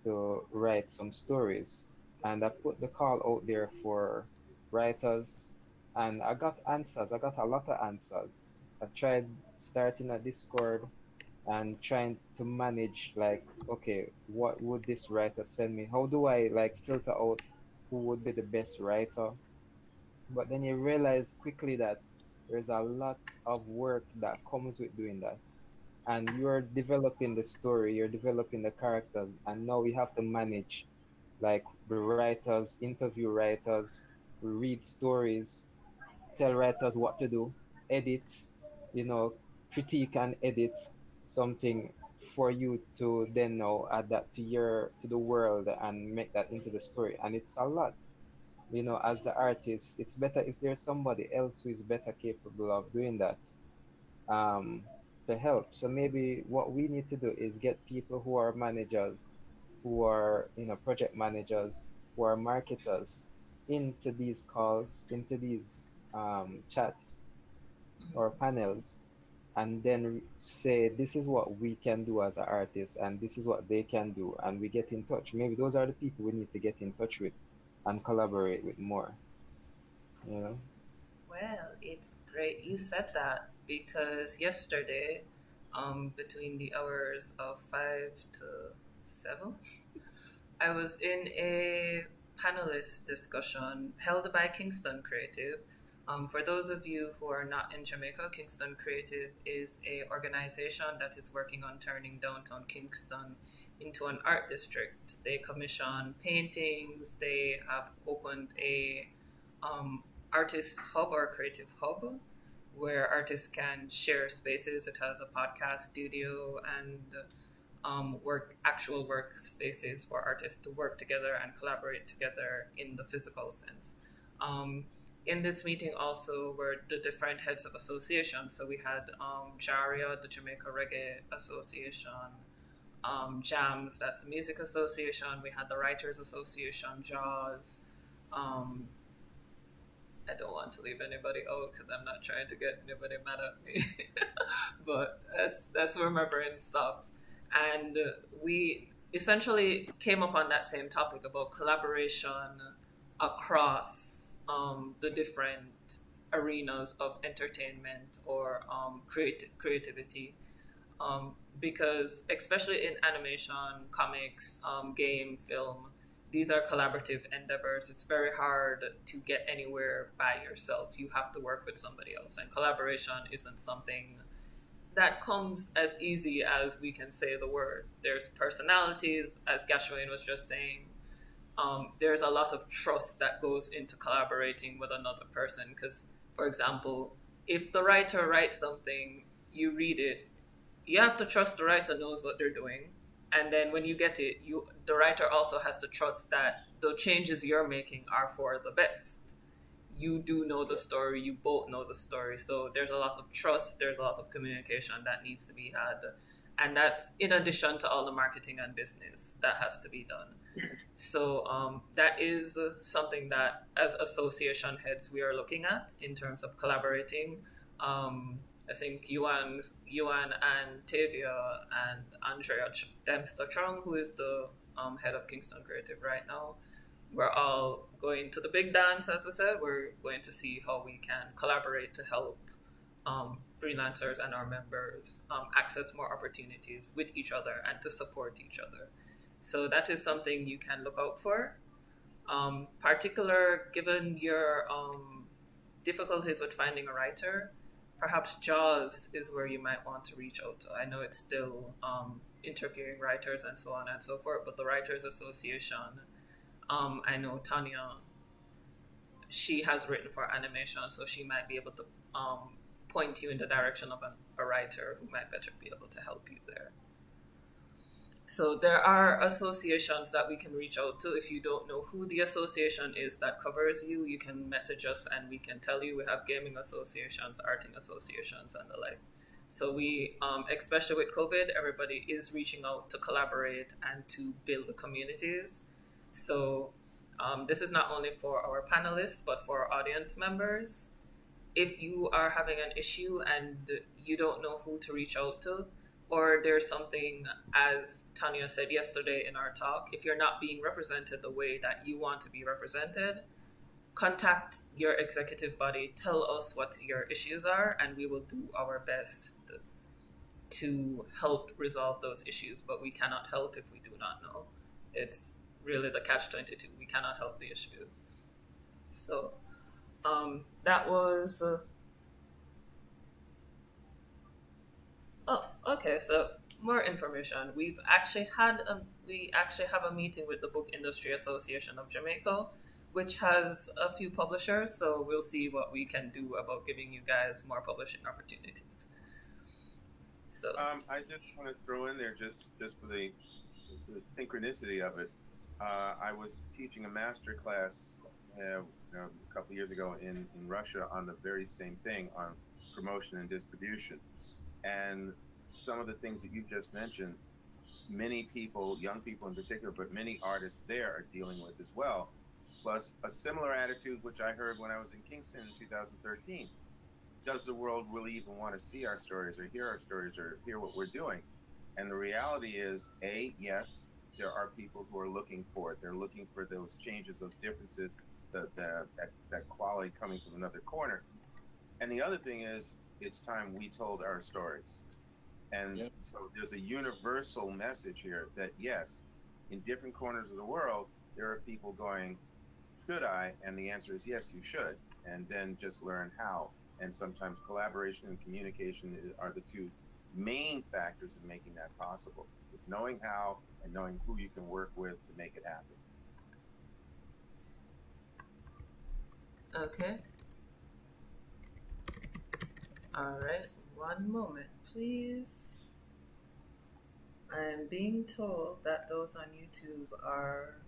to write some stories. And I put the call out there for writers, and I got answers. I got a lot of answers. I tried starting a Discord and trying to manage, like, okay, what would this writer send me? How do I like filter out who would be the best writer? But then you realize quickly that there's a lot of work that comes with doing that. And you're developing the story, you're developing the characters, and now you have to manage like the writers, interview writers, read stories, tell writers what to do, edit, you know, critique and edit something for you to then now add that to the world and make that into the story. And it's a lot, as the artist. It's better if there's somebody else who is better capable of doing that, um, to help. So maybe what we need to do is get people who are managers, who are, project managers, who are marketers into these calls, into these chats or panels, and then say, this is what we can do as an artist, and this is what they can do, and we get in touch. Maybe those are the people we need to get in touch with and collaborate with more, you know? Well, it's great you said that because yesterday, between the hours of 5 to 7, I was in a panelist discussion held by Kingston Creative. For those of you who are not in Jamaica, Kingston Creative is a organization that is working on turning downtown Kingston into an art district. They commission paintings. They have opened a artist hub or creative hub where artists can share spaces. It has a podcast studio and actual work spaces for artists to work together and collaborate together in the physical sense. Um, in this meeting also were the different heads of associations. So we had JARIA, the Jamaica Reggae Association, JAMS, that's the Music Association. We had the Writers Association, JAWS. Um, I don't want to leave anybody out because I'm not trying to get anybody mad at me. But that's where my brain stops. And we essentially came up on that same topic about collaboration across the different arenas of entertainment or creativity. Because especially in animation, comics, game, film, these are collaborative endeavors. It's very hard to get anywhere by yourself. You have to work with somebody else, and collaboration isn't something that comes as easy as we can say the word. There's personalities, as GASHWAYNE was just saying. There's a lot of trust that goes into collaborating with another person. Because, for example, if the writer writes something, you read it, you have to trust the writer knows what they're doing. And then when you get it, the writer also has to trust that the changes you're making are for the best. you do know the story, you both know the story. So there's a lot of trust, there's a lot of communication that needs to be had. And that's in addition to all the marketing and business that has to be done. So that is something that as association heads we are looking at in terms of collaborating. I think Yuan and Tavia and Andrea Dempster-Chung, who is the head of Kingston Creative right now, we're all going to the big dance, as I said. We're going to see how we can collaborate to help freelancers and our members access more opportunities with each other and to support each other. So that is something you can look out for. Particular, given your difficulties with finding a writer, perhaps JAWS is where you might want to reach out to. I know it's still interviewing writers and so on and so forth, but the Writers Association, I know Tanya, she has written for animation, so she might be able to point you in the direction of a writer who might better be able to help you there. So there are associations that we can reach out to. If you don't know who the association is that covers you, you can message us and we can tell you. We have gaming associations, arting associations, and the like. So we, especially with COVID, everybody is reaching out to collaborate and to build the communities. So this is not only for our panelists, but for our audience members. If you are having an issue and you don't know who to reach out to, or there's something, as Tanya said yesterday in our talk, if you're not being represented the way that you want to be represented, contact your executive body, tell us what your issues are, and we will do our best to help resolve those issues. But we cannot help if we do not know. It's really the catch-22. We cannot help the issues. So that was... Oh, okay. So more information. We actually have a meeting with the Book Industry Association of Jamaica, which has a few publishers. So we'll see what we can do about giving you guys more publishing opportunities. So I just want to throw in there just for the synchronicity of it. I was teaching a master class a couple of years ago in Russia on the very same thing, on promotion and distribution. And some of the things that you just mentioned, many people, young people in particular, but many artists there are dealing with as well. Plus a similar attitude, which I heard when I was in Kingston in 2013. Does the world really even want to see our stories or hear our stories or hear what we're doing? And the reality is, yes, there are people who are looking for it. They're looking for those changes, those differences, that quality coming from another corner. And the other thing is, it's time we told our stories. And so there's a universal message here that yes, in different corners of the world, there are people going, should I? And the answer is yes, you should. And then just learn how. And sometimes collaboration and communication are the two main factors in making that possible. It's knowing how and knowing who you can work with to make it happen. okay. All right, one moment, please. I am being told that those on YouTube are,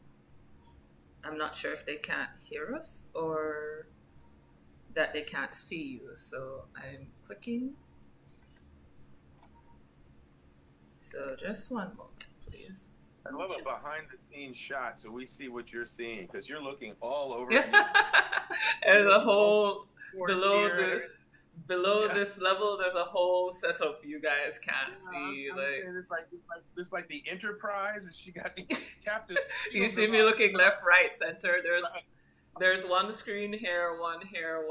I'm not sure if they can't hear us or that they can't see you. So I'm clicking. So just one moment, please. I love a behind the scenes shot so we see what you're seeing, because you're looking all over. There's a whole, below this level, there's a whole setup you guys can't see. It's like the Enterprise, and she got the captain. You see me looking left, right, center. There's one screen here, one there,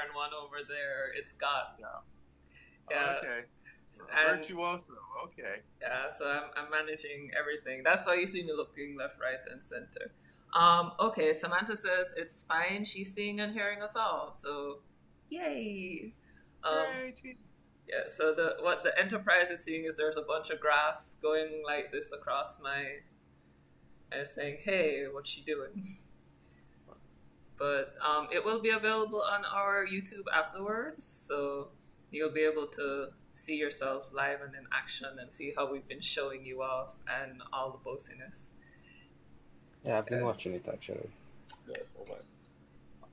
and one over there. It's got yeah. Okay. Virtuoso. Okay. Yeah, so I'm managing everything. That's why you see me looking left, right, and center. Okay, Samantha says it's fine. She's seeing and hearing us all. So, yay. Yeah, so what the Enterprise is seeing is there's a bunch of graphs going like this across and saying, hey, what's she doing? But it will be available on our YouTube afterwards, so you'll be able to see yourselves live and in action and see how we've been showing you off and all the bossiness. Yeah, I've been watching it actually.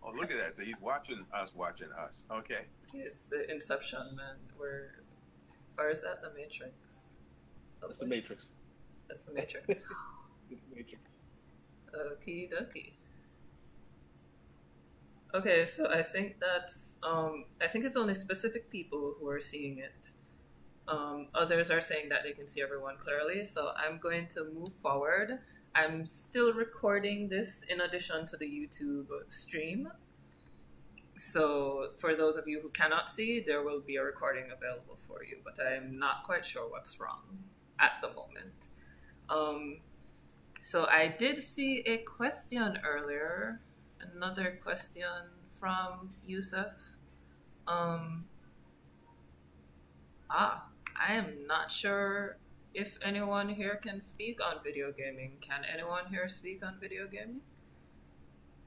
Oh, look at that. So he's watching us. Okay. It's the Inception, man. Or is that the Matrix? It's the Matrix. That's the Matrix. Matrix. Okie dokie. Okay, so I think that's I think it's only specific people who are seeing it. Others are saying that they can see everyone clearly, so I'm going to move forward. I'm still recording this in addition to the YouTube stream. So for those of you who cannot see, there will be a recording available for you, but I'm not quite sure what's wrong at the moment. So I did see a question earlier, another question from Yusuf. I am not sure if anyone here can speak on video gaming. Can anyone here speak on video gaming?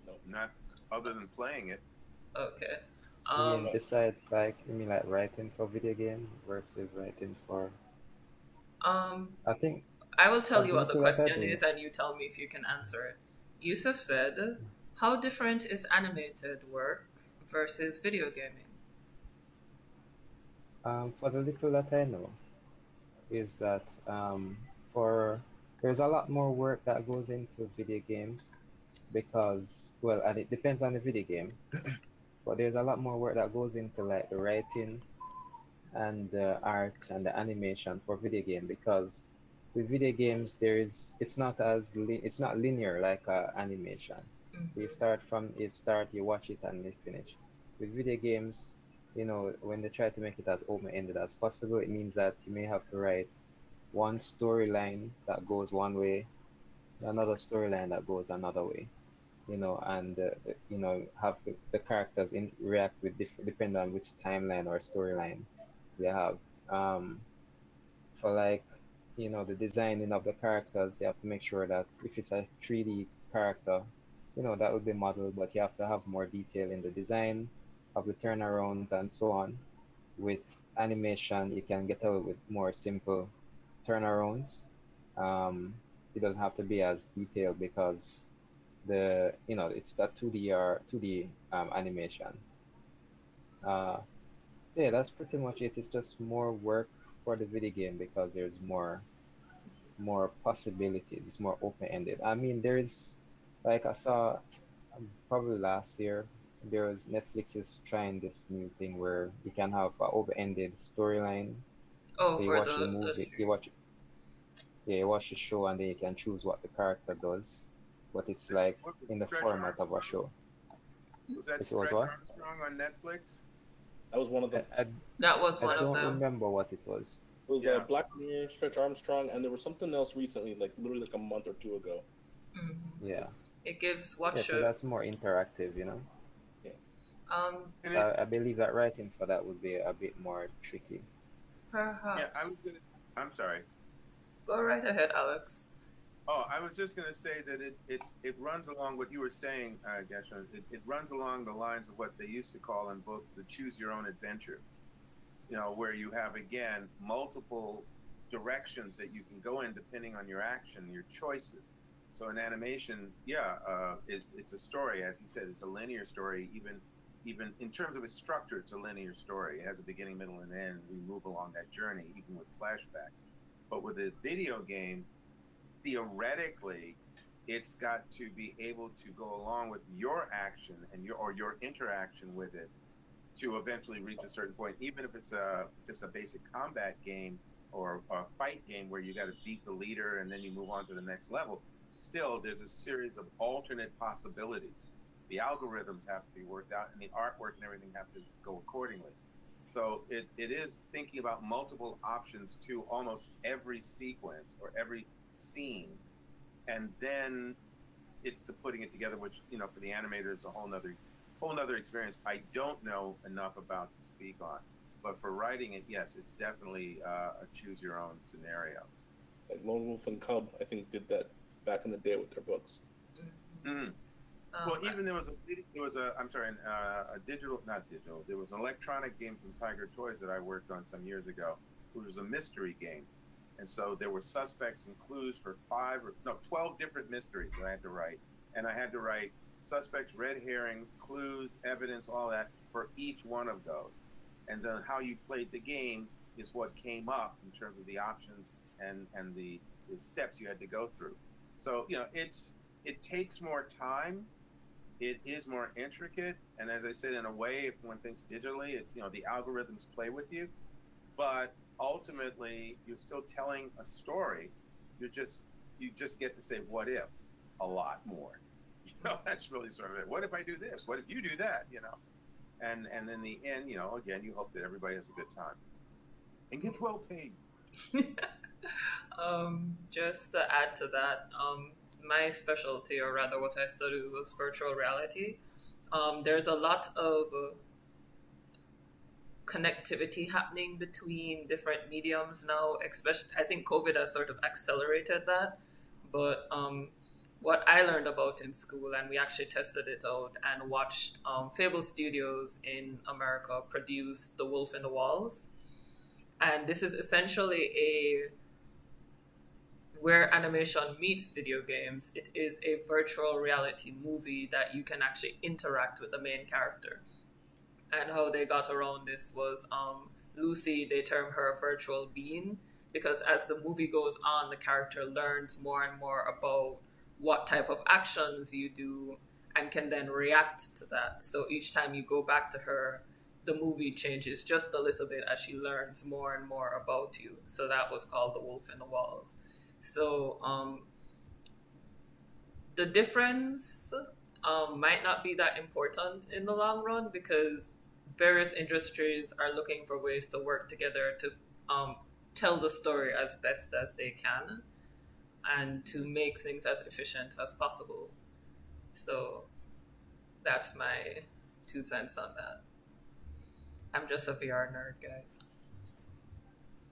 No, not other than playing it. Okay. Besides, like, you mean like writing for video game versus writing for? I think I will tell you what the something like that, question is, and you tell me if you can answer it. Yusuf said, "How different is animated work versus video gaming?" For the little that I know, is that there's a lot more work that goes into video games because, well, and it depends on the video game, but there's a lot more work that goes into like the writing and the art and the animation for video game, because with video games it's not linear like animation. So you watch it and you finish. With video games, you know, when they try to make it as open-ended as possible, it means that you may have to write one storyline that goes one way, another storyline that goes another way, you know, and you know, have the characters react with depending on which timeline or storyline they have. For like, you know, the designing of the characters, you have to make sure that if it's a 3D character, you know, that would be modeled, but you have to have more detail in the design of the turnarounds and so on. With animation, you can get away with more simple turnarounds. It doesn't have to be as detailed because it's that 2D animation. So yeah, that's pretty much it. It's just more work for the video game because there's more possibilities. It's more open-ended. I mean, there's, like, I saw probably last year, Netflix is trying this new thing where you can have an open-ended storyline. Oh, So you for watch the movie, you watch the show, and then you can choose what the character does, but it's like in the format of a show. Was that It Stretch was what? Armstrong on Netflix? That was one of them. That was one I of don't them. remember what it was. It was Yeah. Black Mirror, Stretch Armstrong, and there was something else recently, like literally like a month or two ago. Mhm. Yeah. It gives Yeah, so that's more interactive, you know. And I believe that writing for that would be a bit more tricky. perhaps. yeah, I'm sorry. Go right ahead, Alex. Oh, I was just going to say that it runs along what you were saying, Gashwayne. It runs along the lines of what they used to call in books the choose your own adventure. You know, where you have, again, multiple directions that you can go in depending on your action, your choices. So in animation, it's a story. As he said, it's a linear story. Even in terms of its structure, it's a linear story. It has a beginning, middle, and end. We move along that journey, even with flashbacks. But with a video game, theoretically, it's got to be able to go along with your action and your interaction with it to eventually reach a certain point, even if it's just a basic combat game or a fight game where you got to beat the leader and then you move on to the next level. Still, there's a series of alternate possibilities. The algorithms have to be worked out, and the artwork and everything have to go accordingly. So it is thinking about multiple options to almost every sequence or every scene, and then it's the putting it together, which, you know, for the animator is a whole nother experience I don't know enough about to speak on. But for writing it, yes, it's definitely a choose your own scenario. Like Lone Wolf and Cub, I think, did that back in the day with their books. Mm-hmm. Well, even there was there was an electronic game from Tiger Toys that I worked on some years ago. It was a mystery game. And so there were suspects and clues for 12 different mysteries that I had to write. And I had to write suspects, red herrings, clues, evidence, all that for each one of those. And then how you played the game is what came up in terms of the options and the steps you had to go through. So, you know, it takes more time. It is more intricate. And as I said, in a way, if one thinks digitally, it's, you know, the algorithms play with you. But ultimately, you're still telling a story. You just get to say what if a lot more. You know, that's really sort of it. What if I do this? What if you do that? You know, and in the end, you know, again, you hope that everybody has a good time and gets well paid. Just to add to that, my specialty, or rather what I studied, was virtual reality. There's a lot of connectivity happening between different mediums now, especially I think COVID has sort of accelerated that. But what I learned about in school, and we actually tested it out and watched Fable Studios in America produce The Wolf in the Walls. And this is essentially where animation meets video games. It is a virtual reality movie that you can actually interact with the main character. And how they got around this was Lucy, they term her a virtual being, because as the movie goes on, the character learns more and more about what type of actions you do and can then react to that. So each time you go back to her, the movie changes just a little bit as she learns more and more about you. So that was called The Wolf in the Walls. So the difference might not be that important in the long run, because various industries are looking for ways to work together to tell the story as best as they can and to make things as efficient as possible. So that's my 2 cents on that. I'm just a VR nerd, guys.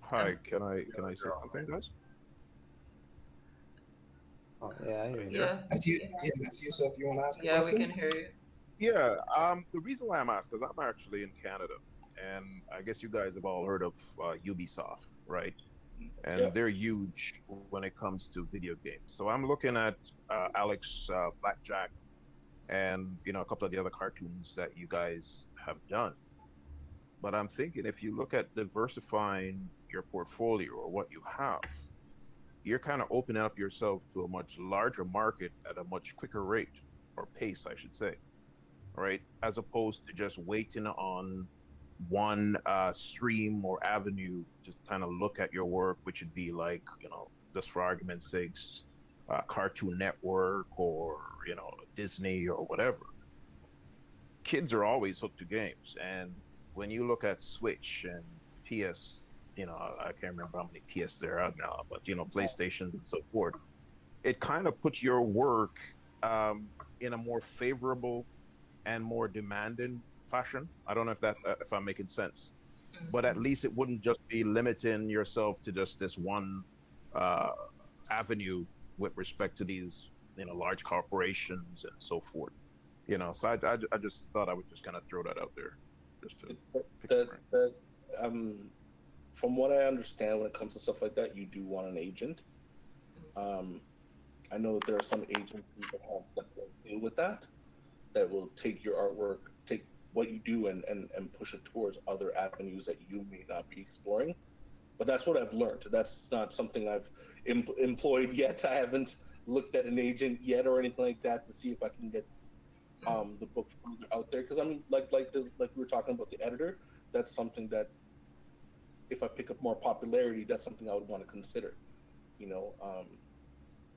Hi, can I say something, guys? Oh, yeah, I hear you. Yeah. That's you. Yeah, that's you. So if you want to ask a Yeah, we question. can hear you. Yeah, the reason why I'm asking is I'm actually in Canada, and I guess you guys have all heard of Ubisoft, right? And Yeah. they're huge when it comes to video games. So I'm looking at Alex Blackjack and, you know, a couple of the other cartoons that you guys have done. But I'm thinking if you look at diversifying your portfolio or what you have, you're kind of opening up yourself to a much larger market at a much quicker rate, or pace, I should say, right? As opposed to just waiting on one stream or avenue to kind of look at your work, which would be like, you know, just for argument's sake, Cartoon Network or, you know, Disney or whatever. Kids are always hooked to games. And when you look at Switch and PS, you know, I can't remember how many PS there are now, but, you know, PlayStations and so forth, it kind of puts your work in a more favorable and more demanding fashion. I don't know if that if I'm making sense, but at least it wouldn't just be limiting yourself to just this one avenue with respect to these, you know, large corporations and so forth. You know, so I just thought I would just kind of throw that out there, just to pick your brain. From what I understand, when it comes to stuff like that, you do want an agent. I know that there are some agencies that will deal with that will take your artwork, take what you do and push it towards other avenues that you may not be exploring. But that's what I've learned. That's not something I've employed yet. I haven't looked at an agent yet or anything like that to see if I can get the book further out there. Because I'm like we were talking about the editor. That's something that if I pick up more popularity, that's something I would want to consider. You know,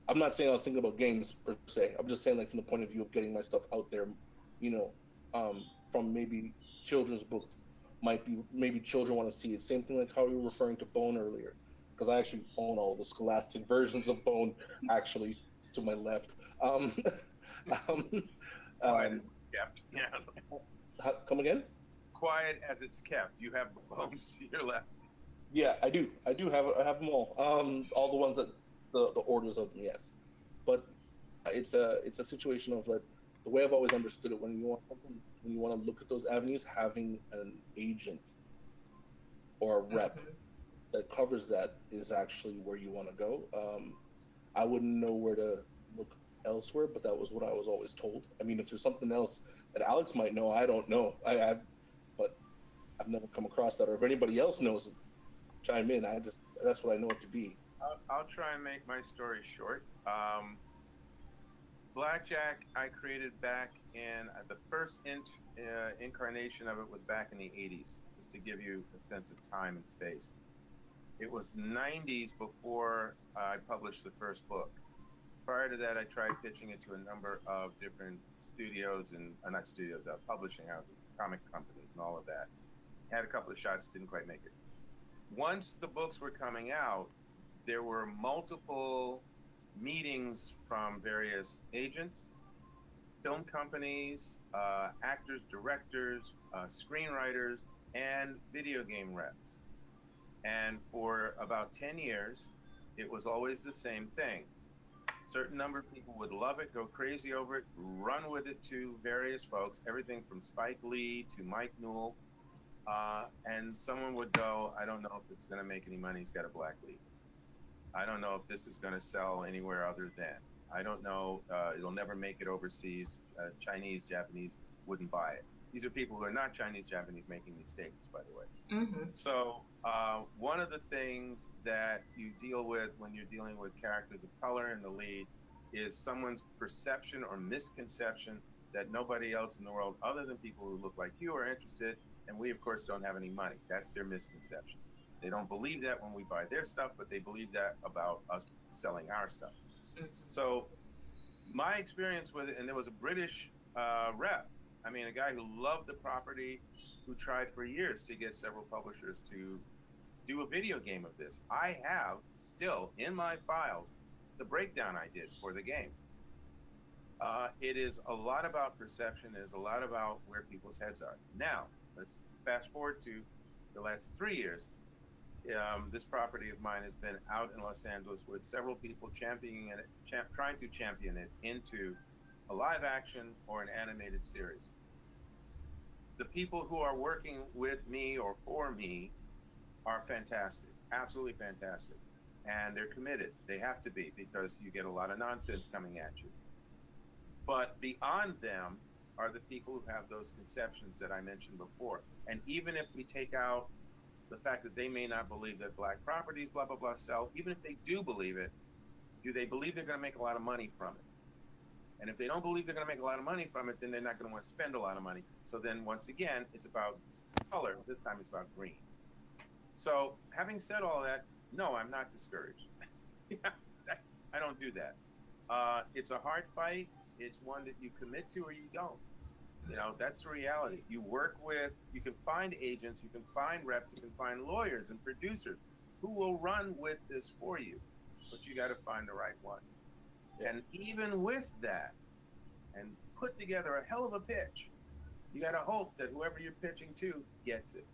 I'm not saying I was thinking about games per se. I'm just saying, like, from the point of view of getting my stuff out there, you know, from maybe children's books, maybe children want to see it. Same thing like how we were referring to Bone earlier, because I actually own all the Scholastic versions of Bone. Actually, it's to my left. Quiet as it's kept. Yeah. Come again? Quiet as it's kept. You have bones to your left. Yeah, I do. I have them all. All the ones that the orders of them, yes. But it's a situation of, like, the way I've always understood it, when you want something, when you want to look at those avenues, having an agent or a rep that covers that is actually where you want to go. I wouldn't know where to look elsewhere, but that was what I was always told. I mean, if there's something else that Alex might know, I don't know. But I've never come across that. Or if anybody else knows it, chime in. That's what I know it to be. I'll try and make my story short. Blackjack I created back in the first incarnation of it was back in the 80s, just to give you a sense of time and space. It was 90s before I published the first book. Prior to that, I tried pitching it to a number of different studios and not studios, publishing houses, comic companies, and all of that. Had a couple of shots, didn't quite make it. Once the books were coming out, there were multiple meetings from various agents, film companies, actors, directors, screenwriters, and video game reps. And for about 10 years, it was always the same thing. Certain number of people would love it, go crazy over it, run with it to various folks, everything from Spike Lee to Mike Newell. And someone would go, I don't know if it's going to make any money. He's got a black lead. I don't know if this is going to sell anywhere other than. I don't know. It'll never make it overseas. Chinese, Japanese wouldn't buy it. These are people who are not Chinese, Japanese making these statements, by the way. Mm-hmm. So one of the things that you deal with when you're dealing with characters of color in the lead is someone's perception or misconception that nobody else in the world other than people who look like you are interested, and we, of course, don't have any money. That's their misconception. They don't believe that when we buy their stuff, but they believe that about us selling our stuff. Mm-hmm. So my experience with it, and there was a British rep, I mean, a guy who loved the property, who tried for years to get several publishers to do a video game of this. I have still in my files the breakdown I did for the game. It is a lot about perception. It is a lot about where people's heads are. Now, let's fast forward to the last 3 years. This property of mine has been out in Los Angeles with several people championing it, trying to champion it into a live action or an animated series. The people who are working with me or for me are fantastic, absolutely fantastic. And they're committed. They have to be, because you get a lot of nonsense coming at you. But beyond them are the people who have those conceptions that I mentioned before. And even if we take out the fact that they may not believe that black properties, blah, blah, blah, sell, even if they do believe it, do they believe they're going to make a lot of money from it? And if they don't believe they're going to make a lot of money from it, then they're not going to want to spend a lot of money. So then once again, it's about color. This time it's about green. So having said all that, no, I'm not discouraged. I don't do that. It's a hard fight. It's one that you commit to or you don't. You know, that's the reality. You work with, you can find agents, you can find reps, you can find lawyers and producers who will run with this for you, but you got to find the right ones. And even with that, and put together a hell of a pitch, you got to hope that whoever you're pitching to gets it,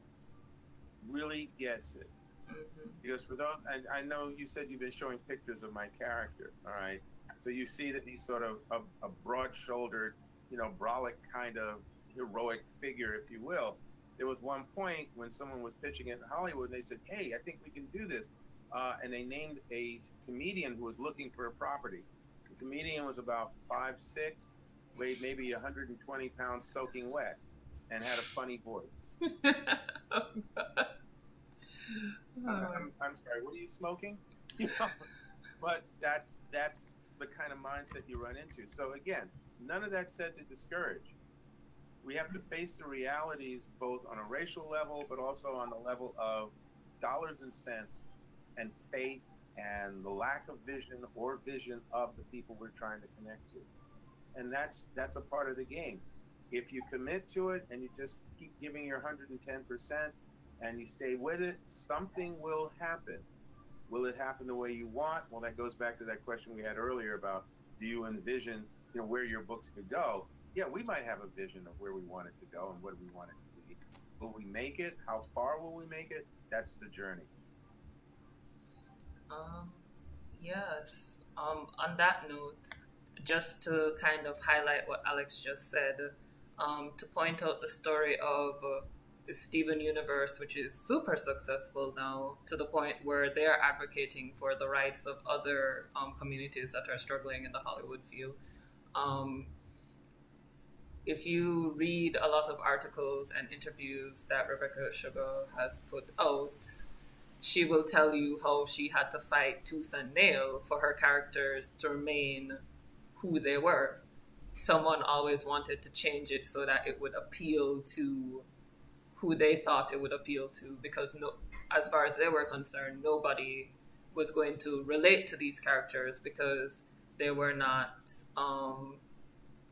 really gets it. Mm-hmm. Because for those, I know you said you've been showing pictures of my character, all right? So you see that he's sort of a broad-shouldered, you know, brolic kind of heroic figure, if you will. There was one point when someone was pitching it in Hollywood, and they said, hey, I think we can do this. And they named a comedian who was looking for a property. The comedian was about 5'6", weighed maybe 120 pounds soaking wet, and had a funny voice. I'm sorry, what are you smoking? You know? But that's the kind of mindset you run into. So again, none of that said to discourage. We have to face the realities both on a racial level, but also on the level of dollars and cents and faith and the lack of vision or vision of the people we're trying to connect to. And that's a part of the game. If you commit to it and you just keep giving your 110% and you stay with it, something will happen. Will it happen the way you want? Well, that goes back to that question we had earlier about, do you envision, you know, where your books could go? Yeah, we might have a vision of where we want it to go and what we want it to be. Will we make it? How far will we make it? That's the journey. Yes. On that note, just to kind of highlight what Alex just said, to point out the story of Steven Universe, which is super successful now to the point where they're advocating for the rights of other communities that are struggling in the Hollywood field. If you read a lot of articles and interviews that Rebecca Sugar has put out, she will tell you how she had to fight tooth and nail for her characters to remain who they were. Someone always wanted to change it so that it would appeal to who they thought it would appeal to, because as far as they were concerned, nobody was going to relate to these characters because they were not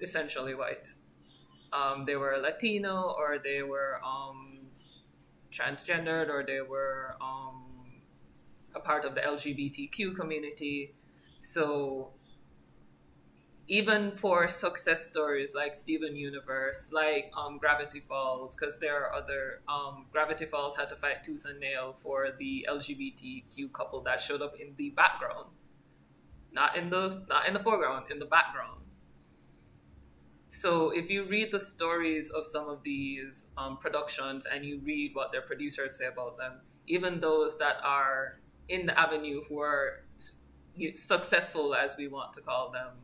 essentially white. They were Latino, or they were transgendered, or they were a part of the LGBTQ community. So even for success stories like Steven Universe, like Gravity Falls, because there are other, Gravity Falls had to fight tooth and nail for the LGBTQ couple that showed up in the background, not in the foreground, in the background. So if you read the stories of some of these productions and you read what their producers say about them, even those that are in the avenue who are successful, as we want to call them,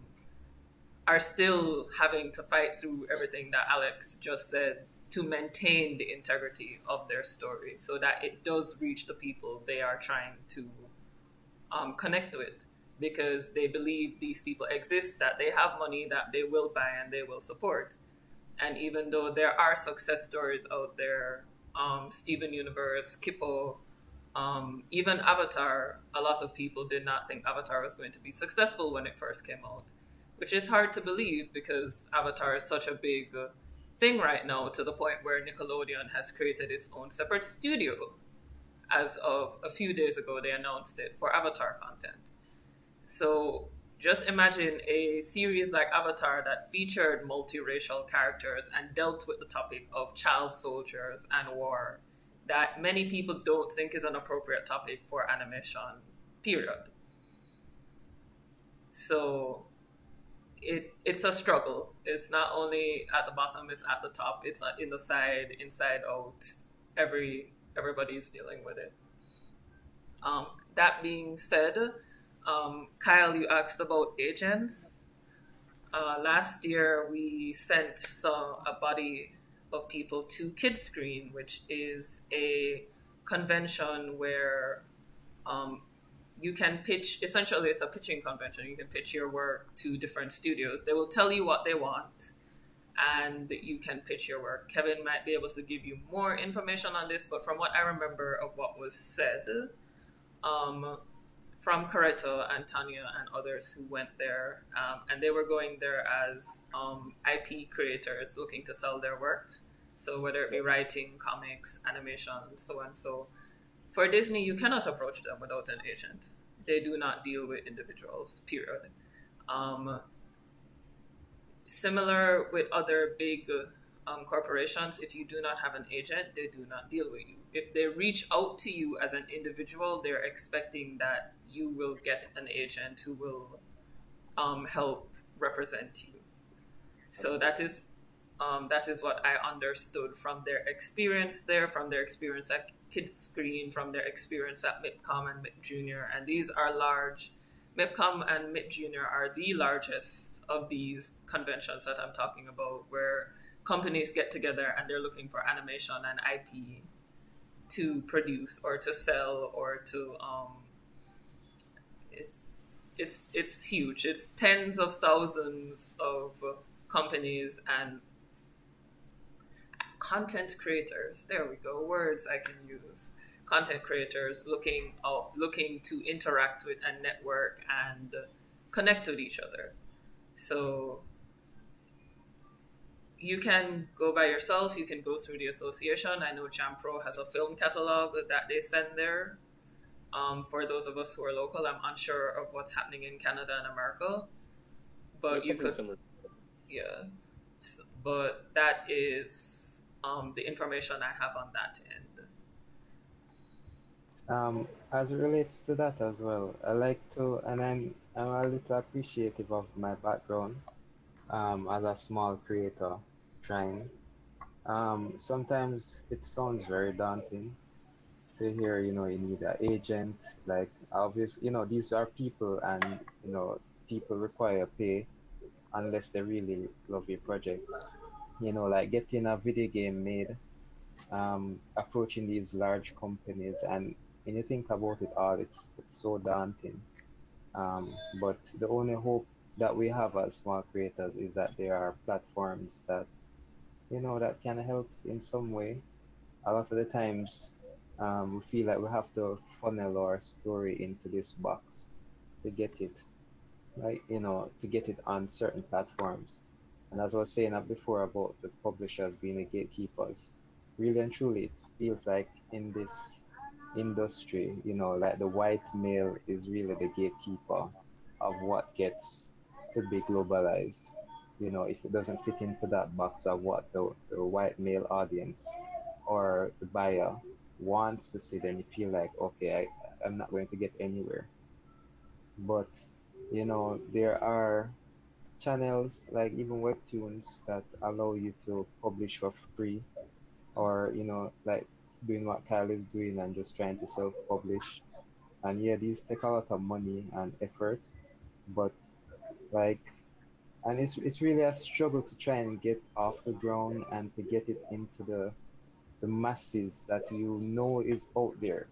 are still having to fight through everything that Alex just said to maintain the integrity of their story so that it does reach the people they are trying to connect with, because they believe these people exist, that they have money that they will buy and they will support. And even though there are success stories out there, Steven Universe, Kippo, even Avatar, a lot of people did not think Avatar was going to be successful when it first came out, which is hard to believe because Avatar is such a big thing right now, to the point where Nickelodeon has created its own separate studio. As of a few days ago, they announced it for Avatar content. So just imagine a series like Avatar that featured multiracial characters and dealt with the topic of child soldiers and war, that many people don't think is an appropriate topic for animation, period. So it's a struggle. It's not only at the bottom, it's at the top, it's in the side, inside out. Everybody's dealing with it. That being said, Kyle, you asked about agents. Last year, we sent a body of people to Kidscreen, which is a convention where you can pitch. Essentially, it's a pitching convention. You can pitch your work to different studios. They will tell you what they want, and you can pitch your work. Kevin might be able to give you more information on this, but from what I remember of what was said, from Corretto and Tanya and others who went there, and they were going there as IP creators looking to sell their work. So whether it be writing, comics, animation, so and so. For Disney, you cannot approach them without an agent. They do not deal with individuals, period. Similar with other big corporations, if you do not have an agent, they do not deal with you. If they reach out to you as an individual, they're expecting that you will get an agent who will help represent you. So that is what I understood from their experience there, from their experience at Kidscreen, from their experience at MIPCOM and MIP Junior. And these are large. MIPCOM and MIP Junior are the largest of these conventions that I'm talking about, where companies get together and they're looking for animation and IP to produce or to sell or to it's huge. It's tens of thousands of companies and content creators. There we go, words I can use. Content creators looking to interact with and network and connect with each other. So you can go by yourself, you can go through the association. I know Jam Pro has a film catalog that they send there. For those of us who are local, I'm unsure of what's happening in Canada and America, but you could, similar. Yeah. But that is the information I have on that end. As it relates to that as well, I like to, and I'm a little appreciative of my background as a small creator trying. Sometimes it sounds very daunting to hear, you need an agent. Like, obvious, these are people, and, people require pay unless they really love your project. Like getting a video game made, approaching these large companies, and when you think about it all, it's so daunting. But the only hope that we have as small creators is that there are platforms that, that can help in some way. A lot of the times, we feel like we have to funnel our story into this box to get it, like, to get it on certain platforms. And as I was saying before about the publishers being the gatekeepers, really and truly, it feels like in this industry, like the white male is really the gatekeeper of what gets to be globalized. If it doesn't fit into that box of what the white male audience or the buyer wants to see, then you feel like, okay, I'm not going to get anywhere. But, there are channels like even webtoons that allow you to publish for free, or like doing what Kyle is doing and just trying to self-publish. And yeah, these take a lot of money and effort, but like, and it's really a struggle to try and get off the ground and to get it into the masses that is out there.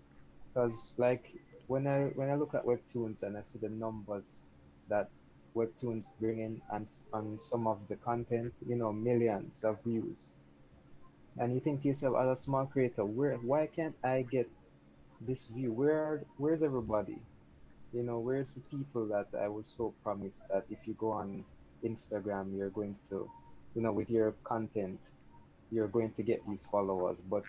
Because like when I look at webtoons and I see the numbers that webtoons bring in, and on some of the content, millions of views, and you think to yourself, as a small creator, why can't I get this view? Where's everybody? Where's the people that I was so promised that if you go on Instagram, you're going to, with your content, you're going to get these followers. But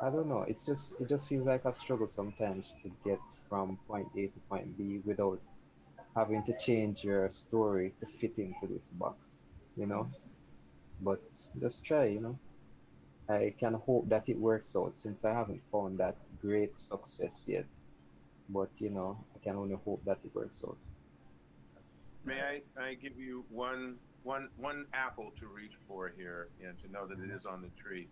I don't know. It just feels like a struggle sometimes to get from point A to point B without having to change your story to fit into this box, you know? But just try. I can hope that it works out since I haven't found that great success yet. But I can only hope that it works out. May I give you one apple to reach for here and to know that it is on the tree.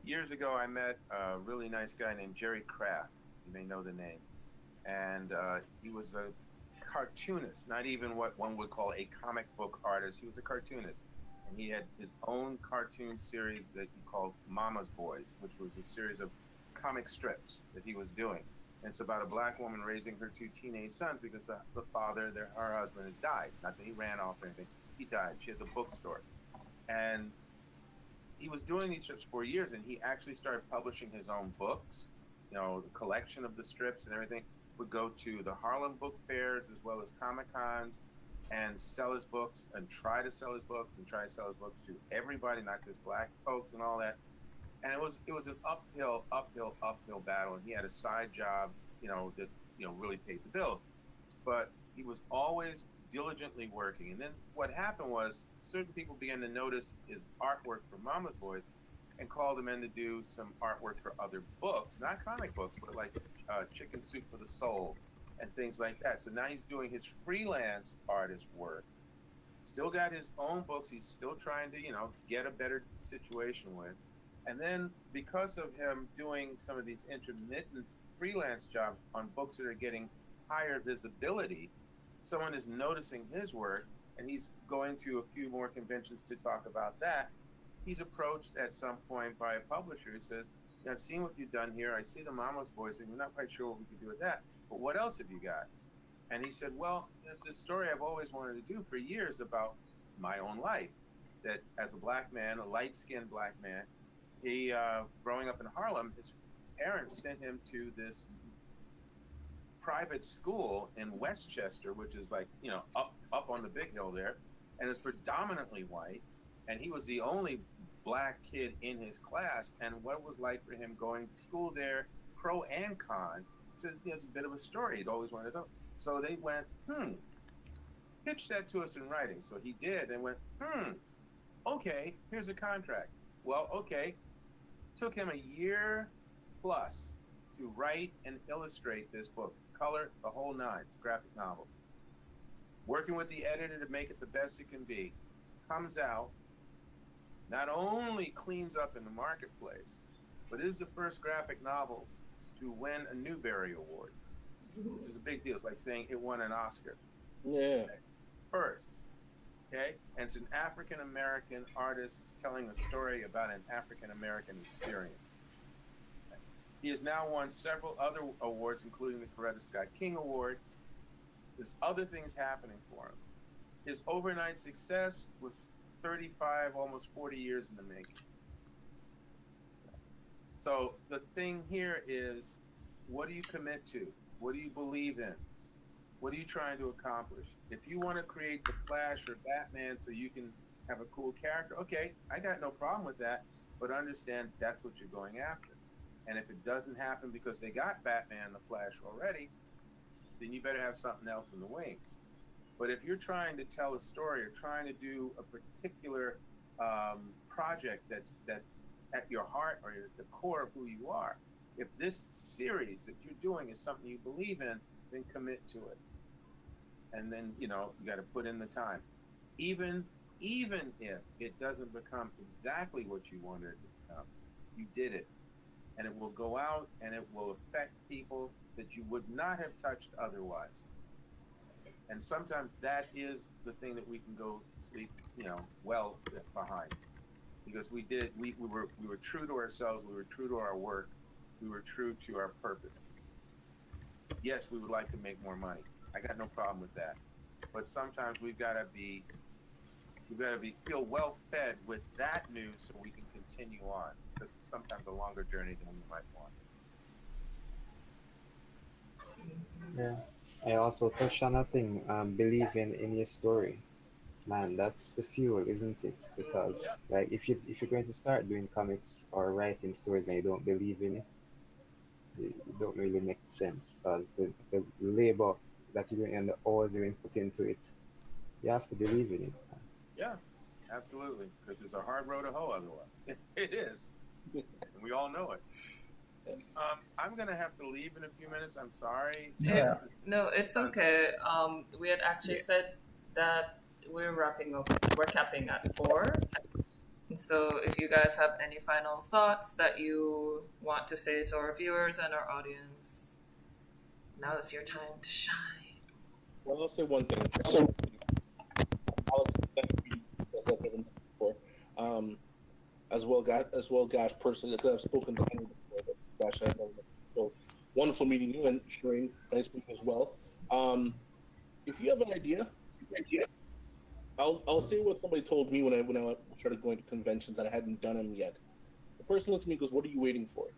Years ago, I met a really nice guy named Jerry Kraft. You may know the name. And he was a cartoonist, not even what one would call a comic book artist. He was a cartoonist. And he had his own cartoon series that he called Mama's Boys, which was a series of comic strips that he was doing. And it's about a black woman raising her two teenage sons because the father, her husband, has died. Not that he ran off or anything. He died. She has a bookstore. And he was doing these strips for years, and he actually started publishing his own books. The collection of the strips and everything would go to the Harlem book fairs as well as Comic Cons and sell his books and try to sell his books to everybody, not just black folks and all that. And it was an uphill battle. And he had a side job, that really paid the bills. But he was always diligently working. And then what happened was certain people began to notice his artwork for Mama's Boys and called him in to do some artwork for other books, not comic books, but like Chicken Soup for the Soul and things like that. So now he's doing his freelance artist work. Still got his own books. He's still trying to, get a better situation with. And then because of him doing some of these intermittent freelance jobs on books that are getting higher visibility, someone is noticing his work, and he's going to a few more conventions to talk about that. He's approached at some point by a publisher who says, I've seen what you've done here. I see the Mama's Boys, and we're not quite sure what we can do with that. But what else have you got? And he said, well, there's this story I've always wanted to do for years about my own life. That as a black man, a light-skinned black man, he, growing up in Harlem, his parents sent him to this private school in Westchester, which is like, up on the big hill there, and it's predominantly white. And he was the only black kid in his class. And what it was like for him going to school there, pro and con, it's a bit of a story he'd always wanted to know. So they went, pitch that to us in writing. So he did and went, okay, here's a contract. Well, okay. Took him a year plus to write and illustrate this book, color, the whole nine. It's a graphic novel. Working with the editor to make it the best it can be. Comes out. not only cleans up in the marketplace, but is the first graphic novel to win a Newbery Award, which is a big deal. It's like saying it won an Oscar. Yeah. First, okay? And it's an African American artist telling a story about an African American experience. He has now won several other awards, including the Coretta Scott King Award. There's other things happening for him. His overnight success was 35, almost 40 years in the making. So the thing here is, what do you commit to? What do you believe in? What are you trying to accomplish? If you want to create the Flash or Batman so you can have a cool character, okay, I got no problem with that, but understand that's what you're going after. And if it doesn't happen because they got Batman and the Flash already, then you better have something else in the wings. But if you're trying to tell a story or trying to do a particular project that's at your heart or at the core of who you are, if this series that you're doing is something you believe in, then commit to it. And then, you know, you got to put in the time. Even if it doesn't become exactly what you wanted it to become, you did it. And it will go out and it will affect people that you would not have touched otherwise. And sometimes that is the thing that we can go sleep, you know, well behind. Because we were true to ourselves, we were true to our work, we were true to our purpose. Yes, we would like to make more money. I got no problem with that. But sometimes we've got to feel well fed with that news so we can continue on, because it's sometimes a longer journey than we might want. Yeah. I also touched on a thing, believing in your story. Man, that's the fuel, isn't it? Because like if you're going to start doing comics or writing stories and you don't believe in it, it don't really make sense, because the labor that you're doing and the hours you're going to put into it, you have to believe in it. Yeah, absolutely. Because it's a hard road to hoe otherwise. It is. And we all know it. I'm going to have to leave in a few minutes. I'm sorry. Yeah. It's okay. We had actually said that we're capping at 4. And so if you guys have any final thoughts that you want to say to our viewers and our audience, now is your time to shine. Well, I'll say one thing. Alex, thank you for before. As well, Gash, personally, because I've spoken to him before, but Gash, I know. So wonderful meeting you, and Shireen, nice meeting as well. If you have an idea, I'll say what somebody told me when I started going to conventions and I hadn't done them yet. The person looked at me and goes, "What are you waiting for?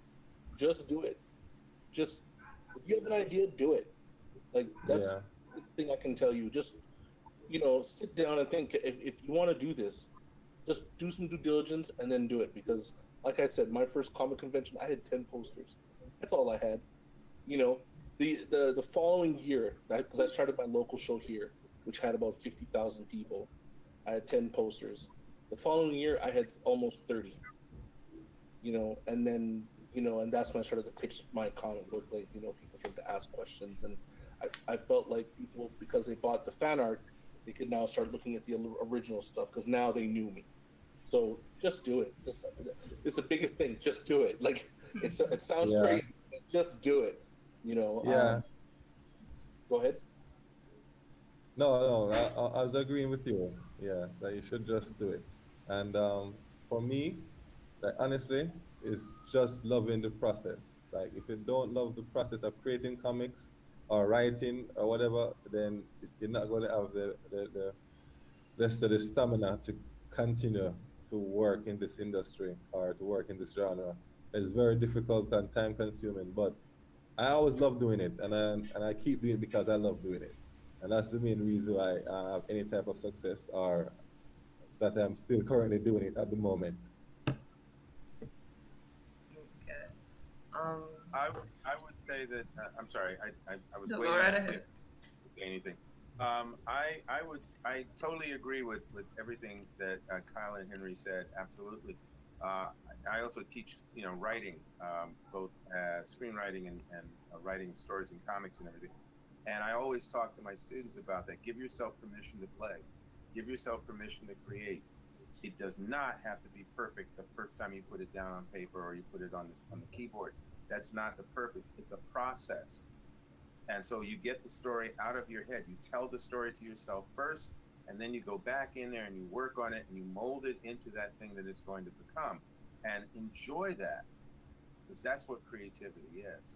Just do it. Just if you have an idea, do it." Like that's the thing I can tell you. Just sit down and think. If you want to do this, just do some due diligence and then do it. Because, like I said, my first comic convention, I had 10 posters. That's all I had. The following year, because I started my local show here, which had about 50,000 people, I had 10 posters. The following year, I had almost 30. And then and that's when I started to pitch my comic book. Like, people started to ask questions, and I felt like people, because they bought the fan art, they could now start looking at the original stuff, because now they knew me. So just do it. It's the biggest thing. Just do it. Like it sounds crazy, but just do it. Go ahead. No, I was agreeing with you. Yeah, that you should just do it. And for me, like honestly, it's just loving the process. Like if you don't love the process of creating comics or writing or whatever, then you're not going to have the rest of the stamina to continue to work in this industry or to work in this genre. It's very difficult and time consuming, but I always love doing it, and I keep doing it because I love doing it. And that's the main reason why I have any type of success, or that I'm still currently doing it at the moment. Okay. I would say that I'm sorry. I was No, waiting go right to ahead. say anything. I totally agree with everything that Kyle and Henry said. Absolutely. I also teach writing, both screenwriting and writing stories and comics and everything. And I always talk to my students about that. Give yourself permission to play. Give yourself permission to create. It does not have to be perfect the first time you put it down on paper or you put it on the keyboard. That's not the purpose. It's a process. And so you get the story out of your head. You tell the story to yourself first, and then you go back in there and you work on it and you mold it into that thing that it's going to become. And enjoy that, because that's what creativity is.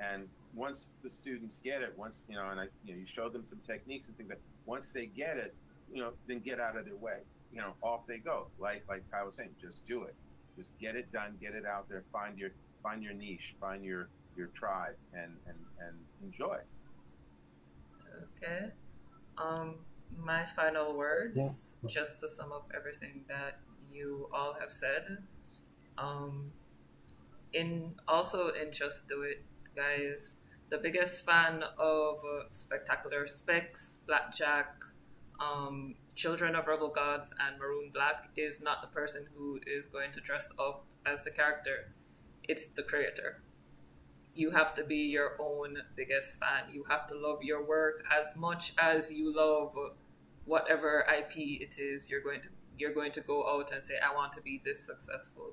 And once the students get it, once, you know, and you show them some techniques and things that once they get it, then get out of their way. Off they go. Like Kai was saying, just do it. Just get it done, get it out there, find your niche, find your tribe, and enjoy. Okay. My final words, just to sum up everything that you all have said. In Just Do It, guys, the biggest fan of Spectacular Specs, Blackjack, Children of Rebel Gods, and Maroon Black is not the person who is going to dress up as the character. It's the creator. You have to be your own biggest fan. You have to love your work as much as you love whatever IP it is you're going to go out and say, I want to be this successful.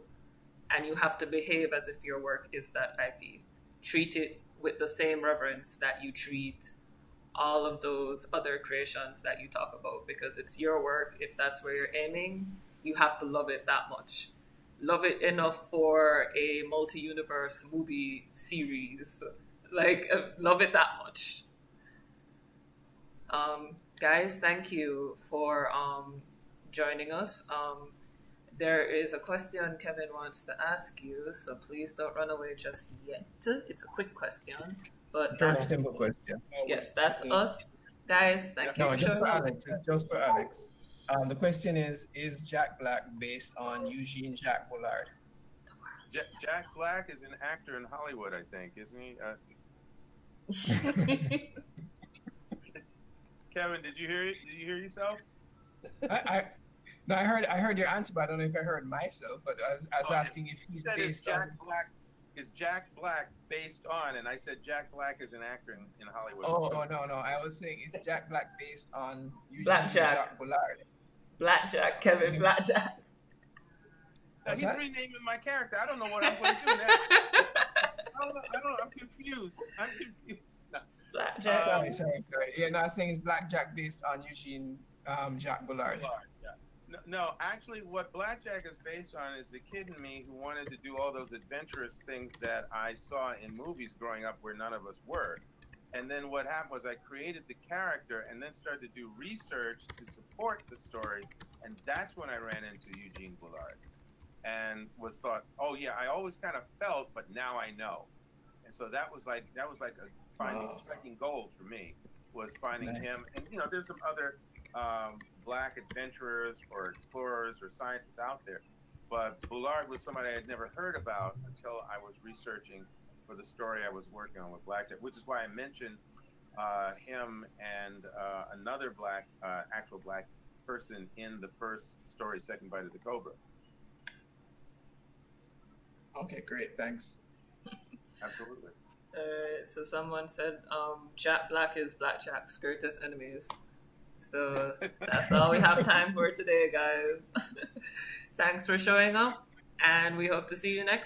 And you have to behave as if your work is that IP. Treat it with the same reverence that you treat all of those other creations that you talk about, because it's your work. If that's where you're aiming, you have to love it that much. Love it enough for a multi-universe movie series. Love it that much. Guys, thank you for joining us. There is a question Kevin wants to ask you, so please don't run away just yet. It's a quick question, but Very simple question. Yes, that's us. Guys, thank you for just showing for up. Alex. It's just for Alex. The question is Jack Black based on Eugene Jacques Bullard? Jack Black is an actor in Hollywood, I think, isn't he? Kevin, did you hear it? Did you hear yourself? No, I heard your answer, but I don't know if I heard myself. But I was asking if he's based on. Is Jack Black based on? And I said Jack Black is an actor in Hollywood. No. I was saying, is Jack Black based on Eugene Blackjack. Jacques Bullard? Blackjack, Kevin, Blackjack. He's renaming my character. I don't know what I'm going to do now. I don't know. I'm confused. Blackjack. Sorry. Yeah, no, I was saying it's Blackjack based on Eugene Jacques Bullard. Yeah. No, actually, what Blackjack is based on is the kid in me who wanted to do all those adventurous things that I saw in movies growing up where none of us were. And then what happened was I created the character and then started to do research to support the story. And that's when I ran into Eugene Bullard and thought, oh yeah, I always kind of felt, but now I know. And so that was like a striking gold for me, was finding him. And there's some other Black adventurers or explorers or scientists out there, but Bullard was somebody I had never heard about until I was researching for the story I was working on with Blackjack, which is why I mentioned him and another actual Black person in the first story, Second Bite of the Cobra. Okay, great, thanks. Absolutely. So someone said Jack Black is Blackjack's greatest enemies. So that's all we have time for today, guys. Thanks for showing up, and we hope to see you next